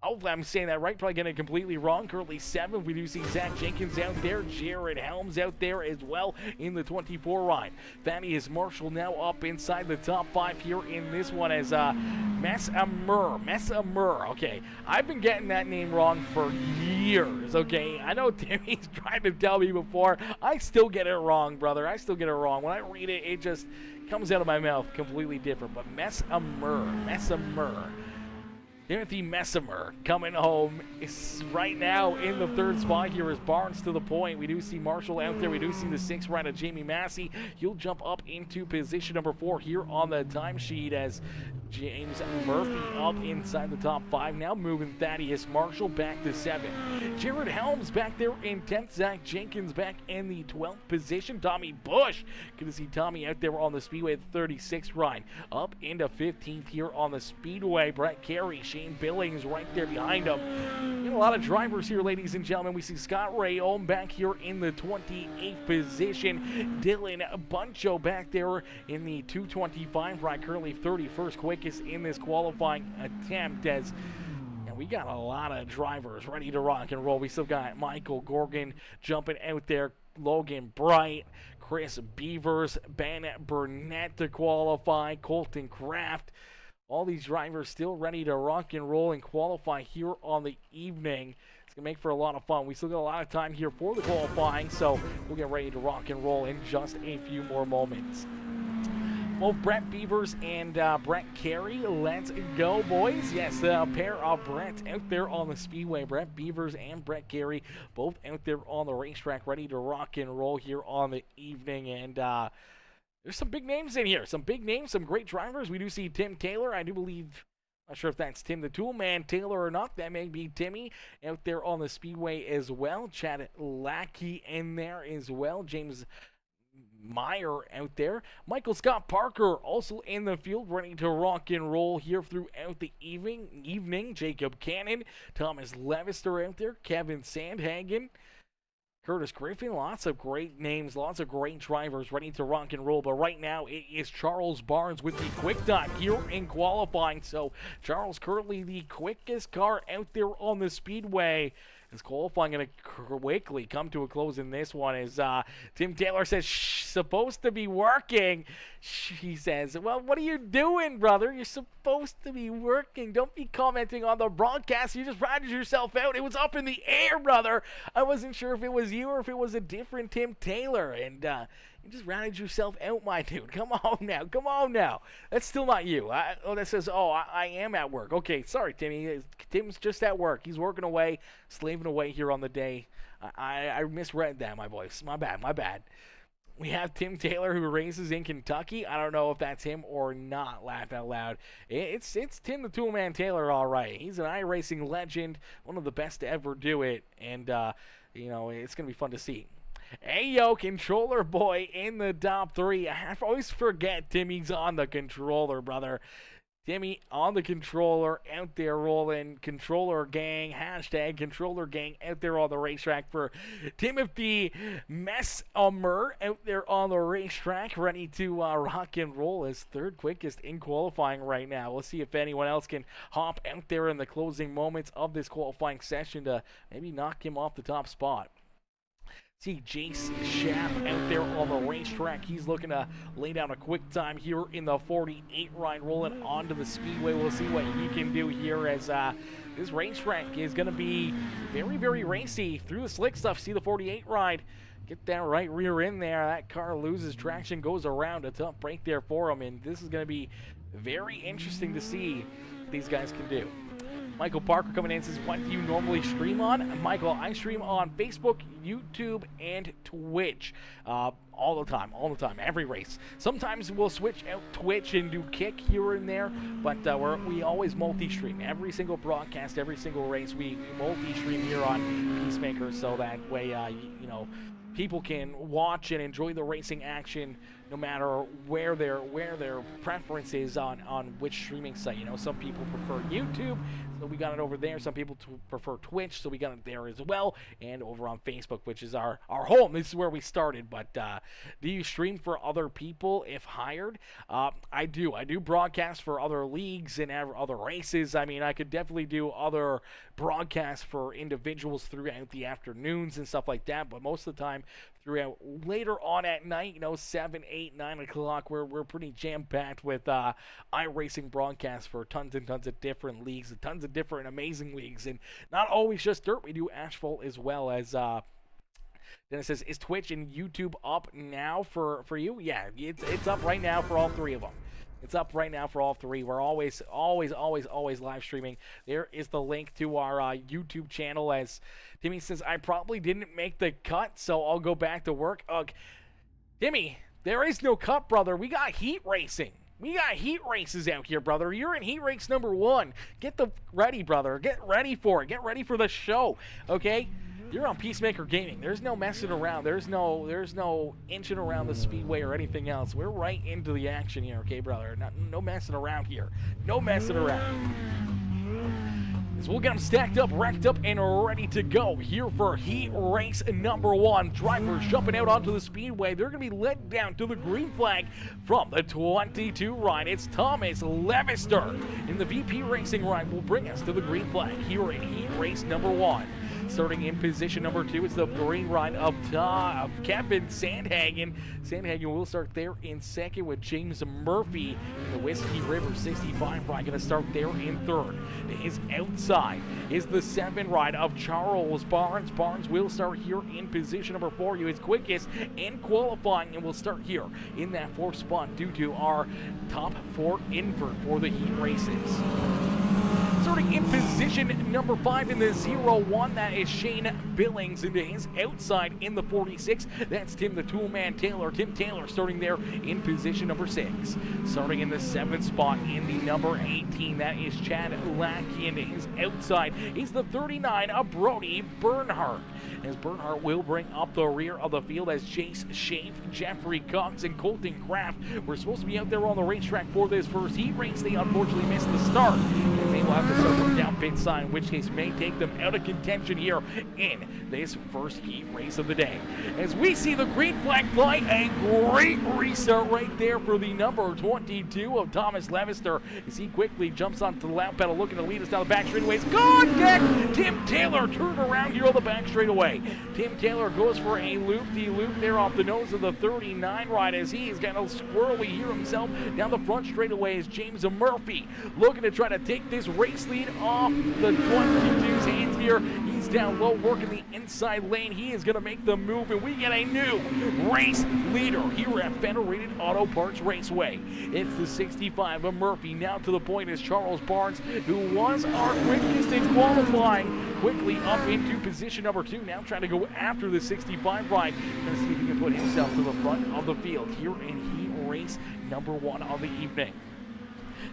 A: Hopefully I'm saying that right. Probably getting it completely wrong. Currently 7th. We do see Zach Jenkins out there. Jared Helms out there as well in the 24 ride. Thaddeus Marshall now up inside the top 5 here in this one as Messamur. Okay, I've been getting that name wrong for years, okay? I know Timmy's tried to tell me before. I still get it wrong, brother. I still get it wrong. When I read it, it just comes out of my mouth completely different. But Messamur. Timothy Messammer coming home is right now in the 3rd spot here as Barnes to the point. We do see Marshall out there. We do see the 6th rider, Jamie Massey. He'll jump up into position number 4 here on the timesheet as James Murphy up inside the top 5 now, moving Thaddeus Marshall back to 7. Jared Helms back there in 10th. Zach Jenkins back in the 12th position. Tommy Bush. Good to see Tommy out there on the speedway at the 36th ride. Up into 15th here on the speedway. Brett Carey, Shane Billings right there behind him. And a lot of drivers here, ladies and gentlemen. We see Scott Rayom back here in the 28th position. Dylan Buncho back there in the 225 ride, currently 31st quickest in this qualifying attempt as we got a lot of drivers ready to rock and roll. We still got Michael Gorgon jumping out there, Logan Bright, Chris Beavers, Ben Burnett to qualify, Colton Kraft. All these drivers still ready to rock and roll and qualify here on the evening. It's going to make for a lot of fun. We still got a lot of time here for the qualifying, so we'll get ready to rock and roll in just a few more moments. Both Brett Beavers and Brett Carey, let's go, boys. Yes, a pair of Bretts out there on the speedway. Brett Beavers and Brett Carey both out there on the racetrack ready to rock and roll here on the evening. And there's some big names in here. Some big names, some great drivers. We do see Tim Taylor. I do believe, not sure if that's Tim the Toolman Taylor or not. That may be Timmy out there on the speedway as well. Chad Lackey in there as well. James Meyer out there. Michael Scott Parker also in the field, ready to rock and roll here throughout the evening. Jacob Cannon, Thomas Levister out there, Kevin Sandhagen, Curtis Griffin. Lots of great names, lots of great drivers ready to rock and roll. But right now it is Charles Barnes with the quick time here in qualifying. So Charles currently the quickest car out there on the speedway. Is qualifying going to quickly come to a close in this one as Tim Taylor says, shh, supposed to be working. He says, well, what are you doing, brother? You're supposed to be working. Don't be commenting on the broadcast. You just ratted yourself out. It was up in the air, brother. I wasn't sure if it was you or if it was a different Tim Taylor. And you just ratted yourself out, my dude. Come on now. Come on now. That's still not you. That says, I am at work. Okay, sorry, Timmy. Tim's just at work. He's working away, slaving away here on the day. I misread that, my voice. My bad. We have Tim Taylor who races in Kentucky. I don't know if that's him or not, laugh out loud. It's Tim the Toolman Taylor, all right. He's an iRacing legend, one of the best to ever do it. And, it's going to be fun to see. Hey, yo, controller boy in the top 3. I always forget Timmy's on the controller, brother. Timmy on the controller, out there rolling. Controller gang, hashtag controller gang out there on the racetrack for Timothy Messammer out there on the racetrack, ready to rock and roll as 3rd quickest in qualifying right now. We'll see if anyone else can hop out there in the closing moments of this qualifying session to maybe knock him off the top spot. See Jace Schaff out there on the racetrack. He's looking to lay down a quick time here in the 48 ride, rolling onto the speedway. We'll see what he can do here as this racetrack is going to be very, very racy through the slick stuff. See the 48 ride. Get that right rear in there. That car loses traction, goes around. A tough break there for him, and this is going to be very interesting to see what these guys can do. Michael Parker coming in says, what do you normally stream on? Michael, I stream on Facebook, YouTube, and Twitch. All the time, every race. Sometimes we'll switch out Twitch and do Kick here and there, but we always multi-stream. Every single broadcast, every single race, we multi-stream here on Peacemaker, so that way, you know, people can watch and enjoy the racing action no matter where their preference is on which streaming site. You know, some people prefer YouTube, so we got it over there. Some people prefer Twitch, so we got it there as well, and over on Facebook, which is our home. This is where we started. But do you stream for other people if hired? I do. I do broadcast for other leagues and other races. I mean, I could definitely do other broadcasts for individuals throughout the afternoons and stuff like that, but most of the time throughout later on at night, you know, 7, 8, 9 o'clock, we're pretty jam-packed with iRacing broadcasts for tons and tons of different leagues, and tons of different amazing leagues, and not always just dirt. We do asphalt as well. As Dennis says, is Twitch and YouTube up now for you? Yeah, it's up right now for all three of them. It's up right now for all three. We're always live streaming. There is the link to our YouTube channel. As Timmy says, I probably didn't make the cut, so I'll go back to work. Timmy, there is no cut, brother. We got heat racing. We got heat races out here, brother. You're in heat race number 1. Get ready, brother. Get ready for it. Get ready for the show, okay? You're on Peacemaker Gaming. There's no messing around. There's no inching around the speedway or anything else. We're right into the action here, okay, brother? No messing around here. No messing around. So we'll get them stacked up, racked up, and ready to go here for heat race number 1. Drivers jumping out onto the speedway. They're going to be led down to the green flag from the 22 ride. It's Thomas Levester in the VP Racing ride will bring us to the green flag here in heat race number 1. Starting in position number 2, it's the green ride of Kevin Sandhagen. Sandhagen will start there in second with James Murphy. The Whiskey River 65 ride going to start there in third. To his outside is the 7 ride of Charles Barnes. Barnes will start here in position number 4. He was quickest in qualifying and will start here in that 4th spot due to our top 4 invert for the heat races. Starting in position number 5 in the 0-1, that is Shane Billings. Into his outside in the 46, that's Tim the Toolman Taylor. Tim Taylor starting there in position number 6. Starting in the 7th spot in the number 18, that is Chad Lackey. Into his outside is the 39 of Brody Bernhardt. As Bernhardt will bring up the rear of the field as Chase Schaaf, Jeffrey Cox, and Colton Kraft were supposed to be out there on the racetrack for this first heat race. They unfortunately missed the start, and they will have to start from down pit side, in which case may take them out of contention here in this first heat race of the day. As we see the green flag fly, a great restart right there for the number 22 of Thomas Levester as he quickly jumps onto the lap pedal looking to lead us down the back straightaways. Contact! Tim Taylor turned around here on the back straightaway. Tim Taylor goes for a loop-de-loop there off the nose of the 39 ride as he is going to squirrely here himself down the front straightaway as James Murphy looking to try to take this race lead off the 22's hands here. He's down low working the inside lane. He is going to make the move and we get a new race leader here at Federated Auto Parts Raceway. It's the 65 of Murphy. Now to the point is Charles Barnes, who was our quickest in qualifying, quickly up into position number 2. Now trying to go after the 65 ride. Going to see if he can put himself to the front of the field here in heat race number 1 of the evening.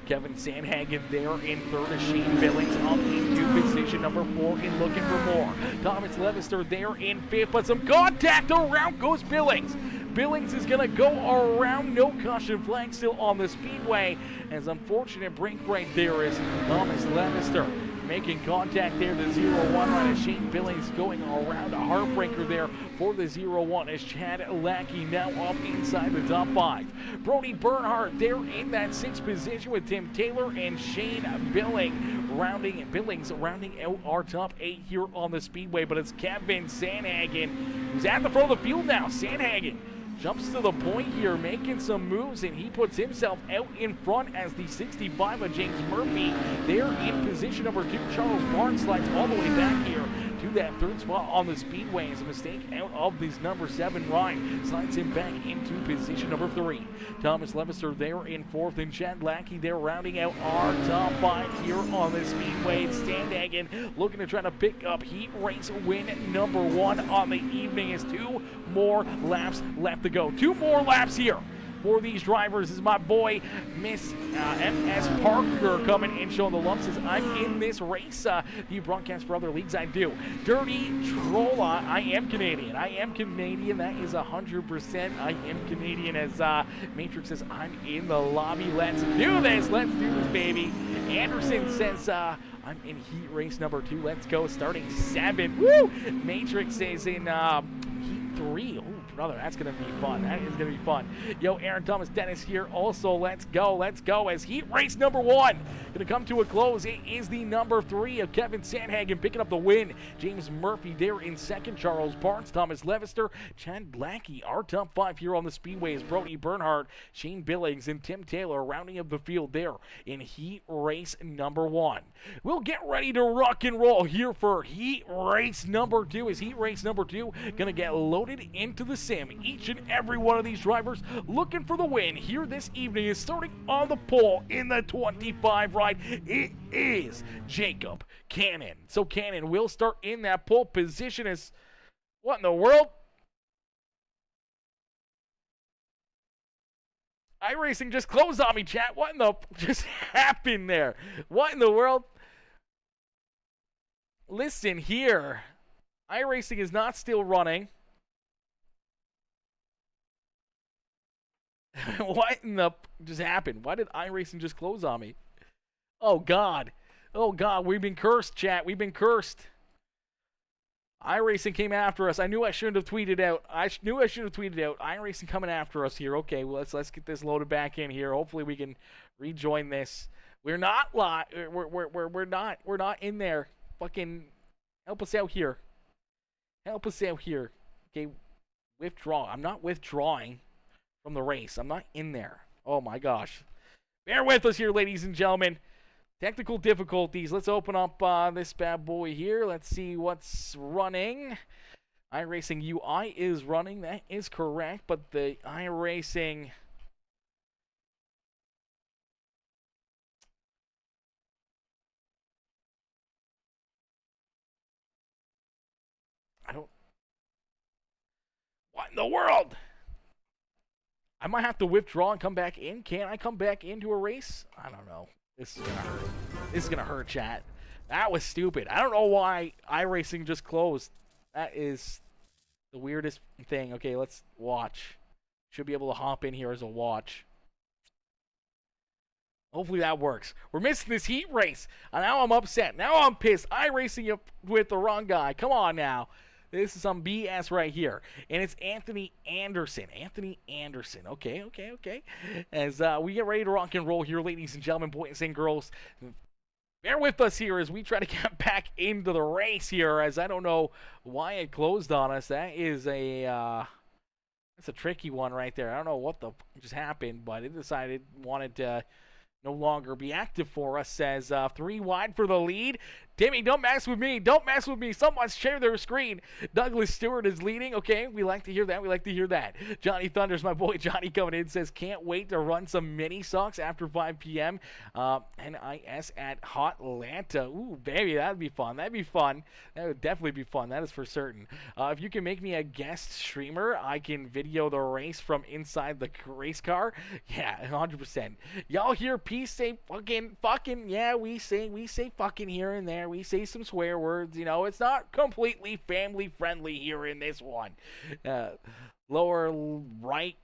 A: Kevin Sandhagen there in third. Shane Billings up into position number 4 and looking for more. Thomas Levester there in 5th, but some contact. Around goes Billings. Billings is going to go around. No caution flag still on the speedway. As unfortunate break right there is Thomas Levester making contact there, the 0-1 run as Shane Billings going around a heartbreaker there for the 0-1 as Chad Lackey now up inside the top 5. Brody Bernhardt there in that 6th position with Tim Taylor and Shane Billings rounding out our top 8 here on the Speedway, but it's Kevin Sandhagen who's at the front of the field now. Sandhagen jumps to the point here, making some moves, and he puts himself out in front as the 65 of James Murphy. There in position number 2. Charles Barnes slides all the way back here to that 3rd spot on the Speedway as a mistake out of this number 7 Ryan slides him back into position number 3. Thomas Levister there in 4th, and Chad Lackey there rounding out our top 5 here on the Speedway. Sandhagen looking to try to pick up heat race win number 1 on the evening as 2 more laps left to go. 2 more laps here for these drivers. This is my boy, Miss M.S. Parker, coming and showing the lumps as I'm in this race. Do you broadcast for other leagues? I do. Dirty Trolla, I am Canadian. I am Canadian. That is 100%. I am Canadian, as Matrix says, I'm in the lobby. Let's do this. Let's do this, baby. Anderson says, I'm in heat race number 2. Let's go. Starting 7. Woo! Matrix is in heat 3. Oh, brother, that's going to be fun. That is going to be fun. Yo, Aaron Thomas Dennis here. Also, let's go. Let's go as heat race number 1 going to come to a close. It is the number 3 of Kevin Sandhagen picking up the win. James Murphy there in 2nd. Charles Barnes, Thomas Levister, Chad Lackey. Our top 5 here on the Speedway is Brody Bernhardt, Shane Billings, and Tim Taylor rounding up the field there in heat race number 1. We'll get ready to rock and roll here for heat race number 2. Is heat race number 2 going to get loaded into the sim? Each and every one of these drivers looking for the win here this evening is starting on the pole in the 25 ride. It is Jacob Cannon. So Cannon will start in that pole position as, what in the world? iRacing just closed on me, chat. What in the just happened there? What in the world? Listen here. iRacing is not still running. What in the just happened? Why did iRacing just close on me? Oh, God. Oh, God. We've been cursed, chat. We've been cursed. iRacing came after us. I knew I shouldn't have tweeted out. I knew I should have tweeted out. iRacing coming after us here. Okay, well, let's get this loaded back in here. Hopefully we can rejoin this. We're not live. We're not in there. Fucking help us out here. Help us out here. Okay, withdraw. I'm not withdrawing from the race. I'm not in there. Oh my gosh. Bear with us here, ladies and gentlemen. Technical difficulties. Let's open up this bad boy here. Let's see what's running. iRacing UI is running. That is correct. But the iRacing... What in the world? I might have to withdraw and come back in. Can I come back into a race? I don't know. This is gonna hurt. This is gonna hurt, chat. That was stupid. I don't know why iRacing just closed. That is the weirdest thing. Okay, let's watch. Should be able to hop in here as a watch. Hopefully that works. We're missing this heat race. And now I'm upset. Now I'm pissed. iRacing with the wrong guy. Come on now. This is some BS right here. And it's Anthony Anderson. Anthony Anderson. Okay. As we get ready to rock and roll here, ladies and gentlemen, boys and girls, bear with us here as we try to get back into the race here, as I don't know why it closed on us. That is that's a tricky one right there. I don't know what the just happened, but it decided wanted to no longer be active for us. Says 3 wide for the lead. Timmy, don't mess with me. Don't mess with me. Someone share their screen. Douglas Stewart is leading. Okay, we like to hear that. We like to hear that. Johnny Thunders, my boy Johnny coming in, says, can't wait to run some mini socks after 5 p.m. NIS at Hotlanta. Ooh, baby, that'd be fun. That'd be fun. That would definitely be fun. That is for certain. If you can make me a guest streamer, I can video the race from inside the race car. Yeah, 100%. Y'all hear peace say fucking, yeah, we say fucking here and there. We say some swear words, you know. It's not completely family friendly here in this one. Lower right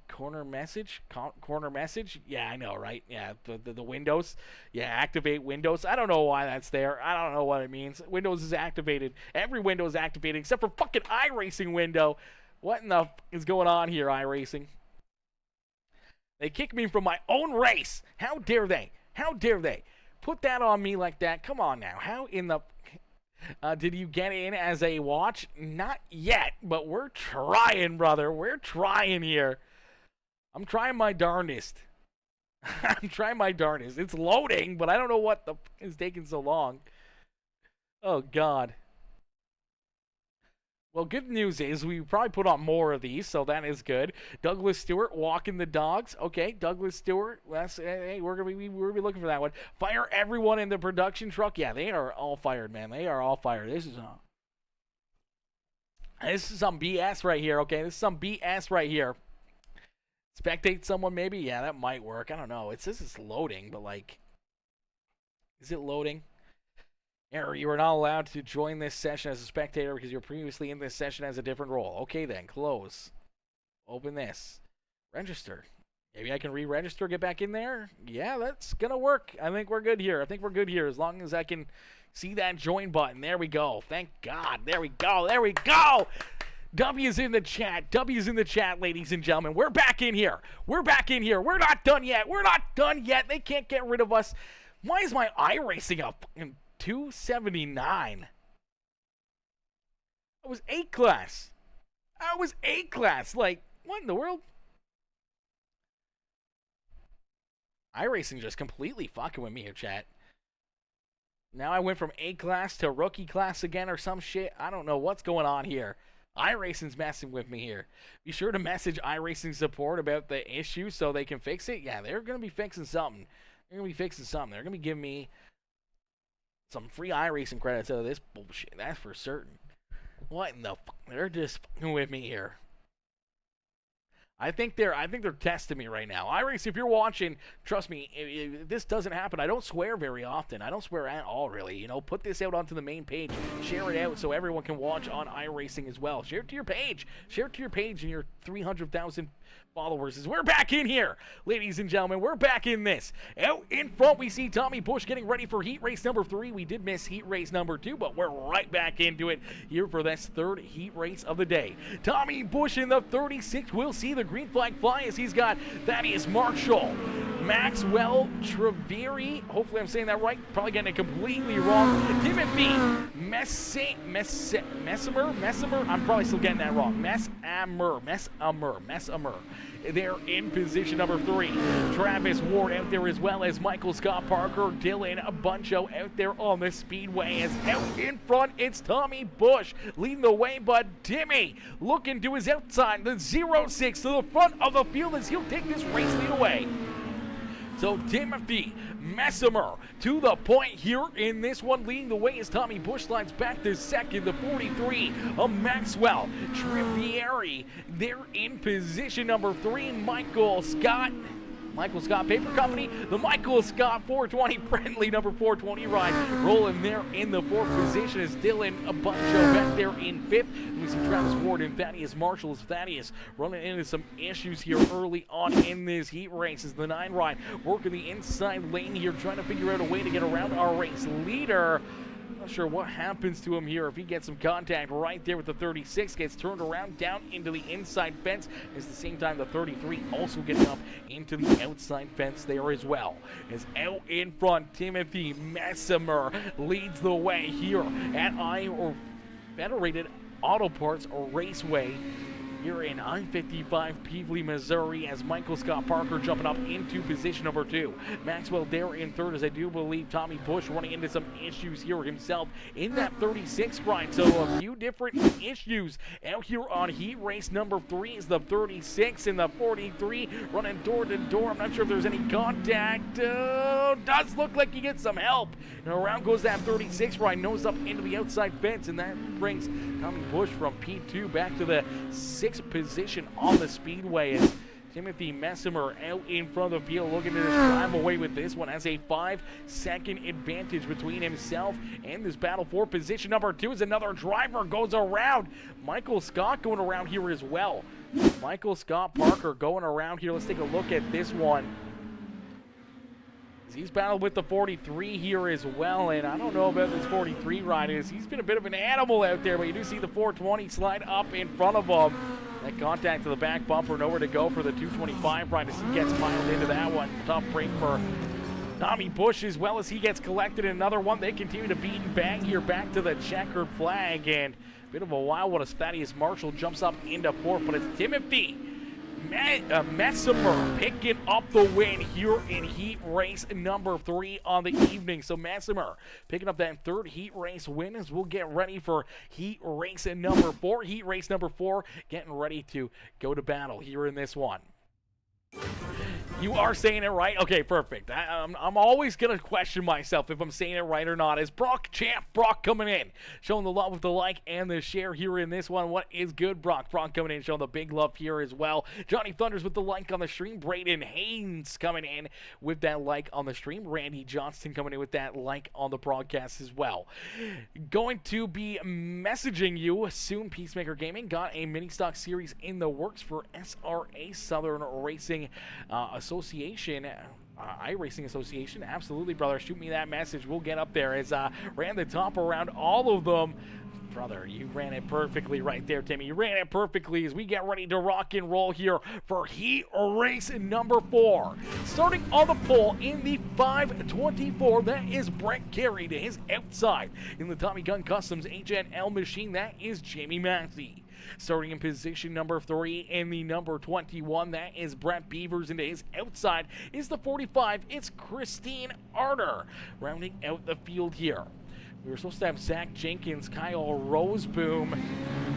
A: Corner message? Corner message? Yeah, I know, right? Yeah, the Windows. Yeah, activate Windows. I don't know why that's there. I don't know what it means. Windows is activated. Every window is activated except for fucking iRacing window. What in the is going on here, iRacing? They kicked me from my own race. How dare they? How dare they? Put that on me like that. Come on now. How in the... did you get in as a watch? Not yet, but we're trying, brother. We're trying here. I'm trying my darndest. I'm trying my darndest. It's loading, but I don't know what the is taking so long. Oh, God. Well, good news is we probably put on more of these, so that is good. Douglas Stewart walking the dogs. Okay, Douglas Stewart. That's hey, we're gonna be looking for that one. Fire everyone in the production truck. Yeah, they are all fired, man. They are all fired. This is some BS right here. Okay, this is some BS right here. Spectate someone, maybe. Yeah, that might work. I don't know. It says it's loading, but like, is it loading? Error, you are not allowed to join this session as a spectator because you're previously in this session as a different role. Okay then, close. Open this. Register. Maybe I can re-register, get back in there? Yeah, that's gonna work. I think we're good here. I think we're good here as long as I can see that join button. There we go. Thank God. There we go. There we go! W's in the chat. W's in the chat, ladies and gentlemen. We're back in here. We're back in here. We're not done yet. We're not done yet. They can't get rid of us. Why is my iRacing up? 279. I was A-class. I was A-class. Like, what in the world? iRacing just completely fucking with me here, chat. Now I went from A-class to rookie class again or some shit. I don't know what's going on here. iRacing's messing with me here. Be sure to message iRacing support about the issue so they can fix it. Yeah, they're going to be fixing something. They're going to be fixing something. They're going to be giving me some free iRacing credits out of this bullshit. That's for certain. What in the fuck? They're just fucking with me here. I think they're testing me right now. iRacing, if you're watching, trust me, if this doesn't happen, I don't swear very often. I don't swear at all, really. You know, put this out onto the main page. Share it out so everyone can watch on iRacing as well. Share it to your page. Share it to your page and your 300,000 followers. As we're back in here, ladies and gentlemen, we're back in this. Out in front, we see Tommy Bush getting ready for heat race number 3. We did miss heat race number 2, but we're right back into it here for this third heat race of the day. Tommy Bush in the 36 will see the green flag fly as he's got Thaddeus Marshall, Maxwell Treveri, hopefully I'm saying that right, probably getting it completely wrong, Timothy Messimer, I'm probably still getting that wrong, Messamer. They're in position number 3. Travis Ward out there as well as Michael Scott Parker, Dylan Buncho out there on the speedway. As out in front, it's Tommy Bush leading the way, but Timmy looking to his outside, the 06 to the front of the field as he'll take this race lead away. So Timothy Messimer to the point here in this one. Leading the way as Tommy Bush slides back to second. The 43 of Maxwell Treveri. They're in position number 3. Michael Scott Paper Company, the Michael Scott 420 friendly number 420 ride rolling there in the 4th position as Dylan Buncho back there in 5th. We see Travis Ward and Thaddeus Marshall as Thaddeus running into some issues here early on in this heat race as the 9 ride working the inside lane here, trying to figure out a way to get around our race leader. Not sure what happens to him here if he gets some contact right there with the 36, gets turned around down into the inside fence. At the same time, the 33 also getting up into the outside fence there as well. As out in front, Timothy Messimer leads the way here at Federated Auto Parts Raceway here in I-55 Peevely, Missouri, as Michael Scott Parker jumping up into position number 2. Maxwell there in 3rd, as I do believe Tommy Bush running into some issues here himself in that 36 ride. So a few different issues out here on heat race number 3 is the 36 and the 43 running door to door. I'm not sure if there's any contact. Does look like he gets some help. And around goes that 36 ride, nose up into the outside fence, and that brings Tommy Bush from P2 back to the 6th position on the speedway as Timothy Messimer out in front of the field looking to just drive away with this one. Has a 5-second advantage between himself and this battle for position number 2 as another driver goes around. Michael Scott going around here as well. Michael Scott Parker going around here. Let's take a look at this one. He's battled with the 43 here as well, and I don't know about this 43 ride. He's been a bit of an animal out there, but you do see the 420 slide up in front of him. That contact to the back bumper, nowhere to go for the 225 ride as he gets piled into that one. Tough break for Tommy Bush as well as he gets collected in another one. They continue to beat and bang here back to the checkered flag, and a bit of a wild one as Thaddeus Marshall jumps up into fourth, but it's Timothy Messimer picking up the win here in heat race number 3 on the evening. So Messimer picking up that third heat race win as we'll get ready for heat race number 4. Heat race number 4 getting ready to go to battle here in this one. You are saying it right? Okay, perfect. I'm always going to question myself if I'm saying it right or not. As Champ Brock coming in, showing the love with the like and the share here in this one. What is good, Brock? Brock coming in, showing the big love here as well. Johnny Thunders with the like on the stream. Braden Haynes coming in with that like on the stream. Randy Johnston coming in with that like on the broadcast as well. Going to be messaging you soon. Peacemaker Gaming got a mini stock series in the works for SRA, Southern Racing Association, iRacing Association. Absolutely, brother. Shoot me that message. We'll get up there. As ran the top around all of them. Brother, you ran it perfectly right there, Timmy. You ran it perfectly as we get ready to rock and roll here for heat race number 4. Starting on the pole in the 524, that is Brett Carey to his outside. In the Tommy Gun Customs HNL machine, that is Jamie Massey. Starting in position number 3 in the number 21, that is Brett Beavers. Into his outside is the 45. It's Christine Arter rounding out the field here. We were supposed to have Zach Jenkins, Kyle Roseboom,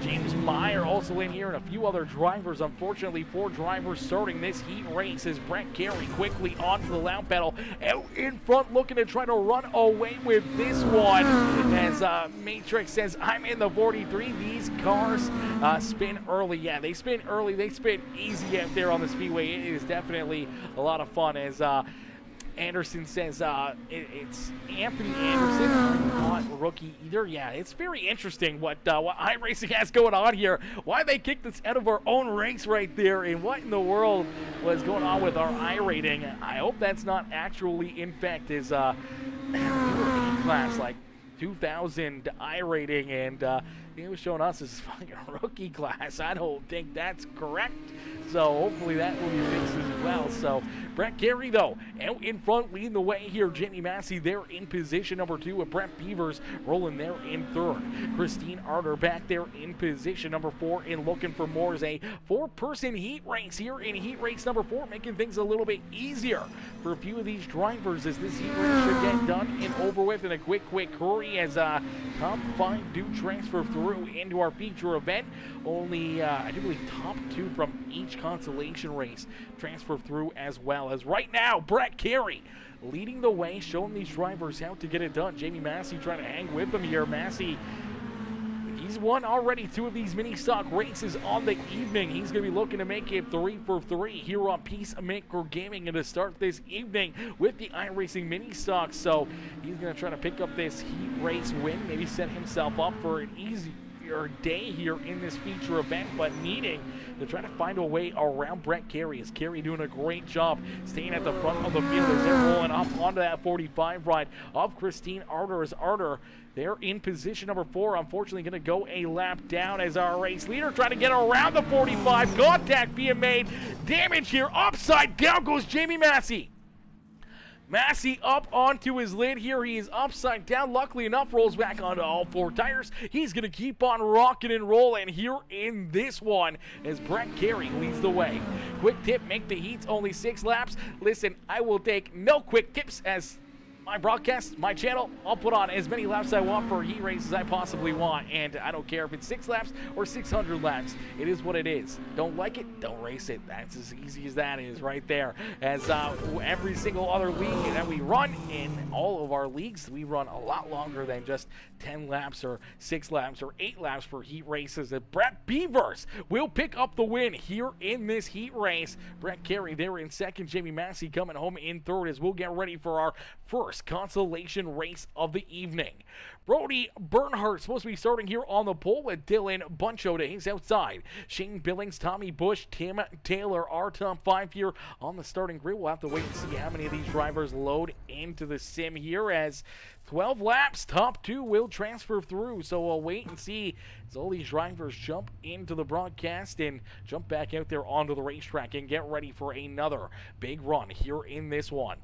A: James Meyer also in here, and a few other drivers. Unfortunately, 4 drivers starting this heat race as Brett Carey quickly onto the loud pedal, out in front looking to try to run away with this one. As Matrix says, I'm in the 43. These cars spin early. Yeah, they spin early. They spin easy out there on the speedway. It is definitely a lot of fun as Anderson says it's Anthony Anderson, not rookie either. Yeah, it's very interesting what iRacing has going on here. Why they kicked us out of our own race right there, and what in the world was going on with our iRating. I hope that's not actually in fact his class, like 2000 iRating, and he was showing us his fucking rookie class. I don't think that's correct. So hopefully that will be fixed as well. So Brett Carey, though, out in front, leading the way here. Jamie Massey there in position number 2, with Brett Beavers rolling there in 3rd. Christine Arter back there in position number 4, and looking for more as a 4-person heat race here in heat race number 4, making things a little bit easier for a few of these drivers as this heat race should get done and over with in a quick hurry as top 5 do transfer through into our feature event. Only, I do believe, top 2 from each consolation race transfer through as well. As right now, Brett Carey leading the way, showing these drivers how to get it done. Jamie Massey trying to hang with him here. Massey, he's won already 2 of these mini stock races on the evening. He's going to be looking to make it 3 for 3 here on Peacemaker Gaming, and to start this evening with the iRacing mini stock. So he's going to try to pick up this heat race win, maybe set himself up for an easier day here in this feature event, but needing to try to find a way around Brett Carey. Is Carey doing a great job staying at the front of the field as they're rolling up onto that 45 ride of Christine Arter. As Arter, they're in position number 4. Unfortunately, going to go a lap down as our race leader trying to get around the 45. Contact being made. Damage here. Upside down goes Jamie Massey. Massey up onto his lid here. He is upside down. Luckily enough, rolls back onto all 4 tires. He's going to keep on rocking and rolling here in this one as Brett Carey leads the way. Quick tip, make the heats only 6 laps. Listen, I will take no quick tips as my broadcast, my channel. I'll put on as many laps I want for a heat race as I possibly want, and I don't care if it's 6 laps or 600 laps. It is what it is. Don't like it, don't race it. That's as easy as that is right there. As every single other league that we run, in all of our leagues, we run a lot longer than just 10 laps or 6 laps or 8 laps for heat races. And Brett Beavers will pick up the win here in this heat race. Brett Carey there in 2nd. Jamie Massey coming home in 3rd as we'll get ready for our first first consolation race of the evening. Brody Bernhardt supposed to be starting here on the pole with Dylan Bunchoda. He's outside. Shane Billings, Tommy Bush, Tim Taylor, our top 5 here on the starting grid. We'll have to wait and see how many of these drivers load into the sim here, as 12 laps, top 2 will transfer through. So we'll wait and see as all these drivers jump into the broadcast and jump back out there onto the racetrack and get ready for another big run here in this one.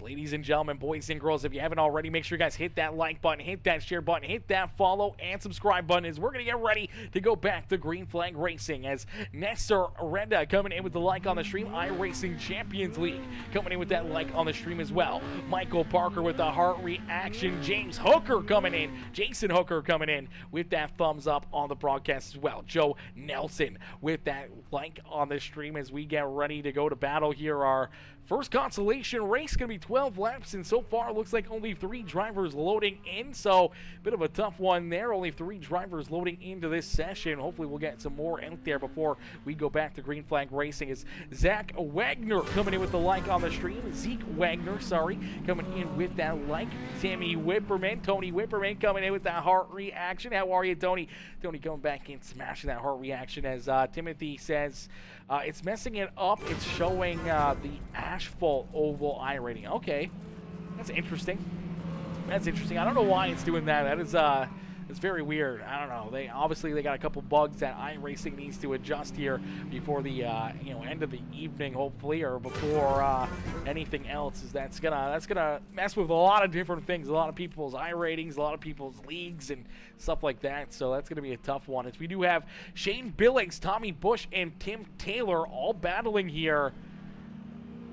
A: Ladies and gentlemen, boys and girls, if you haven't already, make sure you guys hit that like button, hit that share button, hit that follow and subscribe button, as we're going to get ready to go back to Green Flag Racing, as Nestor Renda coming in with the like on the stream, iRacing Champions League coming in with that like on the stream as well. Michael Parker with the heart reaction, James Hooker coming in, Jason Hooker coming in with that thumbs up on the broadcast as well. Joe Nelson with that like on the stream as we get ready to go to battle here. Our first consolation race going to be 12 laps, and so far it looks like only 3 drivers loading in, so bit of a tough one there. Only 3 drivers loading into this session. Hopefully we'll get some more out there before we go back to Green Flag Racing. Is Zach Wagner coming in with the like on the stream. Zeke Wagner, sorry, coming in with that like. Tony Whipperman coming in with that heart reaction. How are you, Tony? Tony coming back in, smashing that heart reaction, as Timothy says it's messing it up. It's showing the asphalt oval iRating. Okay, that's interesting. That's interesting. I don't know why it's doing that. That is it's very weird. I don't know. They got a couple bugs that iRacing needs to adjust here before the end of the evening, hopefully, or before anything else. Is that's gonna mess with a lot of different things, a lot of people's iRatings, a lot of people's leagues and stuff like that. So that's gonna be a tough one. As we do have Shane Billings, Tommy Bush, and Tim Taylor all battling here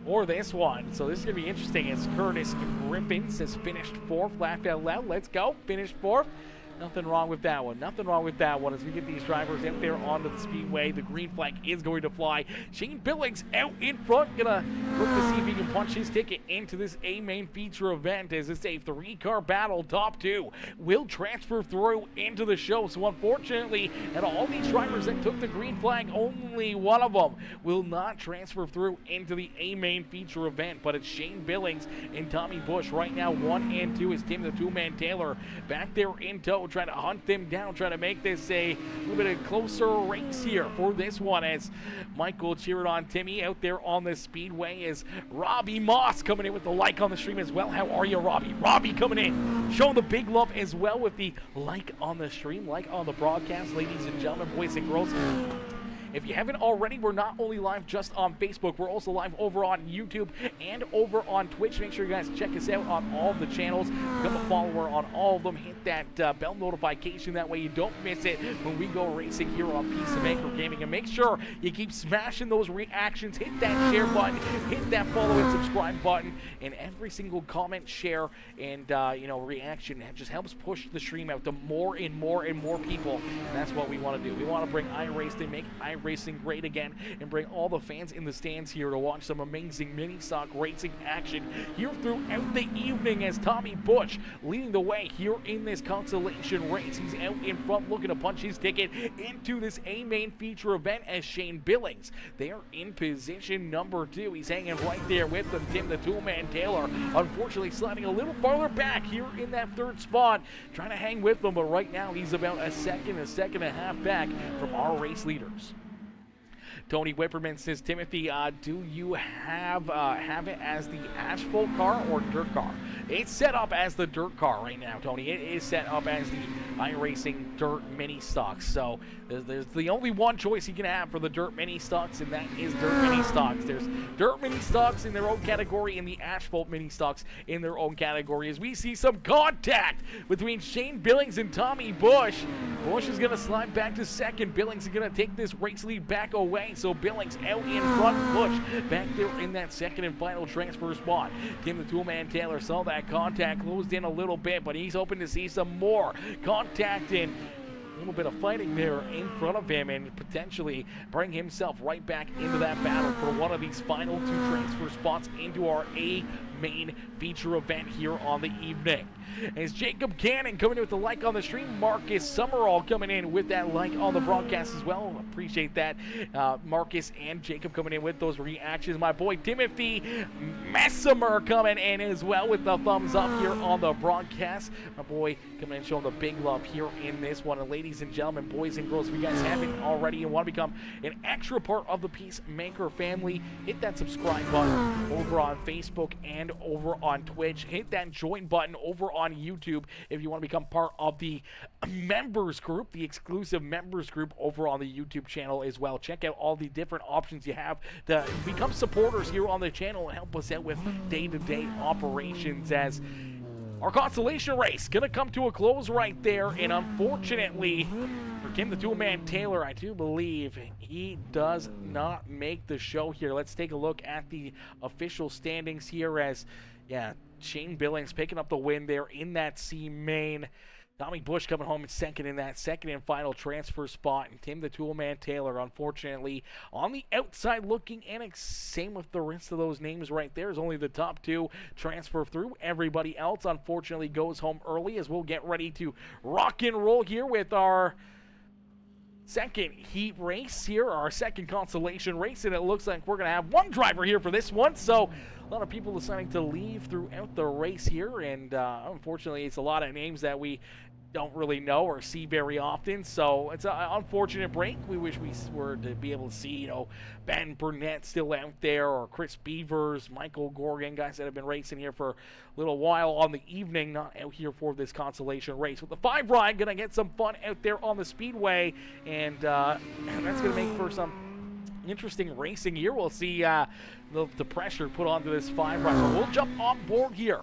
A: for this one. So this is going to be interesting, as Curtis Griffins has finished 4th, laughed out loud. Let's go. Finished 4th. Nothing wrong with that one. Nothing wrong with that one. As we get these drivers out there onto the speedway, the green flag is going to fly. Shane Billings out in front, gonna look to see if he can punch his ticket into this A main feature event, as it's a 3-car battle. Top 2 will transfer through into the show. So unfortunately, out of all these drivers that took the green flag, only one of them will not transfer through into the A main feature event. But it's Shane Billings and Tommy Bush right now. 1 and 2 is Tim the Two-Man Taylor back there in tow, trying to hunt them down, trying to make this a little bit of closer race here for this one, as Michael cheered on Timmy out there on the speedway. Is Robbie Moss coming in with the like on the stream as well. How are you, Robbie? Robbie coming in, showing the big love as well with the like on the stream, like on the broadcast. Ladies and gentlemen, boys and girls, if you haven't already, we're not only live just on Facebook, we're also live over on YouTube and over on Twitch. Make sure you guys check us out on all of the channels. Become a follower on all of them. Hit that bell notification. That way you don't miss it when we go racing here on Peacemaker Gaming. And make sure you keep smashing those reactions. Hit that share button. Hit that follow and subscribe button. And every single comment, share, and reaction just helps push the stream out to more and more and more people. And that's what we want to do. We want to bring iRacing, make iRacing great again, and bring all the fans in the stands here to watch some amazing mini stock racing action here throughout the evening, as Tommy Bush leading the way here in this consolation race. He's out in front looking to punch his ticket into this A main feature event, as Shane Billings, they are in position number 2. He's hanging right there with them. Tim the Two-Man Taylor unfortunately sliding a little farther back here in that 3rd spot, trying to hang with them, but right now he's about a second and a half back from our race leaders. Tony Whipperman says, Timothy, do you have it as the asphalt car or dirt car? It's set up as the dirt car right now, Tony. It is set up as the iRacing dirt mini stocks. So there's the only one choice you can have for the dirt mini stocks, and that is dirt mini stocks. There's dirt mini stocks in their own category and the asphalt mini stocks in their own category, as we see some contact between Shane Billings and Tommy Bush. Bush is going to slide back to 2nd. Billings is going to take this race lead back away. So Billings out in front, Bush back there in that 2nd and final transfer spot. Tim the Two-Man Taylor saw that contact, closed in a little bit, but he's hoping to see some more contact in. little bit of fighting there in front of him and potentially bring himself right back into that battle for one of these final 2 transfer spots into our A main feature event here on the evening. As Jacob Cannon coming in with the like on the stream, Marcus Summerall coming in with that like on the broadcast as well. Appreciate that. Marcus and Jacob coming in with those reactions. My boy Timothy Messimer coming in as well with the thumbs up here on the broadcast. My boy coming in showing the big love here in this one. And ladies and gentlemen, boys and girls, if you guys haven't already and want to become an extra part of the Peacemaker family, hit that subscribe button over on Facebook and over on Twitch. Hit that join button over on YouTube if you want to become part of the members group, the exclusive members group over on the YouTube channel as well. Check out all the different options you have to become supporters here on the channel and help us out with day-to-day operations, as our consolation race gonna come to a close right there. And unfortunately for Kim the Toolman Taylor, I do believe he does not make the show here. Let's take a look at the official standings here, as Shane Billings picking up the win there in that C main. Tommy Bush coming home in second in that second and final transfer spot. And Tim the Toolman Taylor, unfortunately, on the outside looking in. Same with the rest of those names right there. Is only the top 2 transfer through. Everybody else, unfortunately, goes home early, as we'll get ready to rock and roll here with our second heat race here, our second consolation race. And it looks like we're going to have one driver here for this one. So a lot of people deciding to leave throughout the race here, and unfortunately it's a lot of names that we don't really know or see very often, so it's an unfortunate break. We wish we were to be able to see, you know, Ben Burnett still out there, or Chris Beavers, Michael Gorgon, guys that have been racing here for a little while on the evening, not out here for this consolation race. With the 5 ride, gonna get some fun out there on the speedway, and that's gonna make for some interesting racing here. We'll see the pressure put onto this 5 ride. So we'll jump on board here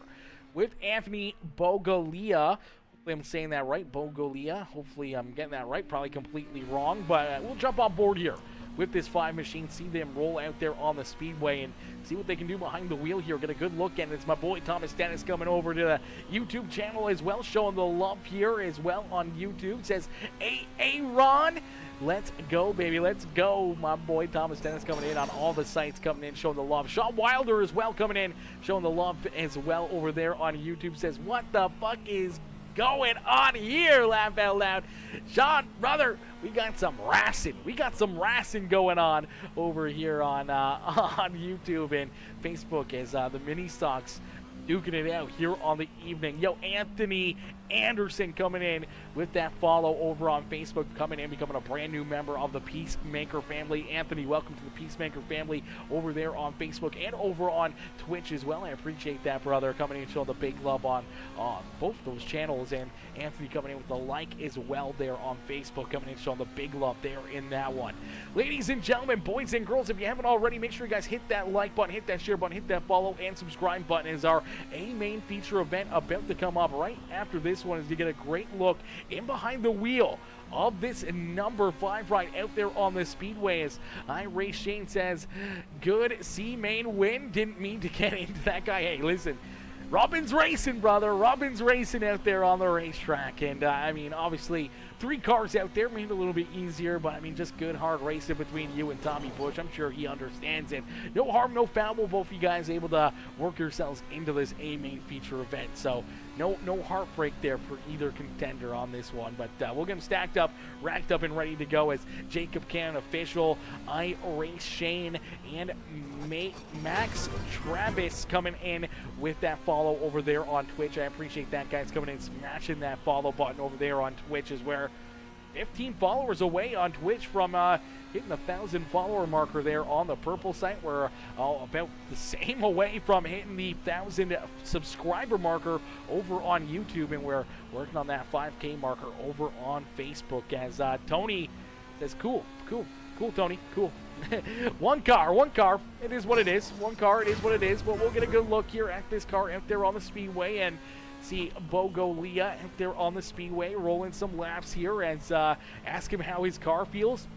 A: with Anthony Bogalia. Hopefully I'm saying that right, Bogalia. Hopefully I'm getting that right. Probably completely wrong, but we'll jump on board here with this 5 machine, see them roll out there on the speedway and see what they can do behind the wheel here. Get a good look at it. It's my boy Thomas Dennis coming over to the YouTube channel as well, showing the love here as well on YouTube. Says, hey Ron, let's go, baby, let's go. My boy Thomas Dennis coming in on all the sites, coming in, showing the love. Sean Wilder as well coming in, showing the love as well over there on YouTube. Says, what the fuck is going on here? Laugh out loud. Sean, brother, we got some racing. We got some racing going on over here on YouTube and Facebook, as the mini stocks duking it out here on the evening. Yo, Anthony Anderson coming in with that follow over on Facebook, coming in, becoming a brand new member of the Peacemaker family. Anthony, welcome to the Peacemaker family over there on Facebook and over on Twitch as well. I appreciate that, brother, coming in, showing the big love on both those channels. And Anthony coming in with the like as well there on Facebook, coming in, showing the big love there in that one. Ladies and gentlemen, boys and girls, if you haven't already, make sure you guys hit that like button, hit that share button, hit that follow and subscribe button, as our A main feature event about to come up right after this one, is to get a great look in behind the wheel of this number 5 ride out there on the speedway. As iRacing says, good C main win. Didn't mean to get into that guy. Hey, listen, Robin's racing, brother. Robin's racing out there on the racetrack. And I mean, obviously 3 cars out there made it a little bit easier, but I mean, just good hard racing between you and Tommy Bush. I'm sure he understands it. No harm, no foul. Both of you guys able to work yourselves into this A main feature event. So no heartbreak there for either contender on this one. But we'll get them stacked up, racked up, and ready to go as Jacob Cannon official, iRace Shane, and Max Travis coming in with that follow over there on Twitch. I appreciate that, guys, coming in, smashing that follow button over there on Twitch, is where 15 followers away on Twitch from hitting the 1,000 follower marker there on the purple site. We're about the same away from hitting the 1,000 subscriber marker over on YouTube, and we're working on that 5K marker over on Facebook, as Tony says, cool, Tony, cool. One car, it is what it is. One car, it is what it is. But we'll get a good look here at this car out there on the speedway and see Bogalia out there on the speedway rolling some laps here, as ask him how his car feels.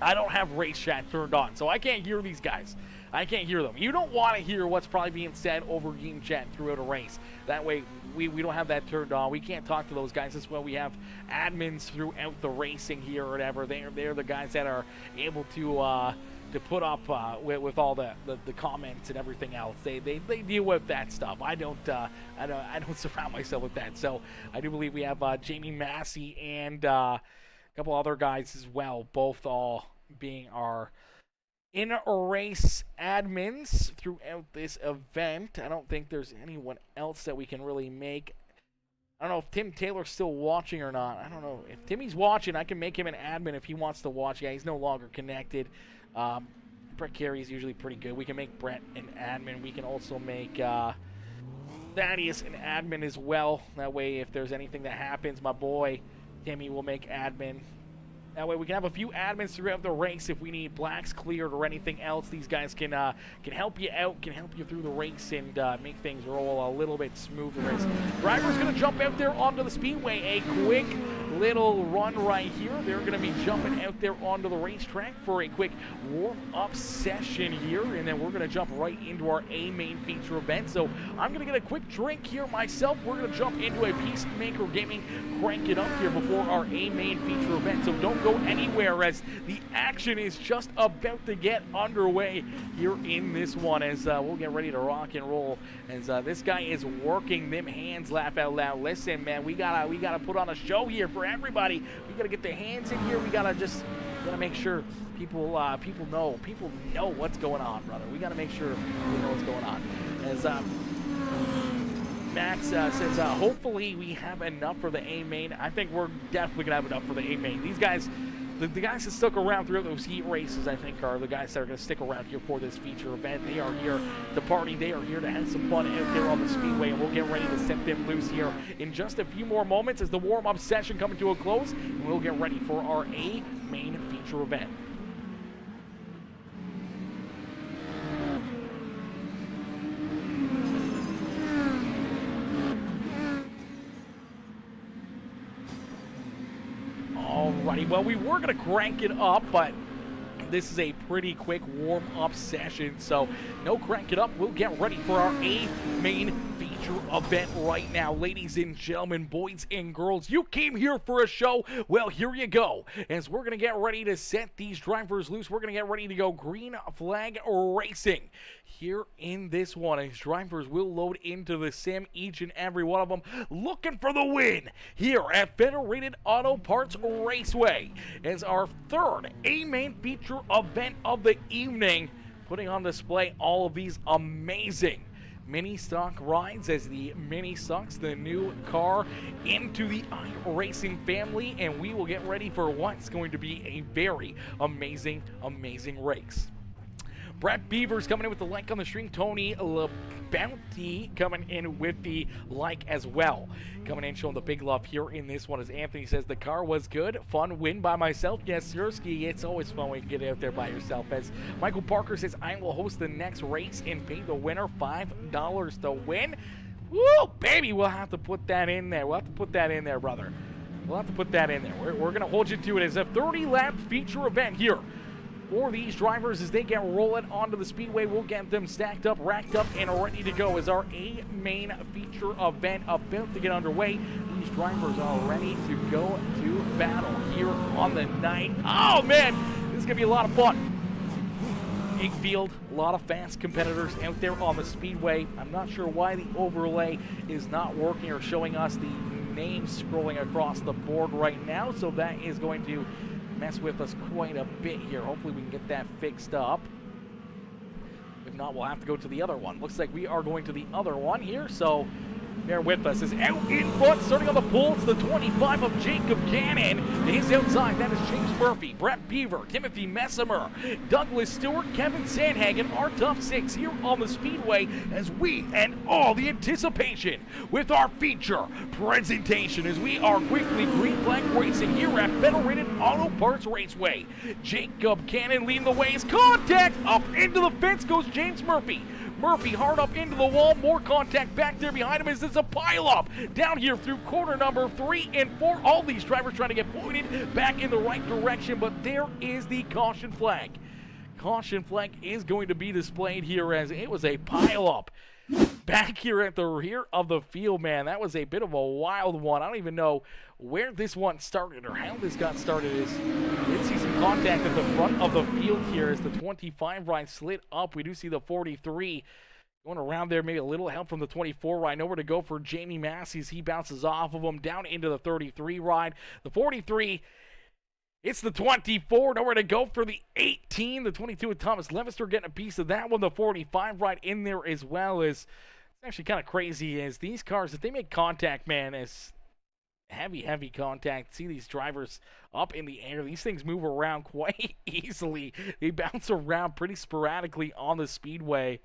A: I don't have race chat turned on, so I can't hear these guys. I can't hear them. You don't want to hear what's probably being said over game chat throughout a race. That way, we don't have that turned on. We can't talk to those guys. That's why we have admins throughout the racing here or whatever. They're the guys that are able to put up with all the comments and everything else. They deal with that stuff. I don't surround myself with that. So I do believe we have Jamie Massey and a couple other guys as well, both all being our in-race admins throughout this event. I don't think there's anyone else that we can really make. I don't know if Tim Taylor's still watching or not. I don't know. If Timmy's watching, I can make him an admin if he wants to watch. Yeah, he's no longer connected. Brett Carey's usually pretty good. We can make Brett an admin. We can also make Thaddeus an admin as well. That way, if there's anything that happens, my boy Timmy will make admin. That way we can have a few admins throughout the race if we need blacks cleared or anything else. These guys can help you out, can help you through the race and make things roll a little bit smoother. Driver's going to jump out there onto the speedway. A quick little run right here. They're going to be jumping out there onto the racetrack for a quick warm-up session here, and then we're going to jump right into our A main feature event. So I'm going to get a quick drink here myself. We're going to jump into a Peacemaker Gaming crank it up here before our A main feature event. So don't go anywhere as the action is just about to get underway here in this one as we'll get ready to rock and roll as this guy is working them hands. Laugh out loud. Listen, man, we gotta put on a show here for everybody. We gotta get the hands in here. We gotta make sure people know what's going on, brother. We gotta make sure we know what's going on. As Max says, hopefully we have enough for the A main. I think we're definitely gonna have enough for the A main. These guys, the guys that stuck around throughout those heat races, I think, are the guys that are going to stick around here for this feature event. They are here to party. They are here to have some fun out there on the speedway, and we'll get ready to set them loose here in just a few more moments as the warm-up session coming to a close, and we'll get ready for our A main feature event. Alrighty, well, we were going to crank it up, but this is a pretty quick warm-up session, so no crank it up. We'll get ready for our A main feature event right now. Ladies and gentlemen, boys and girls, you came here for a show. Well, here you go. As we're going to get ready to set these drivers loose, we're going to get ready to go green flag racing here in this one, as drivers will load into the sim, each and every one of them looking for the win here at Federated Auto Parts Raceway as our third A main feature event of the evening, putting on display all of these amazing mini stock rides as the mini stocks, the new car into the iRacing family, and we will get ready for what's going to be a very amazing race. Brett Beavers coming in with the like on the stream. Tony LeBounty coming in with the like as well. Coming in showing the big love here in this one, as Anthony says the car was good. Fun win by myself. Yes, Sirski, it's always fun when you get out there by yourself. As Michael Parker says, I will host the next race and pay the winner $5 to win. Woo, baby, we'll have to put that in there. We'll have to put that in there, brother. We'll have to put that in there. We're going to hold you to it as a 30-lap feature event here for these drivers as they get rolling onto the speedway. We'll get them stacked up, racked up, and ready to go as our A main feature event about to get underway. These drivers are ready to go to battle here on the night. Oh man, this is gonna be a lot of fun. Big field, a lot of fast competitors out there on the speedway. I'm not sure why the overlay is not working or showing us the names scrolling across the board right now, so that is going to mess with us quite a bit here. Hopefully we can get that fixed up. If not, we'll have to go to the other one. Looks like we are going to the other one here, so bear with us. Is out in front, starting on the pole. It's the 25 of Jacob Cannon. He's outside. That is James Murphy, Brett Beaver, Timothy Messimer, Douglas Stewart, Kevin Sandhagen, our top six here on the speedway as we end all the anticipation with our feature presentation as we are quickly green flag racing here at Federated Auto Parts Raceway. Jacob Cannon leading the way. Is contact up into the fence goes James Murphy. Murphy hard up into the wall, more contact back there behind him as there's a pile-up down here through corner number 3 and 4. All these drivers trying to get pointed back in the right direction, but there is the caution flag. caution flag is going to be displayed here, as it was a pileup back here at the rear of the field, man. That was a bit of a wild one. I don't even know where this one started or how this got started. We did see some contact at the front of the field here as the 25 ride slid up. We do see the 43 going around there, maybe a little help from the 24 ride. Nowhere to go for Jamie Massey. He bounces off of him down into the 33 ride. The 43, it's the 24. Nowhere to go for the 18. The 22 with Thomas Levister getting a piece of that one. The 45 ride in there as well. Is it's actually kind of crazy as these cars, if they make contact, man, as heavy contact. See these drivers up in the air. These things move around quite easily. They bounce around pretty sporadically on the speedway,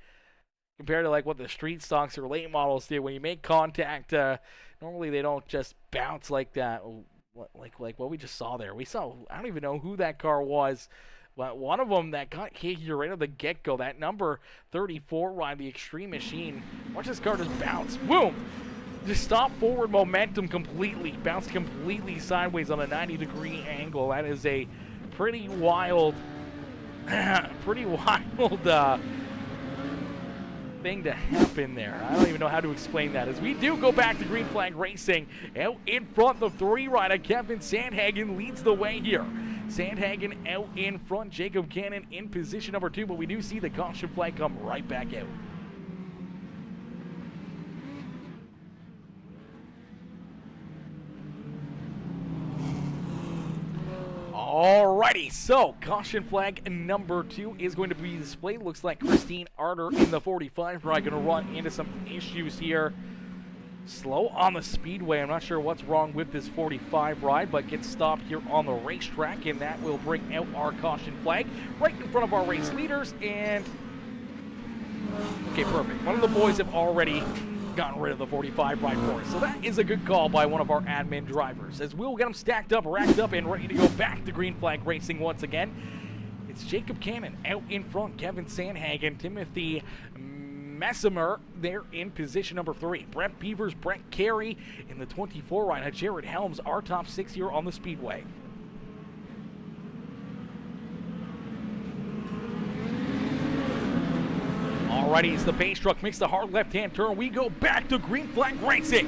A: compared to like what the street stocks or late models do. When you make contact, normally they don't just bounce like that. Like what we just saw there. We saw, I don't even know who that car was, but one of them that got hit here right at the get-go, that number 34 ride, the Extreme Machine. Watch this car just bounce. Boom! Just stop forward momentum completely. Bounced completely sideways on a 90-degree angle. That is a pretty wild, thing to happen there. I don't even know how to explain that. As we do go back to green flag racing, out in front, the 3 rider Kevin Sandhagen leads the way here. Sandhagen out in front, Jacob Cannon in position number 2, but we do see the caution flag come right back out. Alrighty, so caution flag number 2 is going to be displayed. Looks like Christine Arter in the 45 ride going to run into some issues here. Slow on the speedway. I'm not sure what's wrong with this 45 ride, but gets stopped here on the racetrack, and that will bring out our caution flag right in front of our race leaders. And okay, perfect. One of the boys have already gotten rid of the 45 ride for us. So that is a good call by one of our admin drivers, as we'll get them stacked up, racked up, and ready to go back to green flag racing once again. It's Jacob Cannon out in front, Kevin Sandhagen, Timothy Messimer there in position number 3. Brett Beavers, Brett Carey in the 24 ride. Jared Helms, our top 6 here on the speedway. Alrighty, as the pace truck makes the hard left-hand turn, we go back to green flag racing.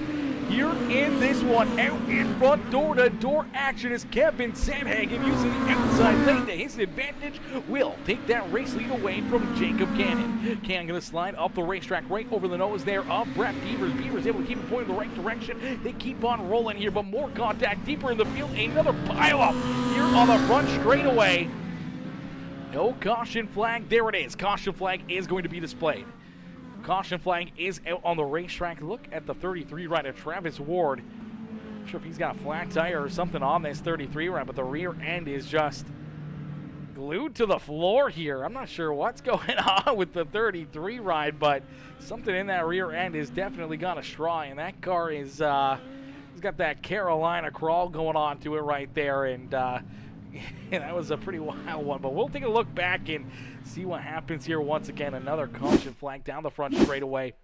A: Here in this one, out in front, door-to-door action is Kevin Sandhagen using the outside lane to his advantage. Will take that race lead away from Jacob Cannon. Cannon going to slide up the racetrack right over the nose there of Brett Beavers. Beavers able to keep it pointed in the right direction. They keep on rolling here, but more contact deeper in the field. Another pile-up here on the front straightaway. No caution flag. There it is. Caution flag is going to be displayed. Caution flag is out on the racetrack. Look at the 33 rider, Travis Ward. Not sure if he's got a flat tire or something on this 33 ride, but the rear end is just glued to the floor here. I'm not sure what's going on with the 33 ride, but something in that rear end is definitely got a straw, and that car is he's got that Carolina crawl going on to it right there, and that was a pretty wild one, but we'll take a look back and see what happens here once again. Another caution flag down the front straightaway.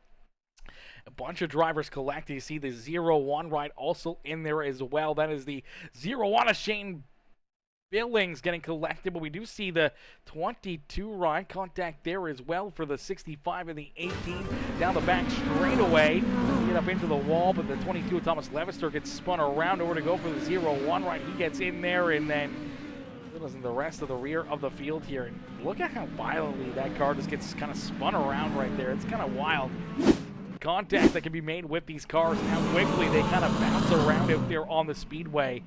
A: A bunch of drivers collected. You see the 0-1 ride also in there as well. That is the 0-1 of Shane Billings getting collected, but we do see the 22 ride contact there as well for the 65 and the 18 down the back straightaway. Get up into the wall, but the 22 Thomas Levister gets spun around over to go for the 0-1 ride. He gets in there, and then doesn't the rest of the rear of the field here. And look at how violently that car just gets kind of spun around right there. It's kind of wild. Contact that can be made with these cars and how quickly they kind of bounce around out there on the speedway.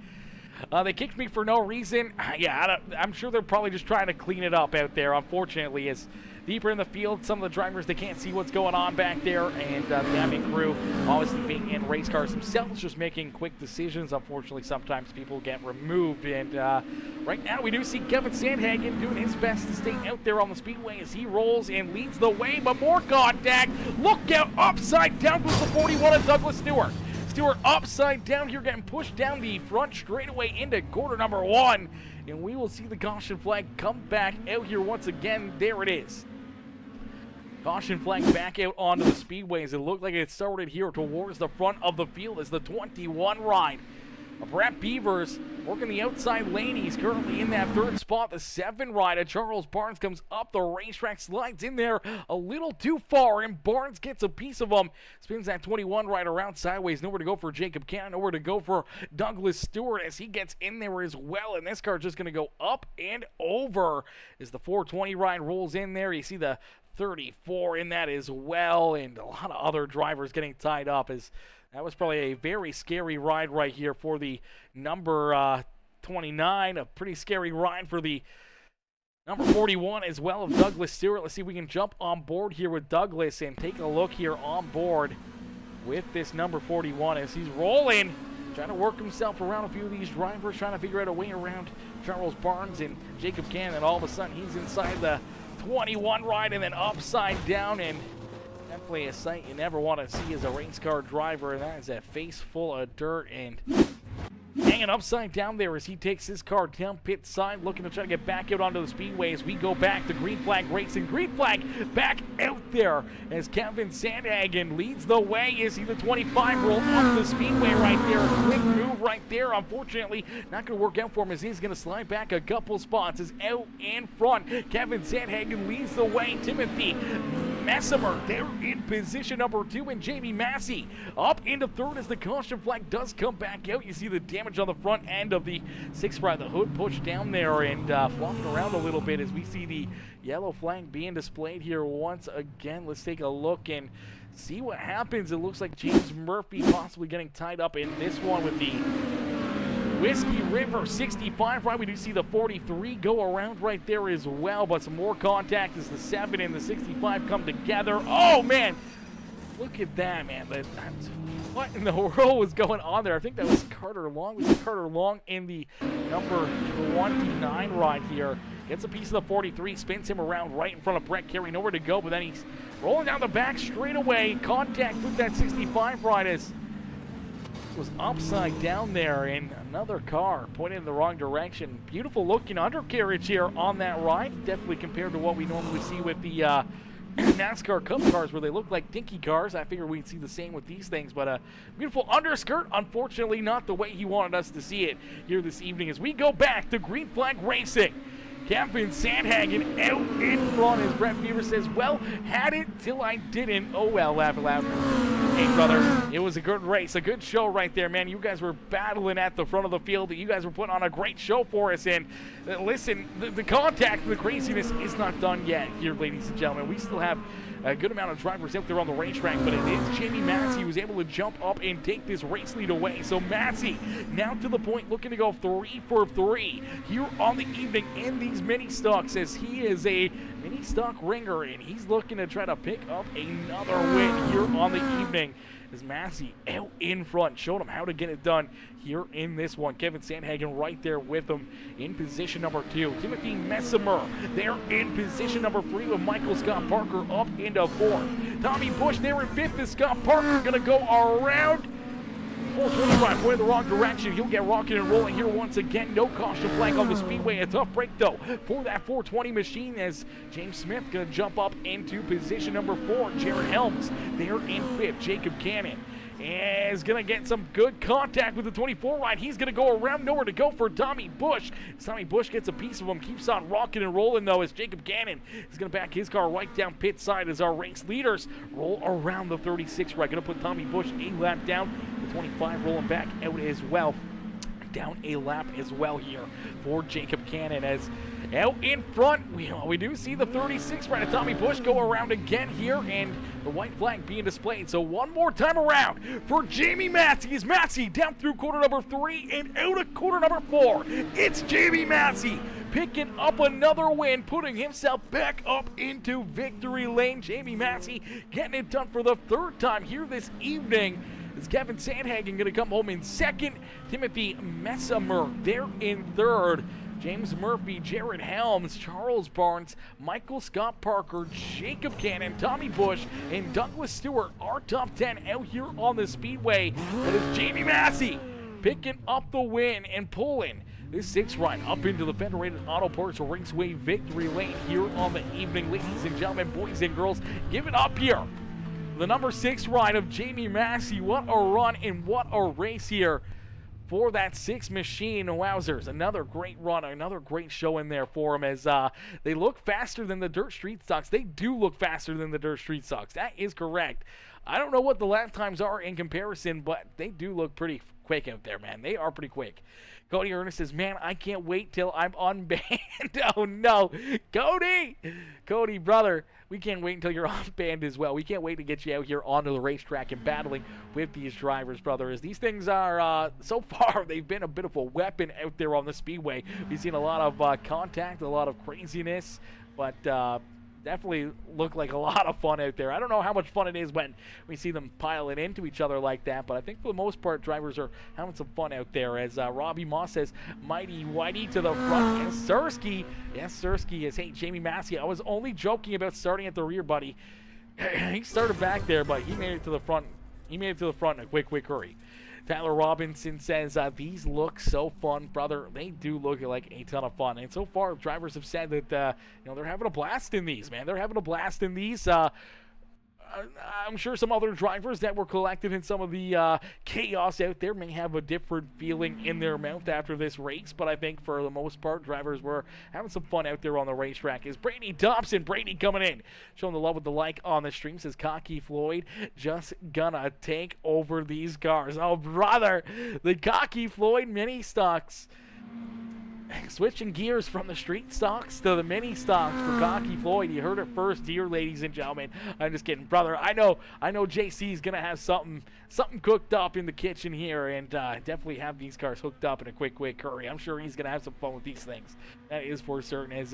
A: They kicked me for no reason. Yeah, I'm sure they're probably just trying to clean it up out there. Unfortunately, as deeper in the field, some of the drivers, they can't see what's going on back there, and the admin crew, obviously being in race cars themselves, just making quick decisions. Unfortunately, sometimes people get removed, and right now we do see Kevin Sandhagen doing his best to stay out there on the speedway as he rolls and leads the way, but more contact. Look out, upside down goes the 41 of Douglas Stewart. Stewart upside down here, getting pushed down the front straightaway into quarter number 1. And we will see the caution flag come back out here once again. There it is. Caution flag back out onto the speedways. It looked like it started here towards the front of the field as the 21 ride Brett Beavers working the outside lane. He's currently in that third spot. The 7 rider, Charles Barnes, comes up the racetrack, slides in there a little too far, and Barnes gets a piece of him. Spins that 21 rider around sideways. Nowhere to go for Jacob Cannon. Nowhere to go for Douglas Stewart as he gets in there as well. And this car is just going to go up and over as the 420 ride rolls in there. You see the 34 in that as well, and a lot of other drivers getting tied up as that was probably a very scary ride right here for the number 29. A pretty scary ride for the number 41 as well of Douglas Stewart. Let's see if we can jump on board here with Douglas and take a look here on board with this number 41 as he's rolling, trying to work himself around a few of these drivers, trying to figure out a way around Charles Barnes and Jacob Cannon. And all of a sudden he's inside the 21 ride and then upside down, and definitely a sight you never want to see as a race car driver, and that is a face full of dirt and hanging upside down there as he takes his car down pit side, looking to try to get back out onto the speedway as we go back to green flag racing. Green flag back out there as Kevin Sandhagen leads the way. Is he the 25 roll off the speedway right there? A quick move right there. Unfortunately, not going to work out for him as he's going to slide back a couple spots. Is out in front. Kevin Sandhagen leads the way. Timothy Messimer there in position number 2, and Jamie Massey up into third as the caution flag does come back out. You see the damage on the front end of the 6 ride, the hood pushed down there and flopping around a little bit as we see the yellow flag being displayed here once again. Let's take a look and see what happens. It looks like James Murphy possibly getting tied up in this one with the Whiskey River 65 ride. We do see the 43 go around right there as well, but some more contact as the 7 and the 65 come together. Oh man, look at that, man. What in the world was going on there? I think that was Carter Long. Was it Carter Long in the number 29 ride here? Gets a piece of the 43, spins him around right in front of Brett Carey. Nowhere to go, but then he's rolling down the back straight away. Contact with that 65 ride as was upside down there, and another car pointed in the wrong direction. Beautiful looking undercarriage here on that ride, definitely compared to what we normally see with the NASCAR Cup cars where they look like dinky cars. I figure we'd see the same with these things, but a beautiful underskirt, unfortunately not the way he wanted us to see it here this evening as we go back to green flag racing. Kevin Sandhagen out in front as Brett Beaver says, well, had it till I didn't. Oh well, laugh aloud. Hey brother, it was a good race, a good show right there, man. You guys were battling at the front of the field. You guys were putting on a great show for us, and listen, the contact, the craziness is not done yet here, ladies and gentlemen. We still have a good amount of drivers out there on the racetrack, but it is Jamie Massey who's able to jump up and take this race lead away. So Massey now to the point, looking to go 3 for 3 here on the evening in these mini stocks, as he is a mini stock ringer and he's looking to try to pick up another win here on the evening. As Massey out in front, showed him how to get it done here in this one. Kevin Sandhagen right there with him in position number 2. Timothy Messimer there in position number 3 with Michael Scott Parker up into 4th. Tommy Bush there in 5th as Scott Parker going to go around. 425 went in the wrong direction. He'll get rocking and rolling here once again. No caution flag on the speedway. A tough break though for that 420 machine as James Smith going to jump up into position number 4. Jared Helms there in 5th. Jacob Cannon is going to get some good contact with the 24 ride. He's going to go around, nowhere to go for Tommy Bush. Tommy Bush gets a piece of him, keeps on rocking and rolling though as Jacob Cannon is going to back his car right down pit side as our race leaders roll around the 36 ride. Going to put Tommy Bush a lap down. The 25 rolling back out as well. Down a lap as well here for Jacob Cannon as out in front we do see the 36 right of Tommy Bush go around again here and the white flag being displayed. So one more time around for Jamie Massey as Massey down through quarter number 3 and out of quarter number 4. It's Jamie Massey picking up another win, putting himself back up into victory lane. Jamie Massey getting it done for the 3rd time here this evening. Is Kevin Sandhagen going to come home in 2nd? Timothy Messimer there in 3rd. James Murphy, Jared Helms, Charles Barnes, Michael Scott Parker, Jacob Cannon, Tommy Bush, and Douglas Stewart are top 10 out here on the speedway. But it's Jamie Massey picking up the win and pulling this 6th ride up into the Federated Auto Parts Raceway victory lane here on the evening. Ladies and gentlemen, boys and girls, give it up here. The number 6 ride of Jamie Massey. What a run and what a race here for that 6 machine. Wowzers, another great run, another great show in there for them as they look faster than the Dirt Street Stocks. They do look faster than the Dirt Street Stocks. That is correct. I don't know what the lap times are in comparison, but they do look pretty quick out there, man. They are pretty quick. Cody Ernest says, man, I can't wait till I'm unbanned. Oh, no. Cody, brother, we can't wait until you're unbanned as well. We can't wait to get you out here onto the racetrack and battling with these drivers, brother, as these things are, so far, they've been a bit of a weapon out there on the speedway. We've seen a lot of contact, a lot of craziness, but definitely look like a lot of fun out there. I don't know how much fun it is when we see them piling into each other like that, but I think for the most part, drivers are having some fun out there. As Robbie Moss says, mighty Whitey to the front, and Sersky, yes, Sersky is, hey, Jamie Massey, I was only joking about starting at the rear, buddy. He started back there, but he made it to the front. He made it to the front in a quick hurry. Tyler Robinson says, these look so fun, brother. They do look like a ton of fun. And so far, drivers have said that, they're having a blast in these, man. They're having a blast in these. I'm sure some other drivers that were collected in some of the chaos out there may have a different feeling in their mouth after this race, but I think for the most part, drivers were having some fun out there on the racetrack. Is Brady Dobson, Brady coming in, showing the love with the like on the stream, says Cocky Floyd just gonna take over these cars. Oh, brother, the Cocky Floyd mini stocks. Switching gears from the street stocks to the mini stocks for Cocky Floyd. You heard it first here, ladies and gentlemen. I'm just kidding, brother. I know JC's gonna have something cooked up in the kitchen here, and definitely have these cars hooked up in a quick hurry. I'm sure he's gonna have some fun with these things. That is for certain. As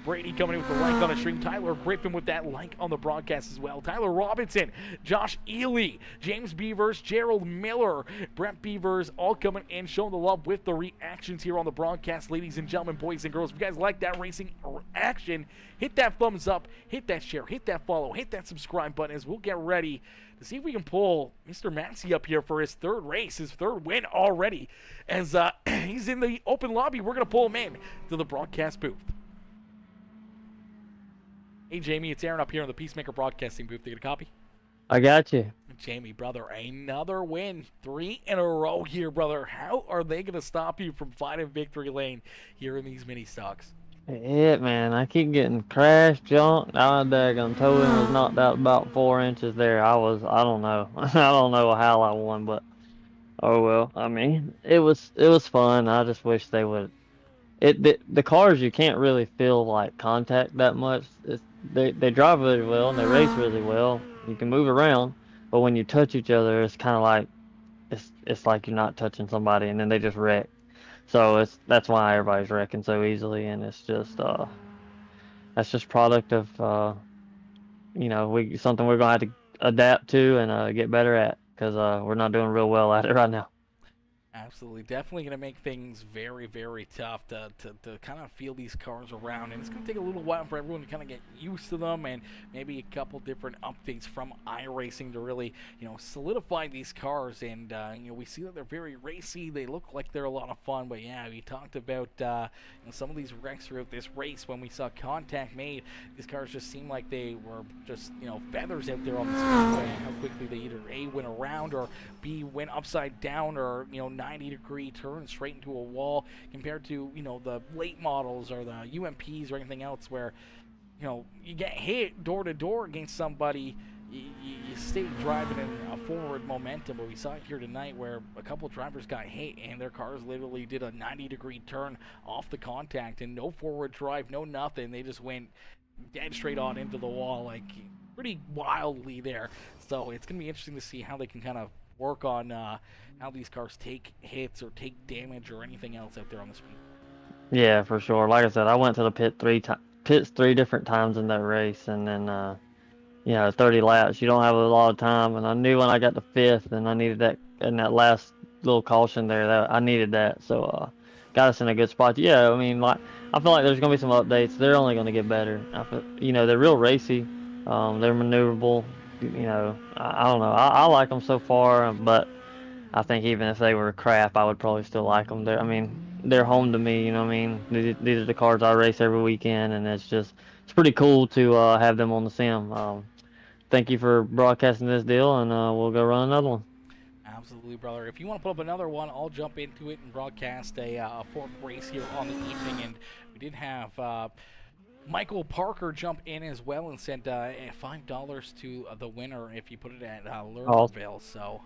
A: Brady coming in with the like on the stream, Tyler Griffin with that like on the broadcast as well. Tyler Robinson, Josh Ely, James Beavers, Gerald Miller, Brent Beavers, all coming in, showing the love with the reactions here on the broadcast. Ladies and gentlemen, boys and girls, if you guys like that racing action, hit that thumbs up, hit that share, hit that follow, hit that subscribe button as we'll get ready to see if we can pull Mr. Maxey up here for his third race, his third win already. As he's in the open lobby, we're going to pull him in to the broadcast booth. Hey, Jamie, it's Aaron up here in the Peacemaker Broadcasting booth. You get a copy?
B: I got you.
A: Jamie, brother, another win. 3 in a row here, brother. How are they going to stop you from finding victory lane here in these mini stocks?
B: Yeah, man, I keep getting crashed, junked. Our daggone towing was knocked out about 4 inches there. I don't know. I don't know how I won, but oh well. I mean, it was fun. I just wish they would. The cars, you can't really feel like contact that much. They drive really well and they race really well. You can move around, but when you touch each other, it's kind of like it's like you're not touching somebody, and then they just wreck. So that's why everybody's wrecking so easily, and it's just that's just product of something we're gonna have to adapt to and get better at, because we're not doing real well at it right now.
A: Absolutely. Definitely going to make things very, very tough to kind of feel these cars around. And it's going to take a little while for everyone to kind of get used to them, and maybe a couple different updates from iRacing to really, solidify these cars. And, we see that they're very racy. They look like they're a lot of fun. But, yeah, we talked about some of these wrecks throughout this race. When we saw contact made, these cars just seemed like they were just, feathers out there on the speedway. How quickly they either A, went around, or B, went upside down, or, 90-degree turn straight into a wall, compared to the late models or the UMPs or anything else where you get hit door to door against somebody, you stay driving in a forward momentum. But we saw it here tonight where a couple drivers got hit and their cars literally did a 90-degree turn off the contact, and no forward drive, no nothing. They just went dead straight on into the wall, like pretty wildly there. So it's gonna be interesting to see how they can kind of work on how these cars take hits or take damage or anything else out there on the street.
B: Yeah, for sure. Like I said, I went to the pits 3 different times in that race, and then 30 laps. You don't have a lot of time, and I knew when I got to 5th, and I needed that in that last little caution there, that I needed that. So got us in a good spot. Yeah, I mean, I feel like there's gonna be some updates. They're only gonna get better. They're real racy. They're maneuverable. I don't know. I like them so far, but I think even if they were crap, I would probably still like them. They're home to me. You know what I mean? These are the cars I race every weekend, and it's pretty cool to have them on the sim. Thank you for broadcasting this deal, and we'll go run another one.
A: Absolutely, brother. If you want to put up another one, I'll jump into it and broadcast a fourth race here on the evening. And we did have Michael Parker jump in as well and sent $5 to the winner if you put it at
B: Oh,
A: Lernerville. So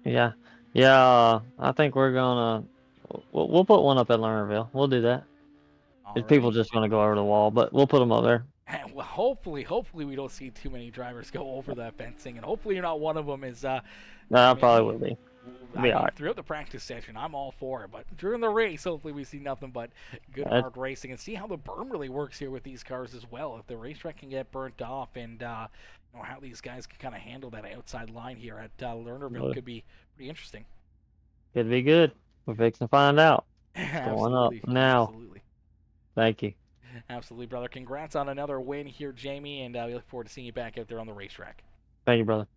B: yeah. Yeah, I think we're gonna we'll put one up at Lernerville. We'll do that. If people
A: alrighty.
B: just gonna go over the wall, but we'll put them up there.
A: And well, hopefully we don't see too many drivers go over that fencing, and hopefully you're not one of them.
B: No, I
A: I
B: probably
A: mean,
B: will be.
A: I
B: Be
A: mean,
B: alright.
A: throughout the practice session, I'm all for it. But during the race, hopefully we see nothing but good
B: That,
A: hard racing and see how the berm really works here with these cars as well. If the racetrack can get burnt off, and you know, how these guys can kind of handle that outside line here at Lernerville could be pretty interesting.
B: could be good. We're fixing to find out. It's going up
A: Absolutely,
B: now.
A: absolutely.
B: Thank you.
A: Absolutely, brother. Congrats on another win here, Jamie, and we look forward to seeing you back out there on the racetrack.
B: Thank you, brother.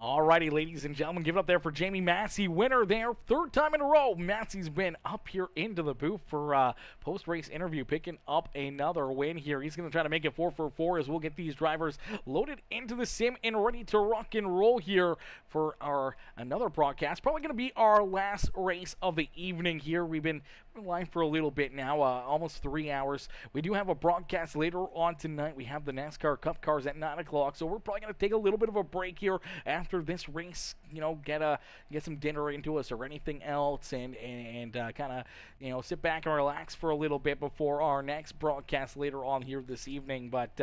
A: Alrighty, ladies and gentlemen, give it up there for Jamie Massey, winner there, third time in a row. Massey's been up here into the booth for post-race interview, picking up another win here. He's going to try to make it 4 for 4 as we'll get these drivers loaded into the sim and ready to rock and roll here for our another broadcast. Probably going to be our last race of the evening here. We've been live for a little bit now, almost 3 hours. We do have a broadcast later on tonight. We have the NASCAR Cup cars at 9 o'clock, so we're probably going to take a little bit of a break here after this race, you know, get some dinner into us or anything else, and kind of, you know, sit back and relax for a little bit before our next broadcast later on here this evening. But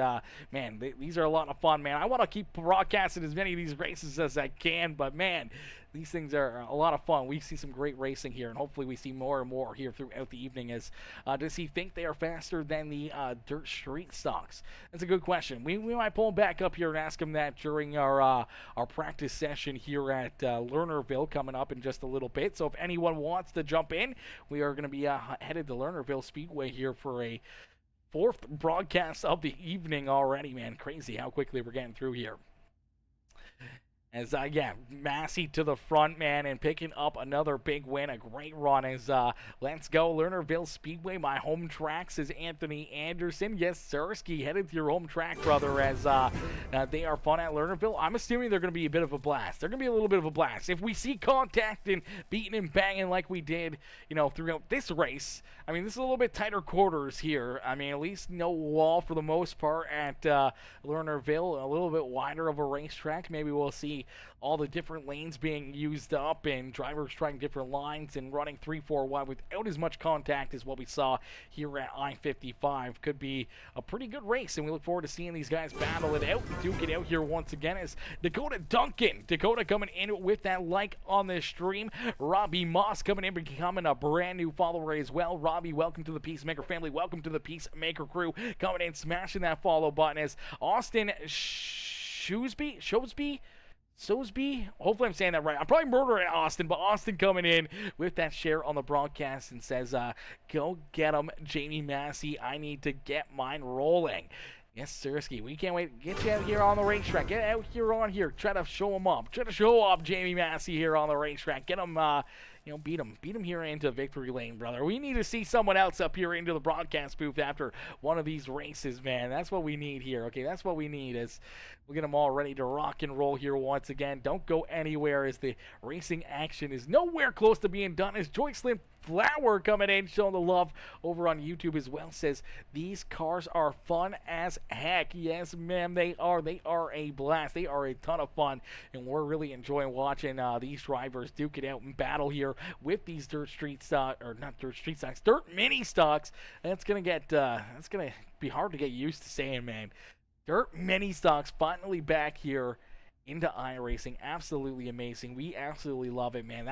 A: man, these are a lot of fun, man. I want to keep broadcasting as many of these races as I can, but man, these things are a lot of fun. We see some great racing here, and hopefully we see more and more here throughout the evening. As does he think they are faster than the dirt street stocks? That's a good question. We might pull him back up here and ask him that during our practice session here at Lernerville coming up in just a little bit. So if anyone wants to jump in, we are going to be headed to Lernerville Speedway here for a fourth broadcast of the evening already, man. Crazy how quickly we're getting through here. As, yeah, Massey to the front, man, and picking up another big win. A great run as, let's go, Lernerville Speedway, my home track, says Anthony Anderson. Yes, Sersky, headed to your home track, brother, as they are fun at Lernerville. I'm assuming they're going to be a bit of a blast. They're going to be a little bit of a blast. If we see contact and beating and banging like we did, you know, throughout this race, I mean, this is a little bit tighter quarters here. I mean, at least no wall for the most part at Lernerville, a little bit wider of a racetrack. Maybe we'll see all the different lanes being used up and drivers trying different lines and running 3-4 wide without as much contact as what we saw here at I-55. Could be a pretty good race, and we look forward to seeing these guys battle it out, duke it out here once again as Dakota Duncan. Dakota coming in with that like on the stream. Robbie Moss coming in, becoming a brand new follower as well. Robbie, welcome to the Peacemaker family. Welcome to the Peacemaker crew. Coming in, smashing that follow button as Austin Sosby, hopefully I'm saying that right. I'm probably murdering Austin, but Austin coming in with that share on the broadcast and says, go get him, Jamie Massey. I need to get mine rolling. Yes, Sersky, we can't wait to get you out here on the racetrack. Get out here on here. Try to show him up. Try to show up Jamie Massey here on the racetrack. Get him, you know, beat him here into victory lane, brother. We need to see someone else up here into the broadcast booth after one of these races, man. That's what we need here, okay? That's what we need as we'll get them all ready to rock and roll here once again. Don't go anywhere as the racing action is nowhere close to being done as Joycelyn Flower coming in, showing the love over on YouTube as well, says these cars are fun as heck. Yes, ma'am, they are. They are a blast. They are a ton of fun, and we're really enjoying watching these drivers duke it out and battle here with these dirt mini stocks. And it's gonna be hard to get used to saying, man. Dirt mini stocks finally back here into iRacing. Absolutely amazing. We absolutely love it, man.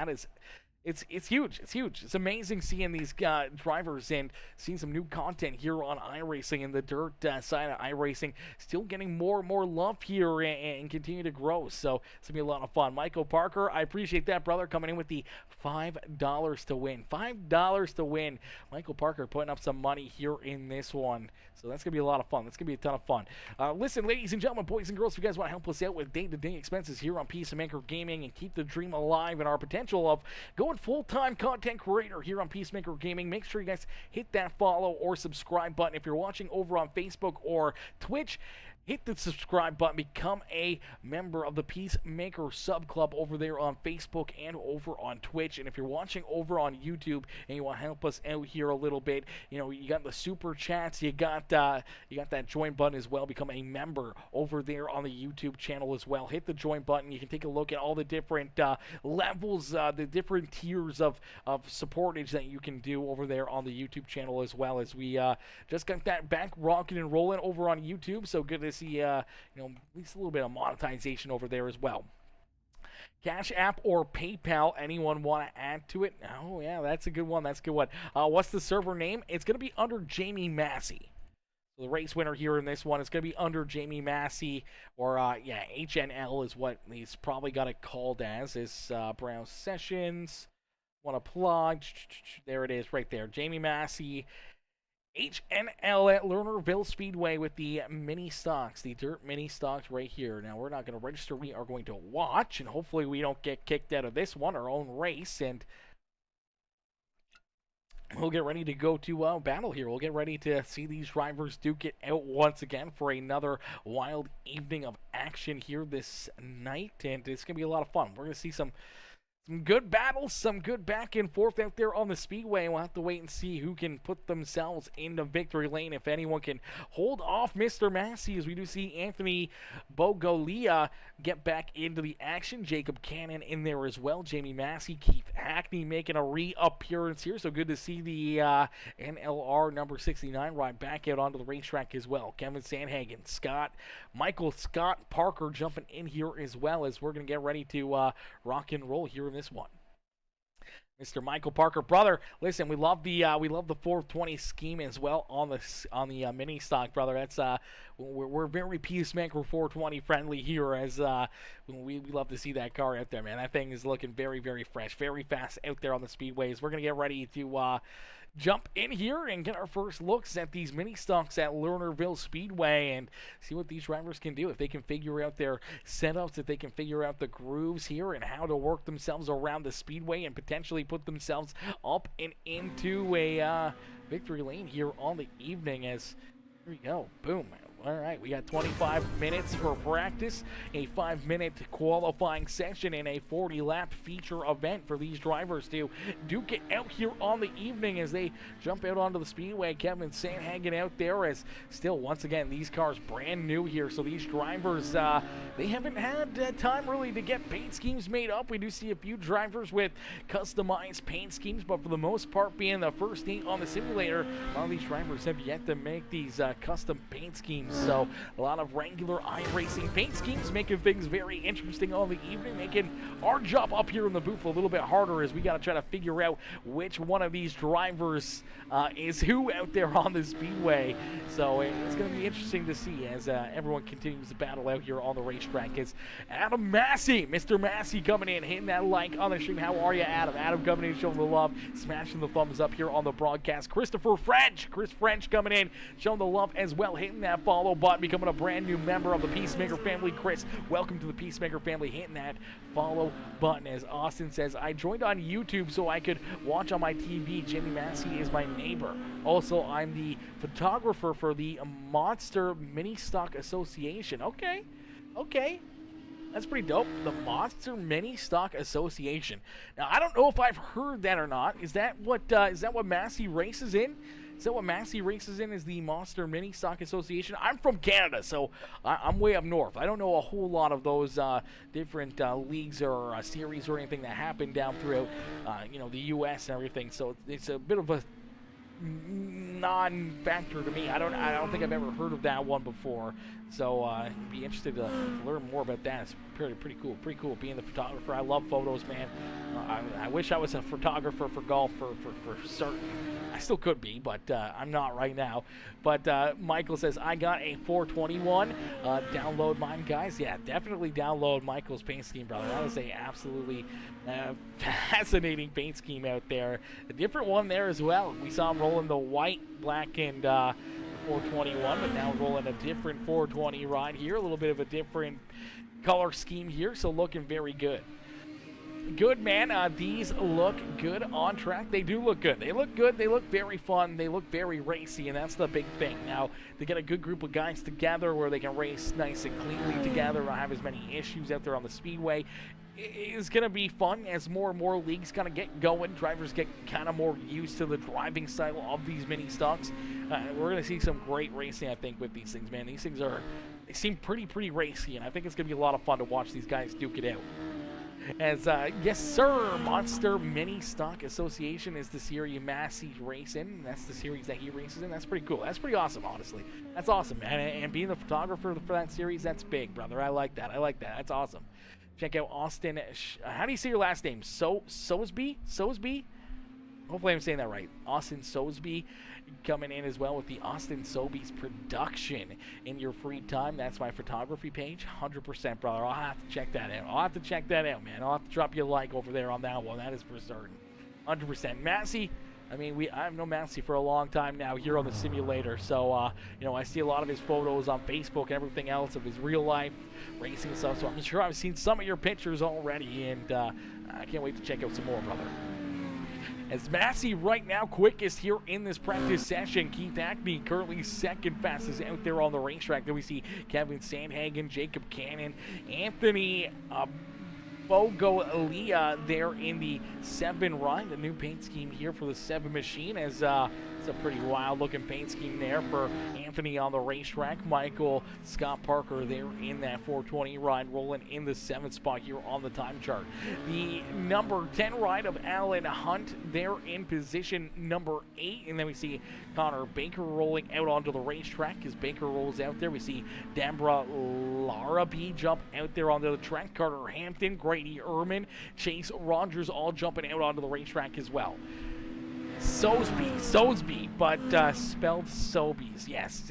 A: It's huge. It's huge. It's amazing seeing these drivers and seeing some new content here on iRacing and the dirt side of iRacing still getting more and more love here and continue to grow. So it's going to be a lot of fun. Michael Parker, I appreciate that, brother, coming in with the $5 to win. $5 to win. Michael Parker putting up some money here in this one. So that's going to be a lot of fun. That's going to be a ton of fun. Listen, ladies and gentlemen, boys and girls, if you guys want to help us out with day-to-day expenses here on Peacemaker Gaming and keep the dream alive and our potential of going full-time content creator here on Peacemaker Gaming, make sure you guys hit that follow or subscribe button. If you're watching over on Facebook or Twitch, hit the subscribe button, become a member of the Peacemaker Sub Club over there on Facebook and over on Twitch. And if you're watching over on YouTube and you want to help us out here a little bit, you know, you got the super chats, you got that join button as well. Become a member over there on the YouTube channel as well. Hit the join button. You can take a look at all the different levels, the different tiers of supportage that you can do over there on the YouTube channel, as well as we just got that back rocking and rolling over on YouTube. So good to see you know, at least a little bit of monetization over there as well. Cash App or PayPal, anyone want to add to it? Oh yeah, that's a good one. That's a good one. What's the server name? It's going to be under Jamie Massey. So the race winner here in this one is going to be under Jamie Massey, or yeah, HNL is what he's probably got it called as. Is browse sessions. Want to plug? There it is, right there. Jamie Massey, HNL at Lernerville Speedway with the mini stocks, the dirt mini stocks right here. Now, we're not going to register. We are going to watch, and hopefully we don't get kicked out of this one, our own race, and we'll get ready to go to battle here. We'll get ready to see these drivers duke it out once again for another wild evening of action here this night, and it's going to be a lot of fun. We're going to see some good battles, some good back and forth out there on the speedway. We'll have to wait and see who can put themselves into victory lane, if anyone can hold off Mr. Massey, as we do see Anthony Bogolia get back into the action. Jacob Cannon in there as well. Jamie Massey, Keith Hackney making a reappearance here. So good to see the NLR number 69 ride back out onto the racetrack as well. Kevin Sandhagen, Michael Scott Parker jumping in here as well, as we're going to get ready to rock and roll here in this one. Mr. Michael Parker, brother, listen, we love the 420 scheme as well on the mini stock, brother. That's we're very Peacemaker 420 friendly here, as we love to see that car out there, man. That thing is looking very, very fresh, very fast out there on the speedways. We're gonna get ready to jump in here and get our first looks at these mini stocks at Lernerville Speedway and see what these drivers can do, if they can figure out their setups, if they can figure out the grooves here and how to work themselves around the speedway and potentially put themselves up and into a victory lane here on the evening. As here we go, boom. All right, we got 25 minutes for practice, a 5-minute qualifying session, and a 40-lap feature event for these drivers to duke it out here on the evening as they jump out onto the speedway. Kevin Sandhagen out there, as still, once again, these cars brand new here, so these drivers, they haven't had time really to get paint schemes made up. We do see a few drivers with customized paint schemes, but for the most part, being the first 8 on the simulator, a lot of these drivers have yet to make these custom paint schemes. So a lot of regular iRacing paint schemes, making things very interesting on the evening, making our job up here in the booth a little bit harder, as we got to try to figure out which one of these drivers is who out there on the speedway. So it's going to be interesting to see as everyone continues to battle out here on the racetrack. It's Adam Massey, Mr. Massey, coming in, hitting that like on the stream. How are you, Adam? Adam coming in, showing the love, smashing the thumbs up here on the broadcast. Chris French coming in, showing the love as well, hitting that follow button, becoming a brand new member of the Peacemaker family. Chris, welcome to the Peacemaker family, hitting that follow button. As Austin says, I joined on YouTube so I could watch on my TV. Jimmy Massey is my neighbor. Also, I'm the photographer for the Monster Mini Stock Association. Okay. That's pretty dope. The Monster Mini Stock Association. Now, I don't know if I've heard that or not. Is that what Massey races in? Is that what Massey races in, is the Monster Mini Stock Association? I'm from Canada, so I'm way up north. I don't know a whole lot of those different leagues or series or anything that happen down throughout, the U.S. and everything. So it's a bit of a non-factor to me. I don't think I've ever heard of that one before. So I'd be interested to learn more about that. It's pretty cool. Pretty cool being the photographer. I love photos, man. I wish I was a photographer for golf for certain. I still could be, but I'm not right now. But Michael says, I got a 421. Download mine, guys. Yeah, definitely download Michael's paint scheme, brother. That is a absolutely fascinating paint scheme out there. A different one there as well. We saw him rolling the white, black, and 421, but now rolling a different 420 ride here. A little bit of a different color scheme here, so looking very good. Good, man. These look good on track. They do look good. They look good. They look very fun. They look very racy, and that's the big thing. Now, they get a good group of guys together where they can race nice and cleanly together, not have as many issues out there on the speedway. It's going to be fun as more and more leagues kind of get going. Drivers get kind of more used to the driving style of these mini stocks. We're going to see some great racing, I think, with these things, man. These things they seem pretty racy, and I think it's going to be a lot of fun to watch these guys duke it out. As, yes sir, Monster Mini Stock Association is the series Massey race in. That's the series that he races in. That's pretty cool. That's pretty awesome, honestly. That's awesome, man. And being the photographer for that series, that's big, brother. I like that. I like that. That's awesome. Check out Austin. How do you say your last name? Sosby? Hopefully I'm saying that right. Austin Sosby coming in as well with the Austin Sobeys production in your free time. That's my photography page. 100%, brother. I'll have to check that out. Man. I'll have to drop you a like over there on that one. That is for certain. 100%. Massey, I mean, I've known Massey for a long time now here on the simulator. So, you know, I see a lot of his photos on Facebook and everything else of his real life racing stuff. So I'm sure I've seen some of your pictures already, and I can't wait to check out some more, brother. As Massey right now quickest here in this practice session. Keith Hackney currently second fastest out there on the racetrack. Then we see Kevin Sandhagen, Jacob Cannon, Anthony Bogo Elia there in the 7 ride. The new paint scheme here for the 7 machine, as it's a pretty wild looking paint scheme there for Anthony on the racetrack. Michael Scott Parker there in that 420 ride, rolling in the 7th spot here on the time chart. The number 10 ride of Alan Hunt there in position number 8, and then we see Connor Baker rolling out onto the racetrack. As Baker rolls out there, we see Dambra Larrabee jump out there onto the track. Carter Hampton, Grady Ehrman, Chase Rogers all jumping out onto the racetrack as well. Sosby, but spelled Sobeys. Yes,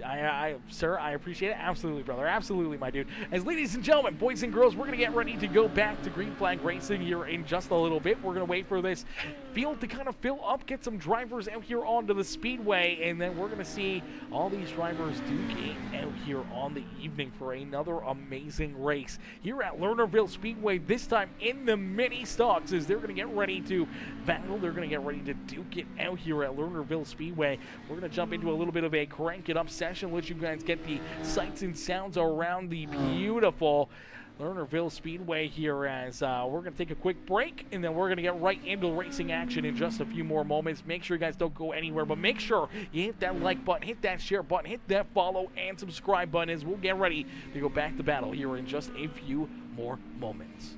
A: sir, I appreciate it. Absolutely, brother. Absolutely, my dude. As ladies and gentlemen, boys and girls, we're going to get ready to go back to Green Flag Racing here in just a little bit. We're going to wait for this field to kind of fill up, get some drivers out here onto the speedway, and then we're going to see all these drivers duking out here on the evening for another amazing race here at Lernerville Speedway, this time in the mini stocks, as they're going to get ready to battle. They're going to get ready to duke it out here at Lernerville Speedway. We're going to jump into a little bit of a crank it up session, let you guys get the sights and sounds around the beautiful Lernerville Speedway here, as we're going to take a quick break, and then we're going to get right into racing action in just a few more moments. Make sure you guys don't go anywhere, but make sure you hit that like button, hit that share button, hit that follow and subscribe button, as we'll get ready to go back to battle here in just a few more moments.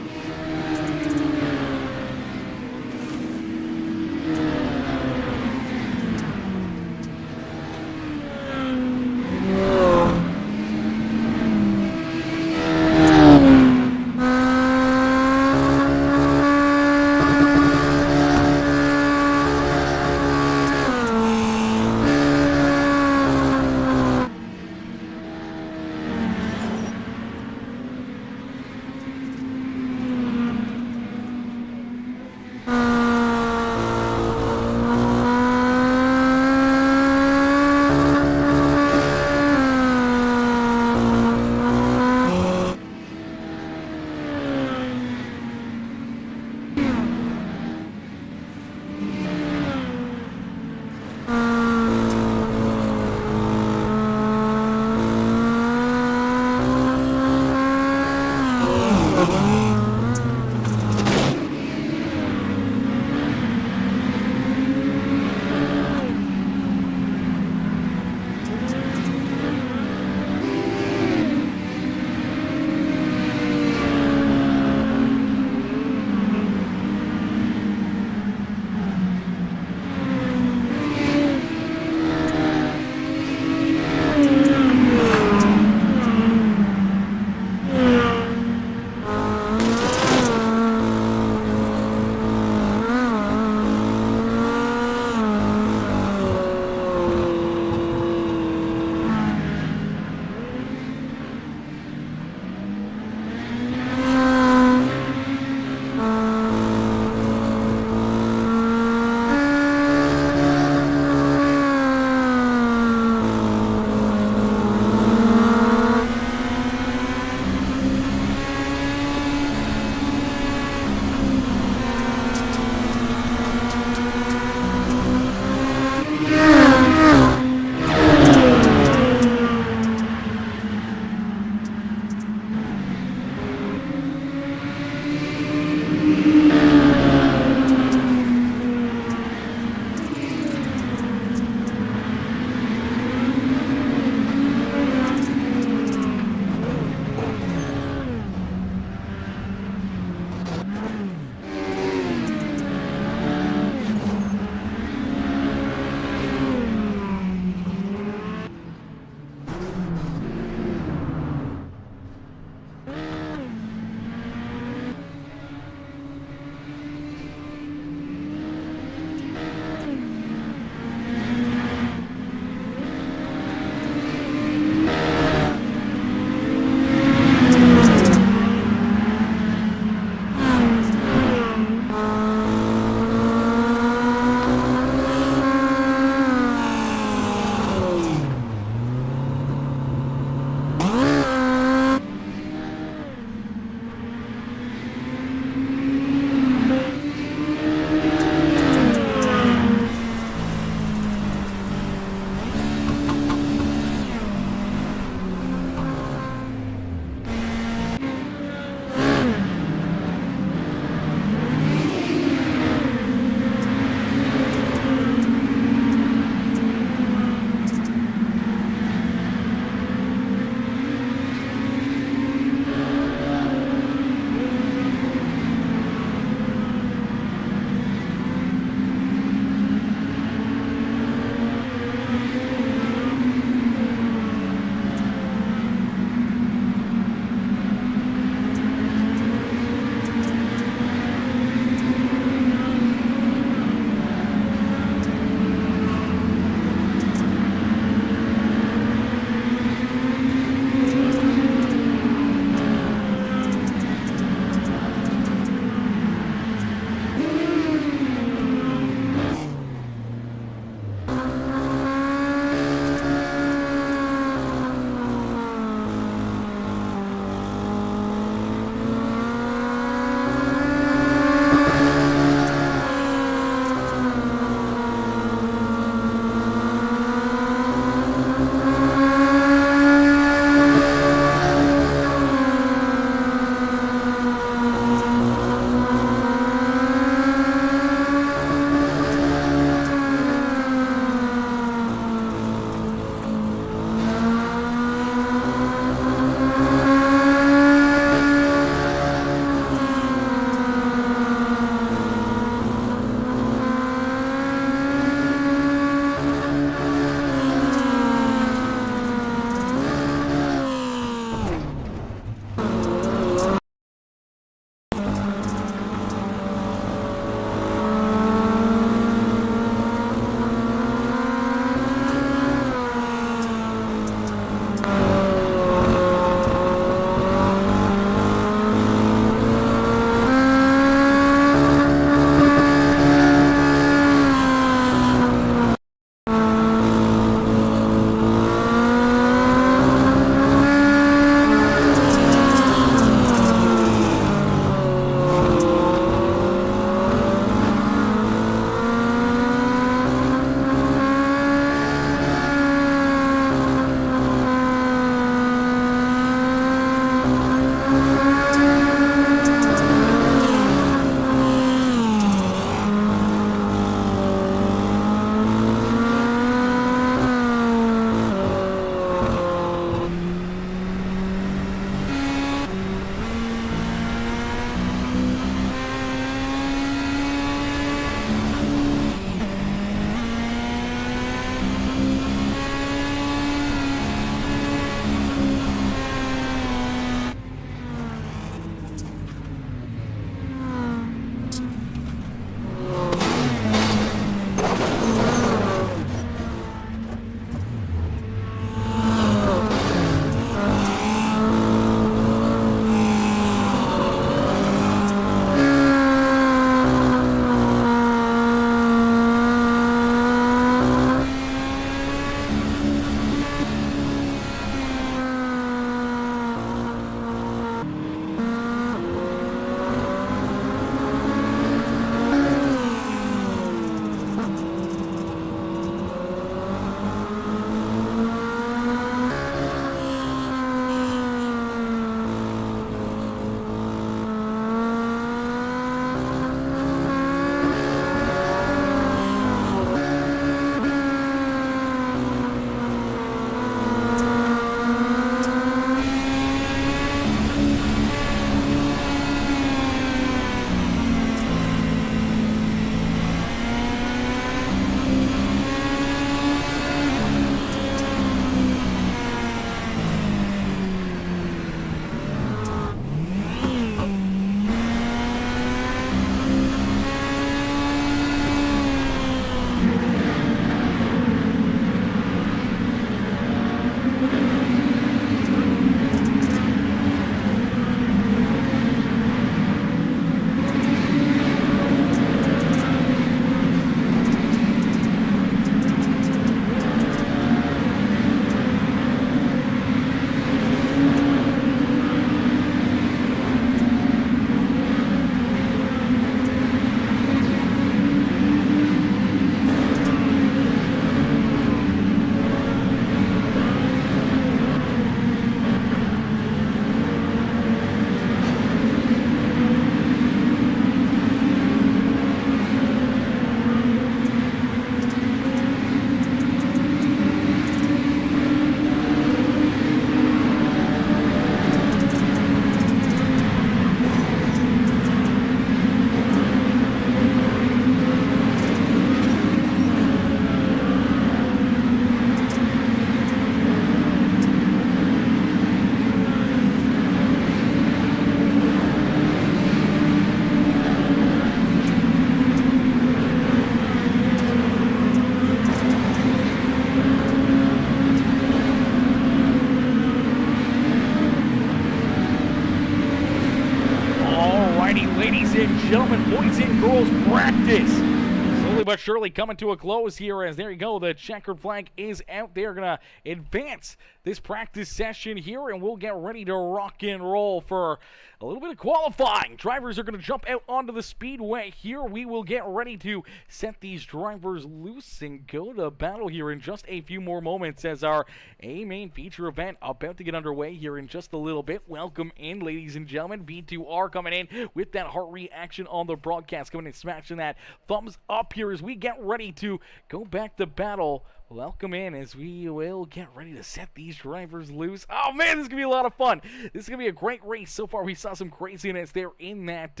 A: slowly but surely coming to a close here, as there you go, the checkered flag is out there. Gonna advance this practice session here, and we'll get ready to rock and roll for a little bit of qualifying. Drivers are going to jump out onto the speedway here. We will get ready to set these drivers loose and go to battle here in just a few more moments, as our main feature event about to get underway here in just a little bit. Welcome in, ladies and gentlemen. V2R coming in with that heart reaction on the broadcast, coming in smashing that thumbs up here as we get ready to go back to battle. Welcome in as we will get ready to set these drivers loose. Oh man, this is going to be a lot of fun. This is going to be a great race. So far we saw some craziness there in that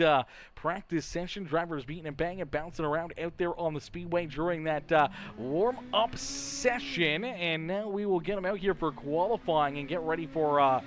A: practice session. Drivers beating and banging, bouncing around out there on the speedway during that warm-up session. And now we will get them out here for qualifying and get ready for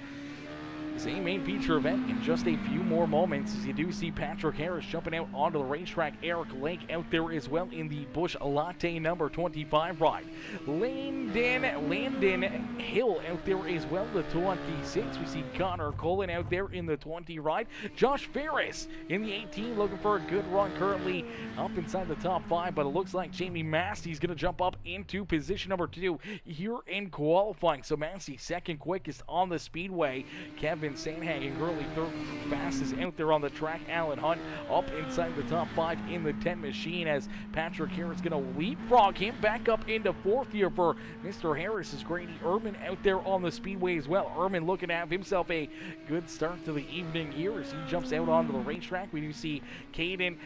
A: this main feature event in just a few more moments, as you do see Patrick Harris jumping out onto the racetrack. Eric Lake out there as well in the Busch Latte number 25 ride. Landon Hill out there as well, the 26. We see Connor Cullen out there in the 20 ride. Josh Ferris in the 18 looking for a good run, currently up inside the top 5, but it looks like Jamie Massey's going to jump up into position number 2 here in qualifying. So Massey second quickest on the speedway. Kevin Sandhagen currently third fastest out there on the track. Alan Hunt up inside the top 5 in the 10 machine, as Patrick Harris going to leapfrog him back up into 4th here for Mr. Harris. Is Grady Ehrman out there on the speedway as well. Ehrman looking to have himself a good start to the evening here as he jumps out onto the racetrack. We do see Caden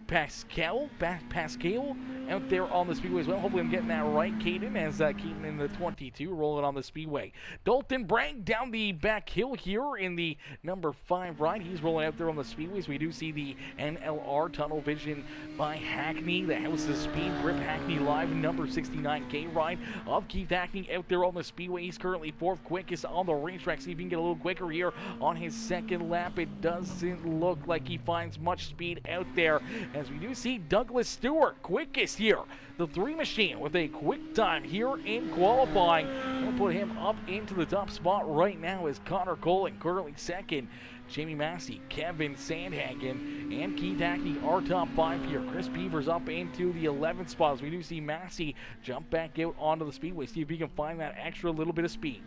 A: Pascal out there on the speedway as well. Hopefully I'm getting that right. Caden, as Keaton in the 22 rolling on the speedway. Dalton Bragg down the back hill here in the number 5 ride. He's rolling out there on the speedways. We do see the NLR Tunnel Vision by Hackney, the House of Speed Grip Hackney Live number 69K ride of Keith Hackney out there on the speedway. He's currently 4th quickest on the racetrack. See if he can get a little quicker here on his second lap. It doesn't look like he finds much speed out there, as we do see Douglas Stewart quickest here, the 3 machine, with a quick time here in qualifying. We'll put him up into the top spot right now as Connor Cullen currently second. Jamie Massey, Kevin Sandhagen, and Keith Hackney are top 5 here. Chris Beavers up into the 11th spot as we do see Massey jump back out onto the speedway, see if he can find that extra little bit of speed.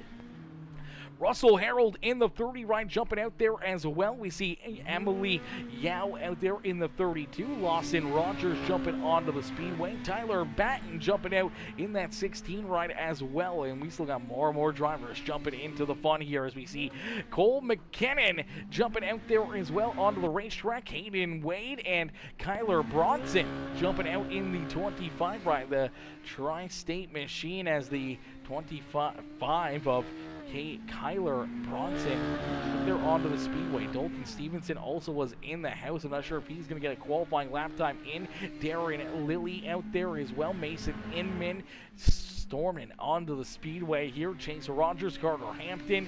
A: Russell Harold in the 30 ride jumping out there as well. We see Emily Yao out there in the 32. Lawson Rogers jumping onto the speedway. Tyler Batten jumping out in that 16 ride as well. And we still got more and more drivers jumping into the fun here as we see Cole McKinnon jumping out there as well onto the racetrack. Hayden Wade and Kyler Bronson jumping out in the 25 ride. The Tri-State Machine as the 25 of Kyler Bronson they're onto the speedway. Dalton Stevenson also was in the house. I'm not sure if he's going to get a qualifying lap time in. Darren Lilly out there as well. Mason Inman storming onto the speedway here. Chase Rogers, Carter Hampton,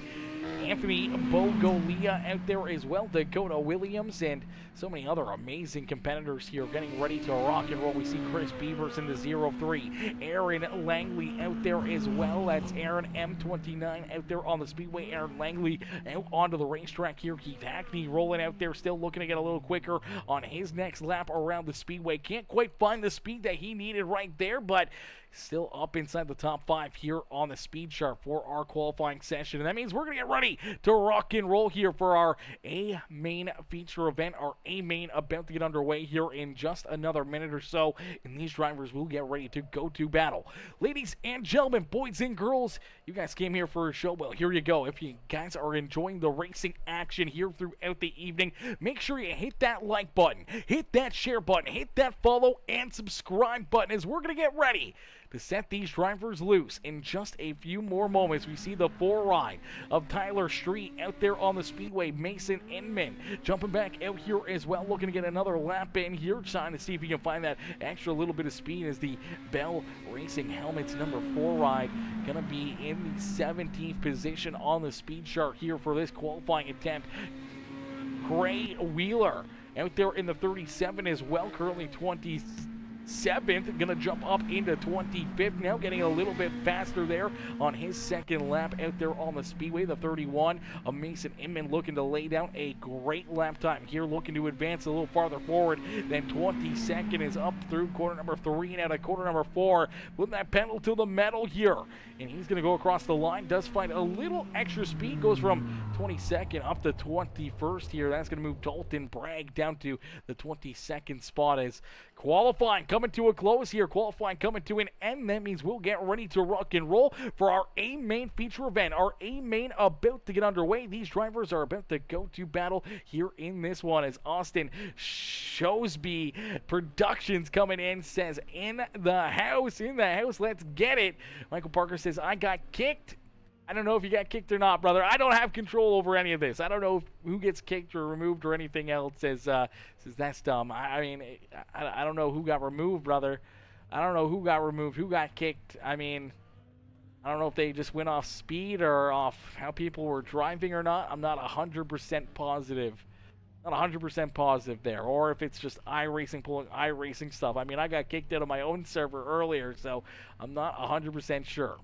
A: Anthony Bogolia out there as well. Dakota Williams and so many other amazing competitors here getting ready to rock and roll. We see Chris Beavers in the 03. Aaron Langley out there as well. That's Aaron M29 out there on the speedway. Aaron Langley out onto the racetrack here. Keith Hackney rolling out there, still looking to get a little quicker on his next lap around the speedway. Can't quite find the speed that he needed right there, but still up inside the top 5 here on the speed chart for our qualifying session. And that means we're going to get ready to rock and roll here for our main feature event, our main about to get underway here in just another minute or so. And these drivers will get ready to go to battle. Ladies and gentlemen, boys and girls, you guys came here for a show. Well, here you go. If you guys are enjoying the racing action here throughout the evening, make sure you hit that like button, hit that share button, hit that follow and subscribe button, as we're going to get ready to set these drivers loose in just a few more moments. We see the 4 ride of Tyler Street out there on the speedway. Mason Inman jumping back out here as well, looking to get another lap in here, trying to see if he can find that extra little bit of speed, as the Bell Racing Helmets number 4 ride gonna be in the 17th position on the speed chart here for this qualifying attempt. Gray Wheeler out there in the 37 as well, currently 7th, gonna jump up into 25th now, getting a little bit faster there on his second lap out there on the speedway. The 31 of Mason Inman looking to lay down a great lap time here, looking to advance a little farther forward. Then 22nd is up through corner number 3 and out of corner number 4, putting that pedal to the metal here, and he's gonna go across the line. Does find a little extra speed, goes from 22nd up to 21st here. That's gonna move Dalton Bragg down to the 22nd spot as qualifying coming to a close here. Qualifying coming to an end. That means we'll get ready to rock and roll for our A main feature event. Our A main about to get underway. These drivers are about to go to battle here in this one as Austin Showsby Productions coming in, says in the house, let's get it. Michael Parker says, I got kicked. I don't know if you got kicked or not, brother. I don't have control over any of this. I don't know who gets kicked or removed or anything else. Says that's dumb. I mean, I don't know who got removed, brother. I don't know who got removed, who got kicked. I mean, I don't know if they just went off speed or off how people were driving or not. I'm not 100% positive. Not 100% positive there. Or if it's just iRacing pulling iRacing stuff. I mean, I got kicked out of my own server earlier, so I'm not 100% sure.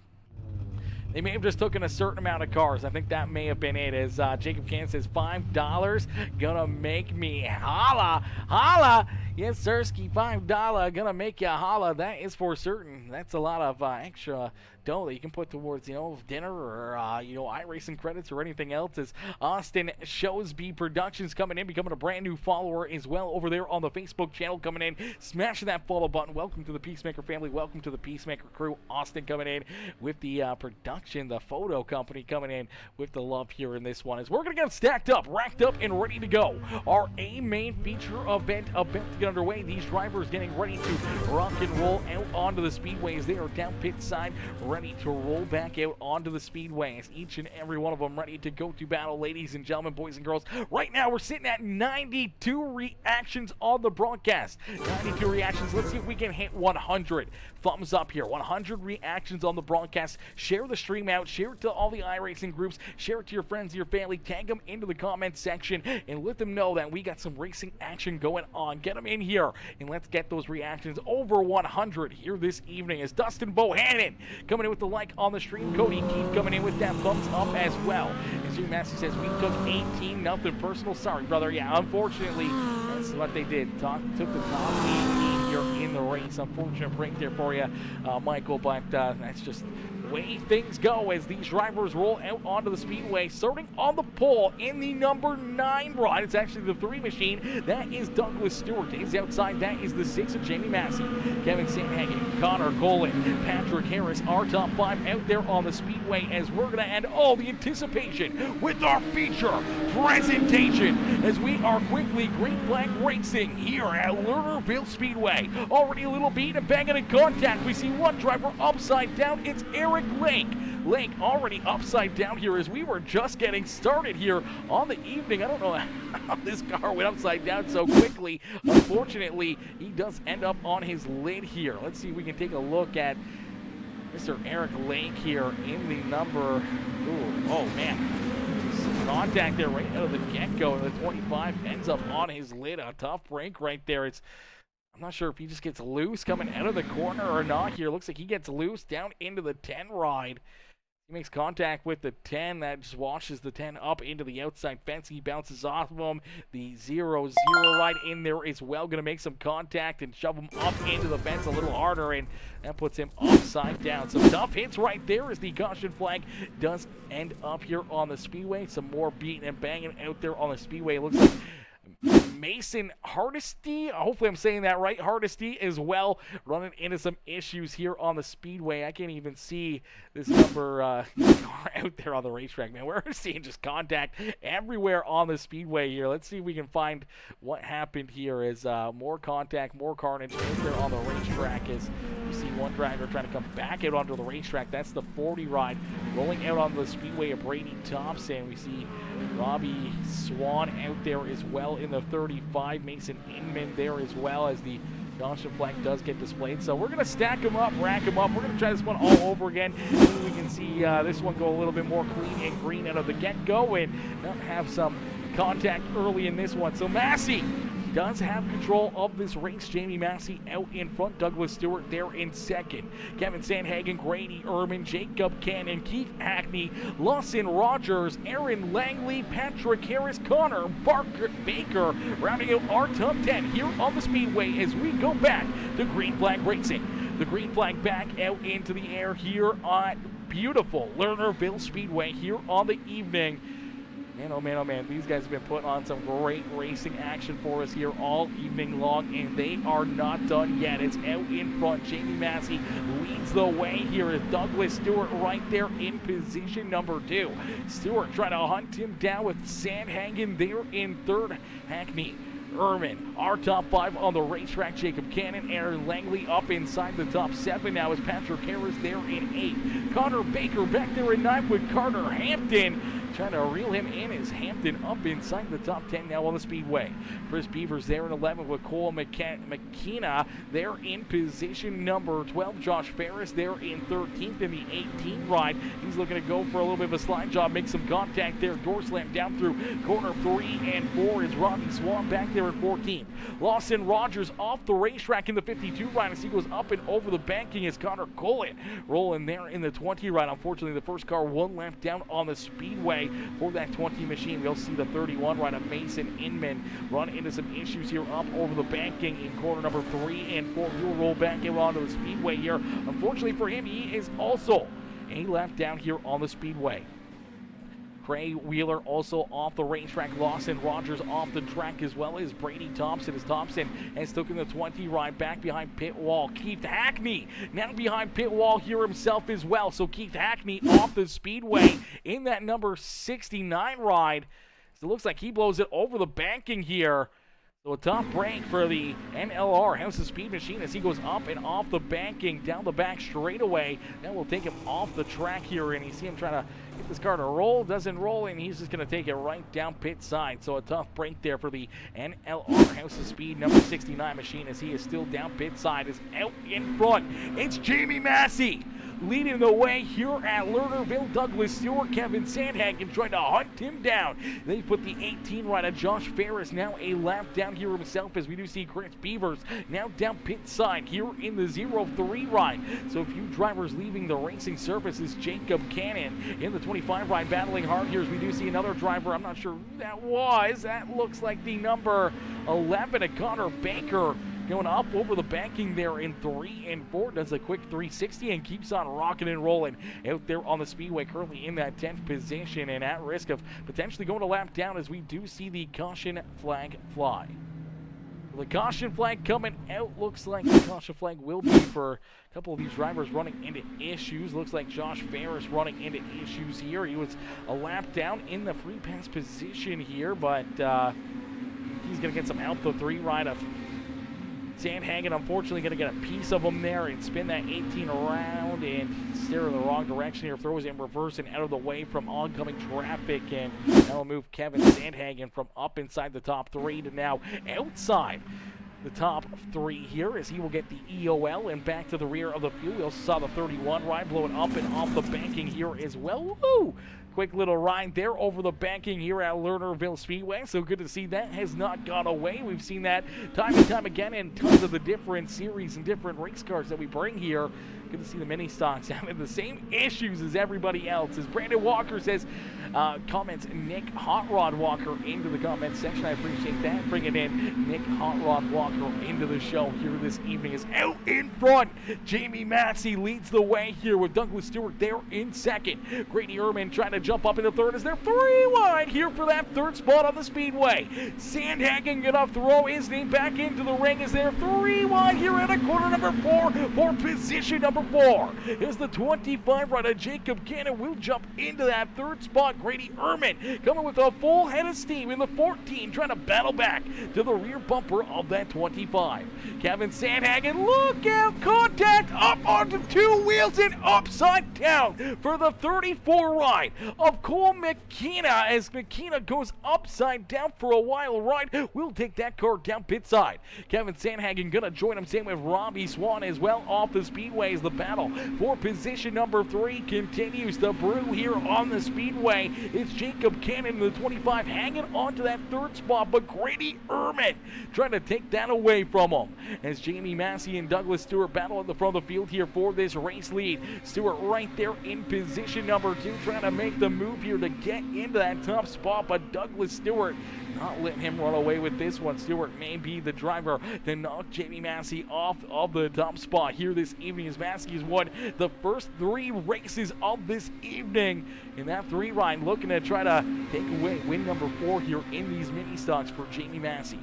A: They may have just taken a certain amount of cars. I think that may have been it. As Jacob Can says, $5 gonna make me holla. Holla! Yes, Sirski, $5 gonna make you holla. That is for certain. That's a lot of extra dough that you can put towards, dinner or, iRacing credits or anything else. As Austin Showsby Productions coming in, becoming a brand new follower as well over there on the Facebook channel, coming in, smashing that follow button. Welcome to the Peacemaker family. Welcome to the Peacemaker crew. Austin coming in with the production, the photo company coming in with the love here in this one. As we're going to get stacked up, racked up, and ready to go. Our A main feature event about to get underway. These drivers getting ready to rock and roll out onto the speedways. They are down pit side, ready to roll back out onto the speedways. Each and every one of them ready to go to battle, ladies and gentlemen, boys and girls. Right now, we're sitting at 92 reactions on the broadcast. 92 reactions. Let's see if we can hit 100. Thumbs up here. 100 reactions on the broadcast. Share the stream out. Share it to all the iRacing groups. Share it to your friends, your family. Tag them into the comment section and let them know that we got some racing action going on. Get them in here and let's get those reactions over 100 here this evening. As Dustin Bohannon coming in with the like on the stream. Cody Keith coming in with that thumbs up as well. As Jim Massey says, we took 18-0 personal. Sorry, brother. Yeah, unfortunately, that's what they did. Took the top 18 here in the race. Unfortunate break there for you, Michael, but that's just the way things go as these drivers roll out onto the speedway. Starting on the pole in the number 9 ride. It's actually the 3 machine. That is Douglas Stewart. Is outside. That is the 6 of Jamie Massey. Kevin Sandhagen, Connor Colin, Patrick Harris, our top 5 out there on the speedway as we're going to end all the anticipation with our feature presentation as we are quickly green flag racing here at Lernerville Speedway. Already a little beat and banging in contact. We see one driver upside down. It's Eric Lake. Lake already upside down here as we were just getting started here on the evening. I don't know how this car went upside down so quickly. Unfortunately, he does end up on his lid here. Let's see if we can take a look at Mr. Eric Lake here in the number. Ooh, oh man. Some contact there right out of the get-go. The 25 ends up on his lid. A tough break right there. I'm not sure if he just gets loose coming out of the corner or not here. Looks like he gets loose down into the 10 ride. He makes contact with the 10. That just washes the 10 up into the outside fence. He bounces off of him. The 0-0 ride in there as well. Going to make some contact and shove him up into the fence a little harder. And that puts him upside down. Some tough hits right there as the caution flag does end up here on the speedway. Some more beating and banging out there on the speedway. It looks like Mason Hardesty, hopefully I'm saying that right, Hardesty as well, running into some issues here on the speedway. I can't even see this number car out there on the racetrack, man. We're seeing just contact everywhere on the speedway here. Let's see if we can find what happened here as more contact, more carnage out there on the racetrack as you see one driver trying to come back out onto the racetrack. That's the 40 ride rolling out onto the speedway of Brady Thompson. We see Robbie Swan out there as well in the 35. Mason Inman there as well as the caution flag does get displayed. So we're going to stack them up, rack them up. We're going to try this one all over again. Maybe we can see this one go a little bit more clean and green out of the get-go and not have some contact early in this one. So Massey does have control of this race. Jamie Massey out in front. Douglas Stewart there in second. Kevin Sandhagen, Grady Ehrman, Jacob Cannon, Keith Hackney, Lawson Rogers, Aaron Langley, Patrick Harris, Connor Baker, rounding out our top 10 here on the Speedway as we go back to Green Flag Racing. The green flag back out into the air here on beautiful Lernerville Speedway here on the evening. Man, oh man, oh man, these guys have been putting on some great racing action for us here all evening long, and they are not done yet. It's out in front. Jamie Massey leads the way here as Douglas Stewart right there in position number 2. Stewart trying to hunt him down with Sandhagen there in third. Hackney, Ehrman, our top 5 on the racetrack. Jacob Cannon, Aaron Langley up inside the top 7 now as Patrick Harris there in 8. Connor Baker back there in 9 with Carter Hampton. Trying to reel him in as Hampton up inside the top 10 now on the Speedway. Chris Beavers there in 11 with Cole McKenna there in position number 12. Josh Ferris there in 13th in the 18 ride. He's looking to go for a little bit of a slide job, make some contact there. Door slam down through corner 3 and 4 is Robbie Swan back there in 14th. Lawson Rogers off the racetrack in the 52 ride as he goes up and over the banking as Connor Collett rolling there in the 20 ride. Unfortunately, the first car 1 lap down on the Speedway for that 20 machine. We'll see the 31 ride of Mason Inman run into some issues here up over the banking in corner number 3 and 4. He'll roll back out onto the Speedway here. Unfortunately for him, he is also a lap down here on the Speedway. Craig Wheeler also off the racetrack. Lawson Rogers off the track as well as Brady Thompson as Thompson has taken the 20 ride back behind pit wall. Keith Hackney now behind pit wall here himself as well. So Keith Hackney off the Speedway in that number 69 ride. So it looks like he blows it over the banking here. So a tough break for the NLR House of Speed machine as he goes up and off the banking down the back straightaway. Then we'll take him off the track here, and you see him trying to get this car to roll. Doesn't roll, and he's just going to take it right down pit side. So a tough break there for the NLR House of Speed number 69 machine as he is still down pit side. Is out in front. It's Jamie Massey leading the way here at Lernerville. Douglas Stewart, Kevin Sandhagen trying to hunt him down. They put the 18 right of Josh Ferris now a lap down here himself as we do see Chris Beavers now down pit side here in the 03 ride. So a few drivers leaving the racing surface is Jacob Cannon in the 25 ride battling hard here as we do see another driver. I'm not sure who that was. That looks like the number 11 of Connor Baker going up over the banking there in 3 and 4. Does a quick 360 and keeps on rocking and rolling out there on the Speedway, currently in that 10th position and at risk of potentially going a lap down as we do see the caution flag fly. The caution flag coming out. Looks like the caution flag will be for a couple of these drivers running into issues. Looks like Josh Ferris running into issues here. He was a lap down in the free pass position here, but he's going to get some help. The 3 ride of Sandhagen unfortunately going to get a piece of him there and spin that 18 around and steer in the wrong direction here. Throws it in reverse and out of the way from oncoming traffic, and that'll move Kevin Sandhagen from up inside the top 3 to now outside the top 3 here as he will get the EOL and back to the rear of the field. We also saw the 31 ride blowing up and off the banking here as well. Woo! Quick little ride there over the banking here at Lernerville Speedway. So good to see that has not gone away. We've seen that time and time again in tons of the different series and different race cars that we bring here. Good to see the mini stocks having the same issues as everybody else. As Brandon Walker says, comments Nick Hot Rod Walker into the comments section. I appreciate that. Bringing in Nick Hot Rod Walker into the show here this evening. Is out in front. Jamie Massey leads the way here with Douglas Stewart there in second. Grady Ehrman trying to jump up into third as they're 3 wide here for that 3rd spot on the Speedway. Sandhagen gonna throw his name back into the ring as they're 3 wide here at a corner number 4 for position number 4. Is the 25 rider Jacob Cannon will jump into that 3rd spot. Grady Ehrman coming with a full head of steam in the 14, trying to battle back to the rear bumper of that 25. Kevin Sandhagen, look out, caught contact up onto two wheels and upside down for the 34 ride of Cole McKenna, as McKenna goes upside down for a wild ride. We'll take that car down pit side. Kevin Sandhagen gonna join him, same with Robbie Swan as well off the speedway, as the battle for position number 3 continues to brew here on the speedway. It's Jacob Cannon, the 25, hanging on to that third spot, but Grady Ehrman trying to take that away from him, as Jamie Massey and Douglas Stewart battle at the front of the field here for this race lead. Stewart right there in position number 2, trying to make the move here to get into that top spot, but Douglas Stewart not letting him run away with this one. Stewart may be the driver to knock Jamie Massey off of the top spot here this evening, as Massey has won the first 3 races of this evening in that 3 ride, looking to try to take away win number 4 here in these mini stocks for Jamie Massey.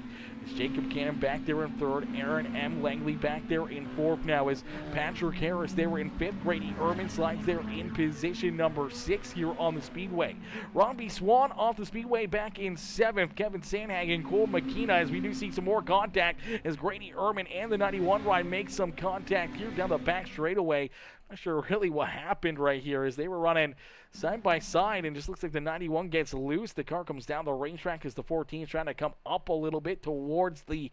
A: It's Jacob Cannon back there in 3rd, Aaron M. Langley back there in 4th now, as Patrick Harris there in 5th, Grady Ehrman slides there in position number 6 here on the speedway. Robbie Swan off the speedway back in 7th, Kevin Sandhagen, Cole McKenna, as we do see some more contact as Grady Ehrman and the 91 ride make some contact here down the back straightaway. Not sure really what happened right here, as they were running side by side, and just looks like the 91 gets loose. The car comes down the racetrack as the 14 is trying to come up a little bit towards the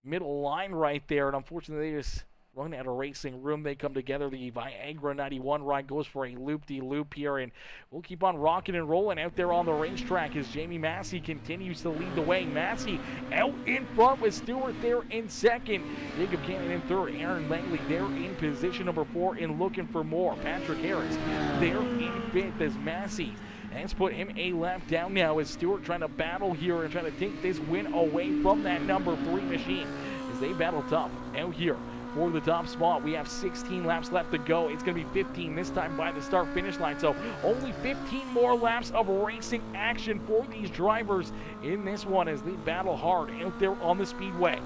A: middle line right there, and unfortunately they just run out of racing room. They come together. The Viagra 91 ride goes for a loop-de-loop here, and we'll keep on rocking and rolling out there on the racetrack as Jamie Massey continues to lead the way. Massey out in front with Stewart there in 2nd. Jacob Cannon in 3rd. Aaron Langley there in position number 4 and looking for more. Patrick Harris there in 5th as Massey has put him a lap down now, as Stewart trying to battle here and trying to take this win away from that number 3 machine as they battle tough out here for the top spot. We have 16 laps left to go. It's going to be 15 this time by the start-finish line, so only 15 more laps of racing action for these drivers in this one as they battle hard out there on the speedway.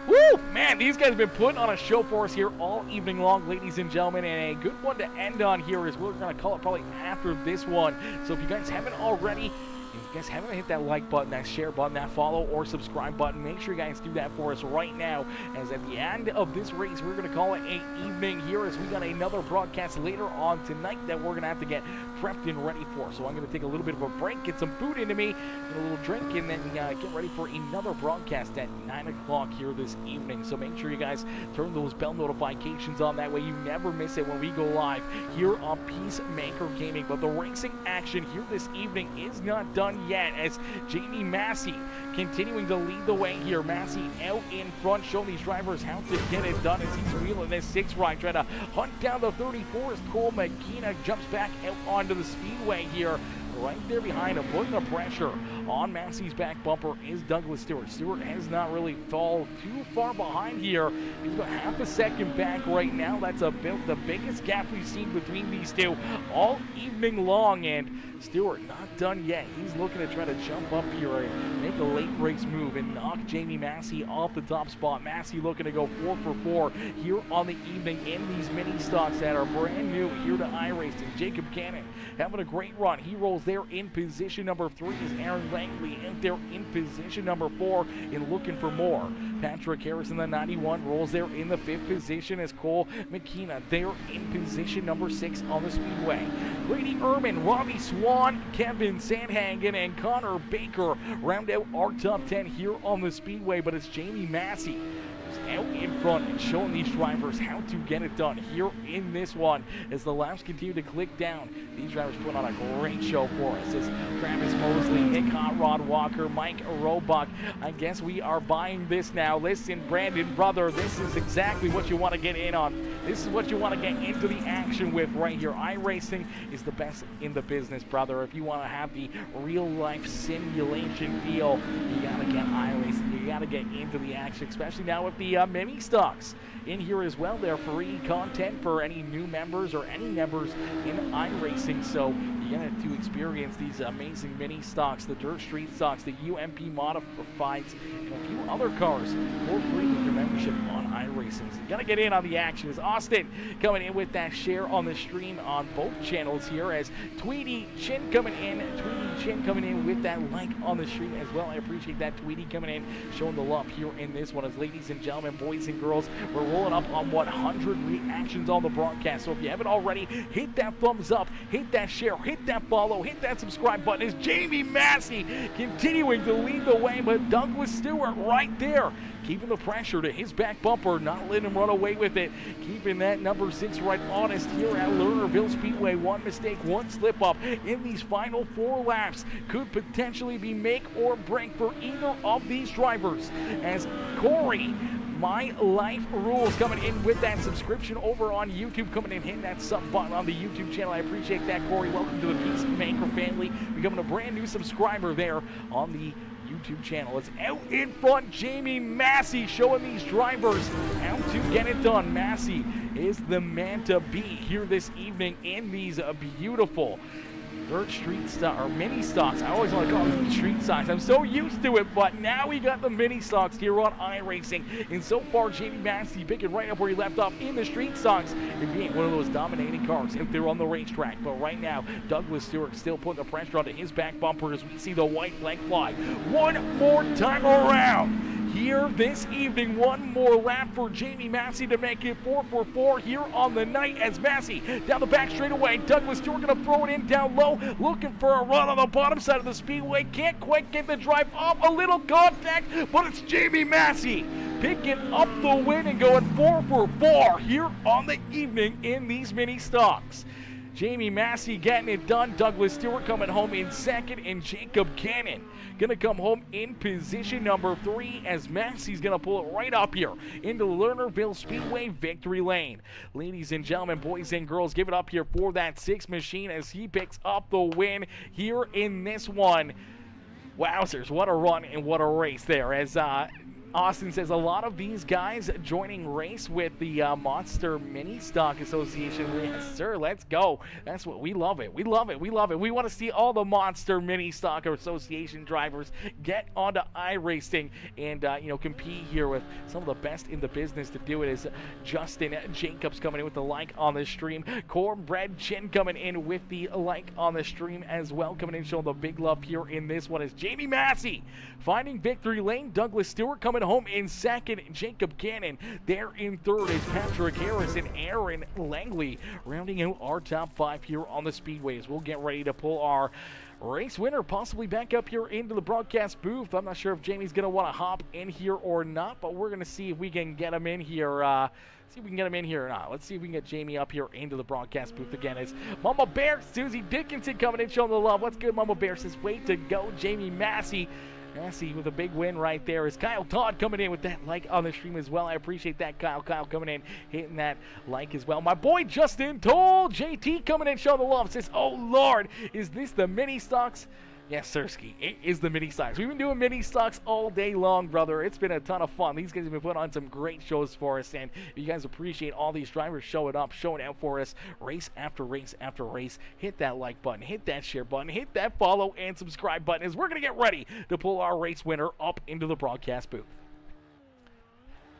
A: Woo! Man, these guys have been putting on a show for us here all evening long, ladies and gentlemen, and a good one to end on here is we're going to call it probably after this one. So if you guys haven't already, if you guys haven't hit that like button, that share button, that follow or subscribe button, make sure you guys do that for us right now, as at the end of this race, we're going to call it an evening here, as we got another broadcast later on tonight that we're going to have to get prepped and ready for. So I'm going to take a little bit of a break, get some food into me, get a little drink, and then get ready for another broadcast at 9 o'clock here this evening. So make sure you guys turn those bell notifications on. That way you never miss it when we go live here on Peacemaker Gaming. But the racing action here this evening is not done yet, as Jamie Massey continuing to lead the way here. Massey out in front, showing these drivers how to get it done as he's wheeling this 6 ride, trying to hunt down the 34 as Cole McKenna jumps back out onto the speedway here. Right there behind him, putting the pressure on Massey's back bumper is Douglas Stewart. Stewart has not really fallen too far behind here. He's about half a second back right now. That's about the biggest gap we've seen between these two all evening long, and Stewart not done yet. He's looking to try to jump up here and make a late race move and knock Jamie Massey off the top spot. Massey looking to go 4 for 4 here on the evening in these mini stocks that are brand new here to iRacing. Jacob Cannon having a great run. He rolls there in position number 3 as Aaron Langley out there in position number 4 and looking for more. Patrick Harrison, the 91, rolls there in the 5th position as Cole McKenna there in position number 6 on the speedway. Grady Ehrman, Robbie Swan, Kevin Sandhagen, and Connor Baker round out our top 10 here on the speedway, but it's Jamie Massey out in front and showing these drivers how to get it done here in this one as the laps continue to click down. These drivers put on a great show for us. It's Travis Mosley, Nick Hot Rod Walker, Mike Roebuck. I guess we are buying this now. Listen, Brandon, brother, this is exactly what you want to get in on. This is what you want to get into the action with right here. iRacing is the best in the business, brother. If you want to have the real-life simulation feel, you got to get iRacing. You got to get into the action, especially now with the mini stocks in here as well. They're free content for any new members or any members in iRacing, so you get to experience these amazing mini stocks, the Dirt Street stocks, the UMP modifieds, and a few other cars for free with your membership on iRacing. So you gotta get in on the action. As Austin coming in with that share on the stream on both channels here, as Tweety Chin coming in with that like on the stream as well. I appreciate that. Tweety coming in, showing the love here in this one. As ladies and gentlemen, boys and girls, we're rolling up on 100 reactions on the broadcast. So if you haven't already, hit that thumbs up, hit that share, hit that follow, hit that subscribe button. As Jamie Massey continuing to lead the way, but Douglas Stewart right there, keeping the pressure to his back bumper, not letting him run away with it, keeping that number 6 right honest here at Lernerville Speedway. One mistake, one slip up in these final 4 laps could potentially be make or break for either of these drivers, as Corey My Life Rules coming in with that subscription over on YouTube, coming in, hitting that sub button on the YouTube channel. I appreciate that, Corey. Welcome to the Peacemaker family, becoming a brand new subscriber there on the YouTube channel. It's out in front, Jamie Massey showing these drivers how to get it done. Massey is the man to beat here this evening in these beautiful dirt street or mini stocks. I always want to call them street stocks. I'm so used to it, but now we got the mini stocks here on iRacing. And so far, Jamie Massey picking right up where he left off in the street stocks and being one of those dominating cars out there on the racetrack. But right now, Douglas Stewart still putting the pressure onto his back bumper as we see the white flag fly one more time around here this evening. One more lap for Jamie Massey to make it 4 for 4 here on the night, as Massey down the back straightaway. Douglas Stewart going to throw it in down low, looking for a run on the bottom side of the speedway. Can't quite get the drive off. A little contact, but it's Jamie Massey picking up the win and going 4 for 4 here on the evening in these mini stocks. Jamie Massey getting it done. Douglas Stewart coming home in second, and Jacob Cannon gonna come home in position number 3, as Massey's gonna pull it right up here into Lernerville Speedway victory lane. Ladies and gentlemen, boys and girls, give it up here for that 6 machine as he picks up the win here in this one. Wowzers, what a run and what a race there, as Austin says a lot of these guys joining race with the Monster Mini Stock Association. Yes, sir, let's go. That's what we love it. We love it. We love it. We want to see all the Monster Mini Stock Association drivers get onto iRacing and compete here with some of the best in the business to do it. Is Justin Jacobs coming in with the like on the stream. Cornbread Chin coming in with the like on the stream as well, coming in showing the big love here in this one. Is Jamie Massey finding victory lane. Douglas Stewart coming home in second. Jacob Cannon there in third is Patrick Harris and Aaron Langley rounding out our top 5 here on the speedways. We'll get ready to pull our race winner possibly back up here into the broadcast booth. I'm not sure if Jamie's going to want to hop in here or not, but we're going to see if we can get him in here. See if we can get him in here or not. Let's see if we can get Jamie up here into the broadcast booth again. It's Mama Bear, Susie Dickinson coming in showing the love. What's good, Mama Bear says, way to go, Jamie Massey. Massey with a big win right there. Is Kyle Todd coming in with that like on the stream as well. I appreciate that, Kyle. Kyle coming in, hitting that like as well. My boy Justin Toll, JT coming in, showing the love. Says, oh Lord, is this the mini stocks? Yes, Sirski, it is the mini stocks. We've been doing mini stocks all day long, brother. It's been a ton of fun. These guys have been putting on some great shows for us, and you guys appreciate all these drivers showing up, showing out for us, race after race after race. Hit that like button, hit that share button, hit that follow and subscribe button, as we're going to get ready to pull our race winner up into the broadcast booth.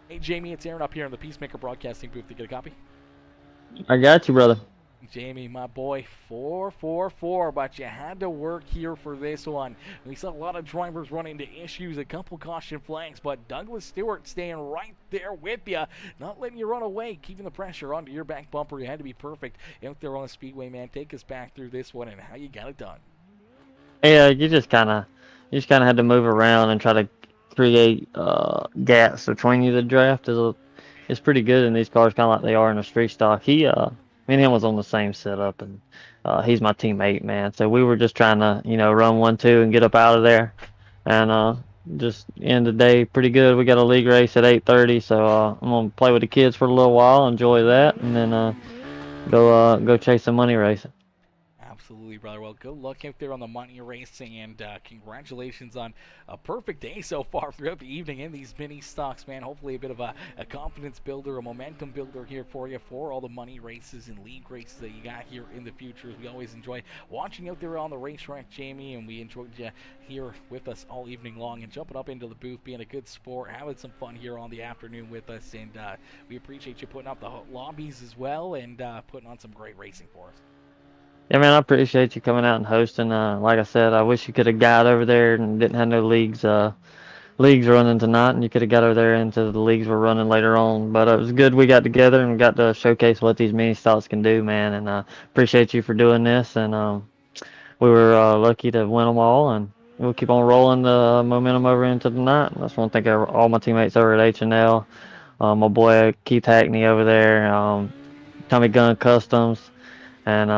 A: Hey, Jamie, it's Aaron up here in the Peacemaker Broadcasting booth. To get a copy?
B: I got you, brother.
A: Jamie, my boy, 4 for 4, but you had to work here for this one. We saw a lot of drivers run into issues, a couple caution flags, but Douglas Stewart staying right there with you, not letting you run away, keeping the pressure onto your back bumper. You had to be perfect out there on the speedway, man. Take us back through this one and how you got it done.
B: Yeah, you just kind of had to move around and try to create gaps between you. The draft is pretty good in these cars, kind of like they are in a street stock. Me and him was on the same setup, and he's my teammate, man. So we were just trying to, run 1-2 and get up out of there, and just end the day pretty good. We got a league race at 8:30, so I'm gonna play with the kids for a little while, enjoy that, and then go chase some money racing.
A: Absolutely, brother. Well, good luck out there on the money racing, and congratulations on a perfect day so far throughout the evening in these mini stocks, man. Hopefully, a bit of a confidence builder, a momentum builder here for you for all the money races and league races that you got here in the future. We always enjoy watching out there on the racetrack, Jamie, and we enjoyed you here with us all evening long and jumping up into the booth, being a good sport, having some fun here on the afternoon with us, and we appreciate you putting up the lobbies as well and putting on some great racing for us.
B: Yeah, man, I appreciate you coming out and hosting. Like I said, I wish you could have got over there and didn't have no leagues running tonight, and you could have got over there into the leagues we're running later on. But it was good we got together and got to showcase what these mini stocks can do, man. And appreciate you for doing this. And we were lucky to win them all, and we'll keep on rolling the momentum over into the night. I just want to thank all my teammates over at H&L, my boy Keith Hackney over there, Tommy Gun Customs, and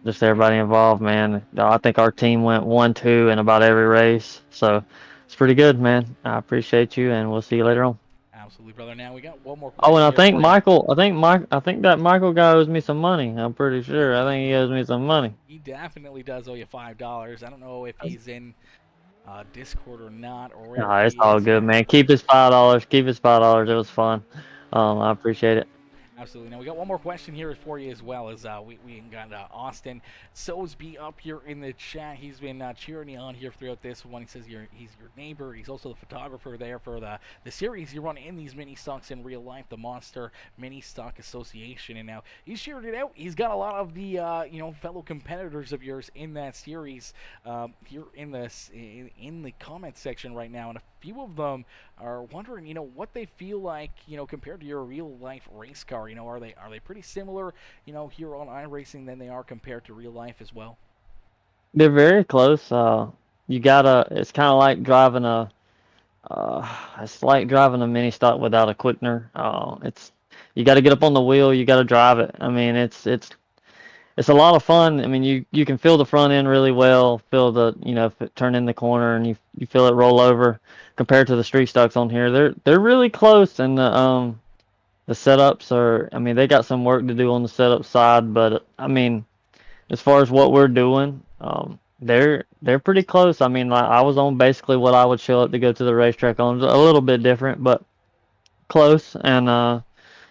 B: just everybody involved, man. I think our team went 1-2 in about every race, so it's pretty good, man. I appreciate you, and we'll see you later on.
A: Absolutely, brother. Now we got one more
B: Oh, and
A: question
B: I
A: here
B: think
A: for you.
B: Michael, I think that Michael guy owes me some money. I'm pretty sure. I think he owes me some money.
A: He definitely does owe you $5. I don't know if he's in Discord or not, or where
B: Nah, it's
A: he
B: all
A: is,
B: good,
A: man.
B: man. Keep his $5. Keep his $5. It was fun. I appreciate it.
A: Absolutely. Now we got one more question here for you as well as we got Austin Sosby up here in the chat. He's been cheering you on here throughout this one. He says he's your neighbor. He's also the photographer there for the series you run in these mini stocks in real life, the Monster Mini Stock Association. And now he's shared it out. He's got a lot of the fellow competitors of yours in that series here in the comment section right now, and a few of them are wondering, what they feel like, compared to your real life race car. Are they pretty similar, here on iRacing than they are compared to real life as well?
B: They're very close. It's kind of like driving a mini stock without a quickener. You got to get up on the wheel. You got to drive it. I mean, it's a lot of fun. I mean, you can feel the front end really well, feel if it turn in the corner and you feel it roll over compared to the street stocks on here. They're really close, and the setups are, I mean, they got some work to do on the setup side, but I mean, as far as what we're doing, they're pretty close. I mean, like, I was on basically what I would show up to go to the racetrack on, a little bit different, but close, and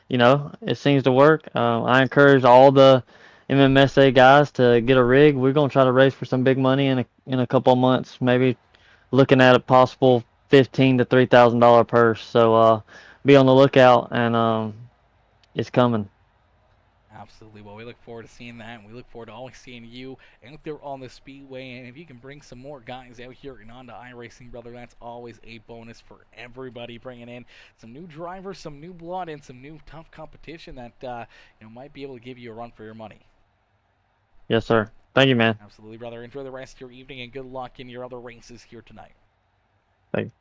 B: it seems to work. I encourage all the MMSA guys to get a rig. We're gonna try to race for some big money in a couple of months, maybe looking at a possible $15,000 to $3,000 purse. So be on the lookout, and it's coming.
A: Absolutely. Well, we look forward to seeing that, and we look forward to always seeing you out there on the speedway. And if you can bring some more guys out here and onto iRacing, brother, that's always a bonus for everybody. Bringing in some new drivers, some new blood, and some new tough competition that might be able to give you a run for your money.
B: Yes, sir. Thank you, man.
A: Absolutely, brother. Enjoy the rest of your evening, and good luck in your other races here tonight.
B: Thank you.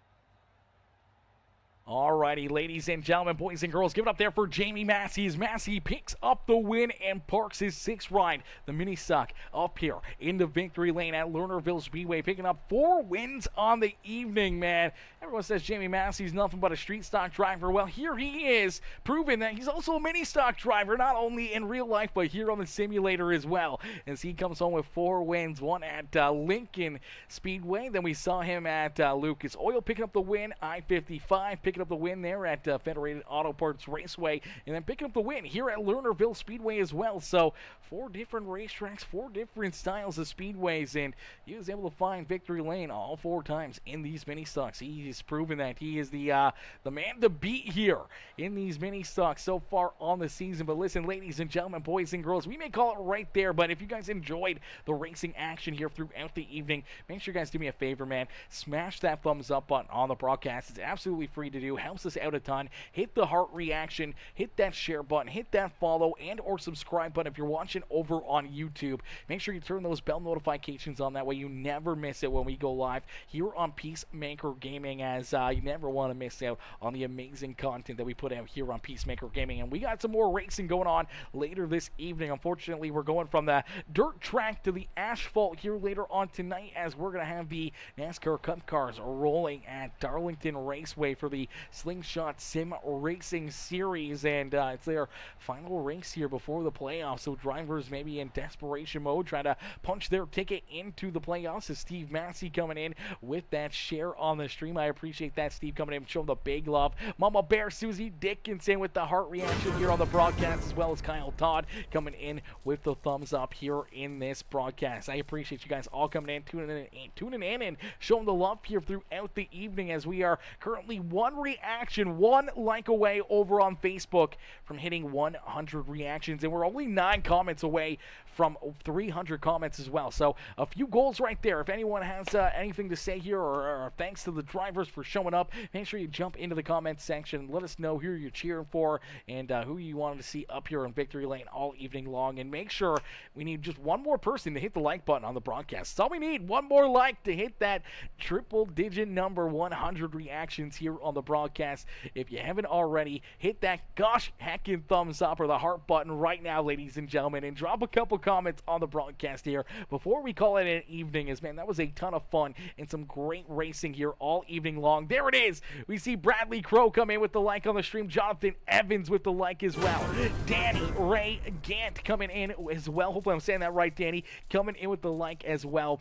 A: Alrighty, ladies and gentlemen, boys and girls, give it up there for Jamie Massey as Massey picks up the win and parks his sixth ride, the mini stock, up here in the victory lane at Lernerville Speedway, picking up 4 wins on the evening, man. Everyone says Jamie Massey's nothing but a street stock driver. Well, here he is, proving that he's also a mini stock driver, not only in real life, but here on the simulator as well, as he comes home with 4 wins, one at Lincoln Speedway. Then we saw him at Lucas Oil picking up the win, I-55 picking up the win there at Federated Auto Parts Raceway, and then picking up the win here at Lernerville Speedway as well. So 4 different racetracks, 4 different styles of speedways, and he was able to find victory lane all 4 times in these mini stocks. He's proven that he is the man to beat here in these mini stocks so far on the season. But listen, ladies and gentlemen, boys and girls, we may call it right there, but if you guys enjoyed the racing action here throughout the evening, make sure you guys do me a favor, man. Smash that thumbs up button on the broadcast. It's absolutely free to do. Helps us out a ton. Hit the heart reaction, hit that share button, hit that follow and or subscribe button if you're watching over on YouTube. Make sure you turn those bell notifications on, that way you never miss it when we go live here on Peacemaker Gaming, as you never want to miss out on the amazing content that we put out here on Peacemaker Gaming. And we got some more racing going on later this evening. Unfortunately, we're going from the dirt track to the asphalt here later on tonight, as we're going to have the NASCAR Cup cars rolling at Darlington Raceway for the Slingshot Sim Racing Series, and it's their final race here before the playoffs. So drivers maybe in desperation mode, trying to punch their ticket into the playoffs. Is Steve Massey coming in with that share on the stream. I appreciate that, Steve, coming in, showing the big love. Mama Bear Susie Dickinson with the heart reaction here on the broadcast, as well as Kyle Todd coming in with the thumbs up here in this broadcast. I appreciate you guys all coming in, tuning in, and showing the love here throughout the evening, as we are currently one reaction, one like away over on Facebook from hitting 100 reactions, and we're only 9 comments away from 300 comments as well. So a few goals right there. If anyone has anything to say here, or thanks to the drivers for showing up, make sure you jump into the comments section. Let us know who you're cheering for and who you wanted to see up here on Victory Lane all evening long. And make sure we need just one more person to hit the like button on the broadcast. That's all we need. One more like to hit that triple-digit number, 100 reactions here on the broadcast. If you haven't already, hit that gosh heckin' thumbs up or the heart button right now, ladies and gentlemen, and drop a couple comments on the broadcast here before we call it an evening, as man, that was a ton of fun and some great racing here all evening long. There it is. We see Bradley Crow come in with the like on the stream. Jonathan Evans with the like as well. Danny Ray Gant coming in as well. Hopefully I'm saying that right, Danny. Coming in with the like as well.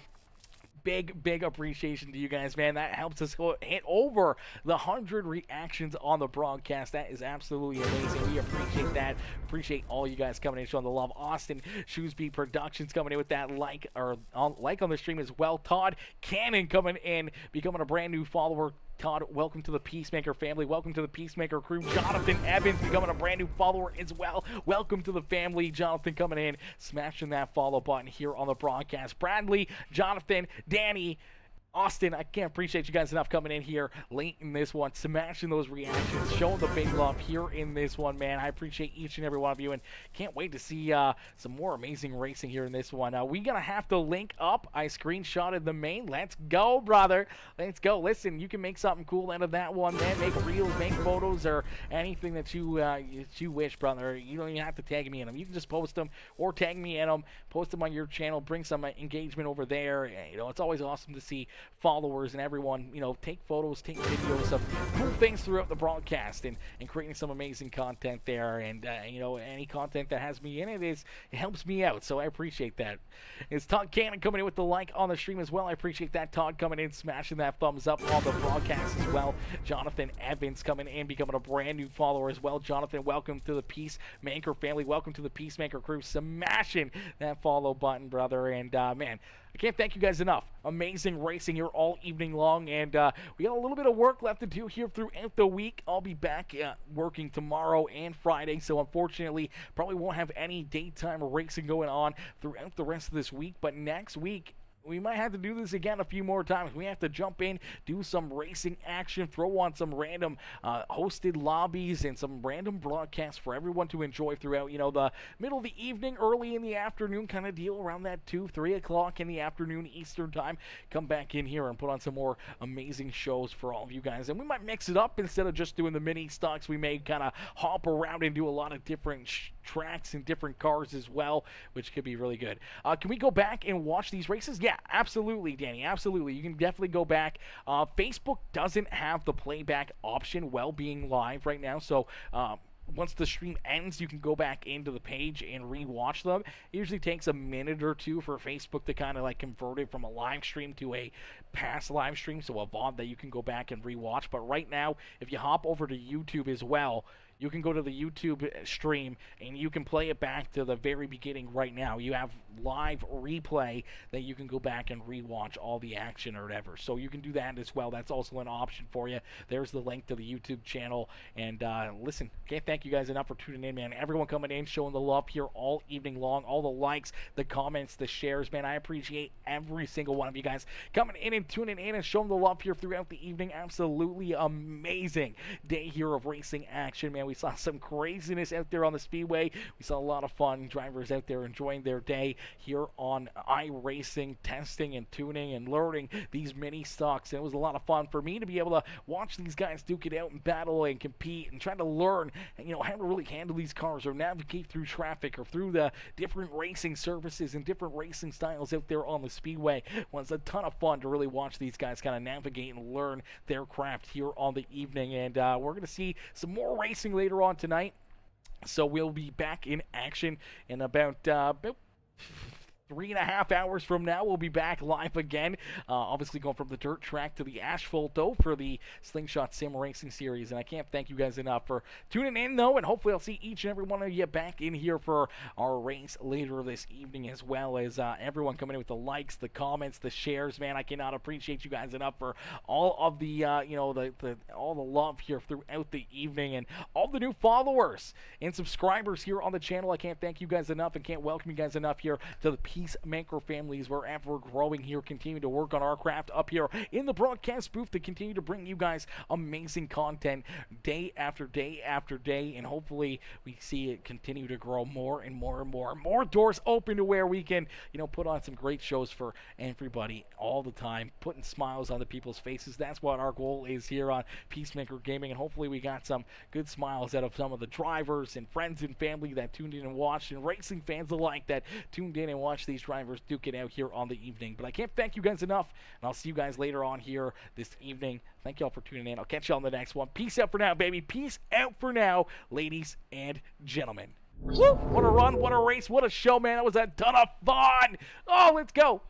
A: Big appreciation to you guys, man. That helps us hit over the 100 reactions on the broadcast. That is absolutely amazing. We appreciate that. Appreciate all you guys coming in, showing the love. Austin Shrewsbury Productions coming in with that like on the stream as well. Todd Cannon coming in, becoming a brand new follower. Todd, welcome to the Peacemaker family. Welcome to the Peacemaker crew. Jonathan Evans becoming a brand new follower as well. Welcome to the family. Jonathan coming in, smashing that follow button here on the broadcast. Bradley, Jonathan, Danny, Austin, I can't appreciate you guys enough coming in here late in this one, smashing those reactions, showing the big love here in this one, man. I appreciate each and every one of you, and can't wait to see some more amazing racing here in this one. We're going to have to link up. I screenshotted the main. Let's go, brother. Let's go. Listen, you can make something cool out of that one, man. Make reels, make photos, or anything that you wish, brother. You don't even have to tag me in them. You can just post them or tag me in them, post them on your channel, bring some engagement over there. You know, it's always awesome to see followers and everyone, you know, take photos, take videos of cool things throughout the broadcast, and creating some amazing content there. And you know, any content that has me in it helps me out, so I appreciate that. It's Todd Cannon coming in with the like on the stream as well. I appreciate that. Todd coming in, smashing that thumbs up on the broadcast as well. Jonathan Evans coming in, becoming a brand new follower as well. Jonathan, welcome to the Peacemaker family. Welcome to the Peacemaker crew, smashing that follow button, brother. And man, I can't thank you guys enough. Amazing racing here all evening long, and we got a little bit of work left to do here throughout the week. I'll be back working tomorrow and Friday, so unfortunately probably won't have any daytime racing going on throughout the rest of this week. But next week, we might have to do this again a few more times. We have to jump in, do some racing action, throw on some random hosted lobbies and some random broadcasts for everyone to enjoy throughout, you know, the middle of the evening, early in the afternoon kind of deal, around that 2, 3 o'clock in the afternoon Eastern time. Come back in here and put on some more amazing shows for all of you guys. And we might mix it up. Instead of just doing the mini stocks, we may kind of hop around and do a lot of different tracks and different cars as well, which could be really good. Can we go back and watch these races? Yeah, absolutely, Danny, absolutely. You can definitely go back. Facebook doesn't have the playback option while being live right now, so once the stream ends, you can go back into the page and re-watch them. It usually takes a minute or two for Facebook to kind of like convert it from a live stream to a past live stream, so a VOD that you can go back and re-watch. But right now, if you hop over to YouTube as well, you can go to the YouTube stream and you can play it back to the very beginning right now. You have live replay that you can go back and rewatch all the action or whatever. So you can do that as well. That's also an option for you. There's the link to the YouTube channel. And listen, can't thank you guys enough for tuning in, man. Everyone coming in, showing the love here all evening long. All the likes, the comments, the shares, man. I appreciate every single one of you guys coming in and tuning in and showing the love here throughout the evening. Absolutely amazing day here of racing action, man. we saw some craziness out there on the speedway. We saw a lot of fun drivers out there enjoying their day here on iRacing, testing and tuning and learning these mini stocks. And it was a lot of fun for me to be able to watch these guys duke it out and battle and compete and try to learn, how to really handle these cars or navigate through traffic or through the different racing surfaces and different racing styles out there on the speedway. Well, it's a ton of fun to really watch these guys kind of navigate and learn their craft here on the evening. And we're going to see some more racing later on tonight. So we'll be back in action in about 3.5 hours from now. We'll be back live again. Obviously going from the dirt track to the asphalt, though, for the Slingshot Sim Racing Series. And I can't thank you guys enough for tuning in, though. And hopefully I'll see each and every one of you back in here for our race later this evening, as well as everyone coming in with the likes, the comments, the shares. Man, I cannot appreciate you guys enough for all of the, all the love here throughout the evening, and all the new followers and subscribers here on the channel. I can't thank you guys enough and can't welcome you guys enough here to the Peacemaker families, wherever we're growing here, continuing to work on our craft up here in the broadcast booth to continue to bring you guys amazing content day after day after day, and hopefully we see it continue to grow more and more and more. More doors open to where we can, put on some great shows for everybody all the time, putting smiles on the people's faces. That's what our goal is here on Peacemaker Gaming, and hopefully we got some good smiles out of some of the drivers and friends and family that tuned in and watched, and racing fans alike that tuned in and watched these drivers duke it out here on the evening. But I can't thank you guys enough, and I'll see you guys later on here this evening. Thank y'all for tuning in. I'll catch y'all on the next one. Peace out for now, baby. Peace out for now, ladies and gentlemen. Woo! What a run, what a race, what a show, man. That was a ton of fun. Oh, let's go.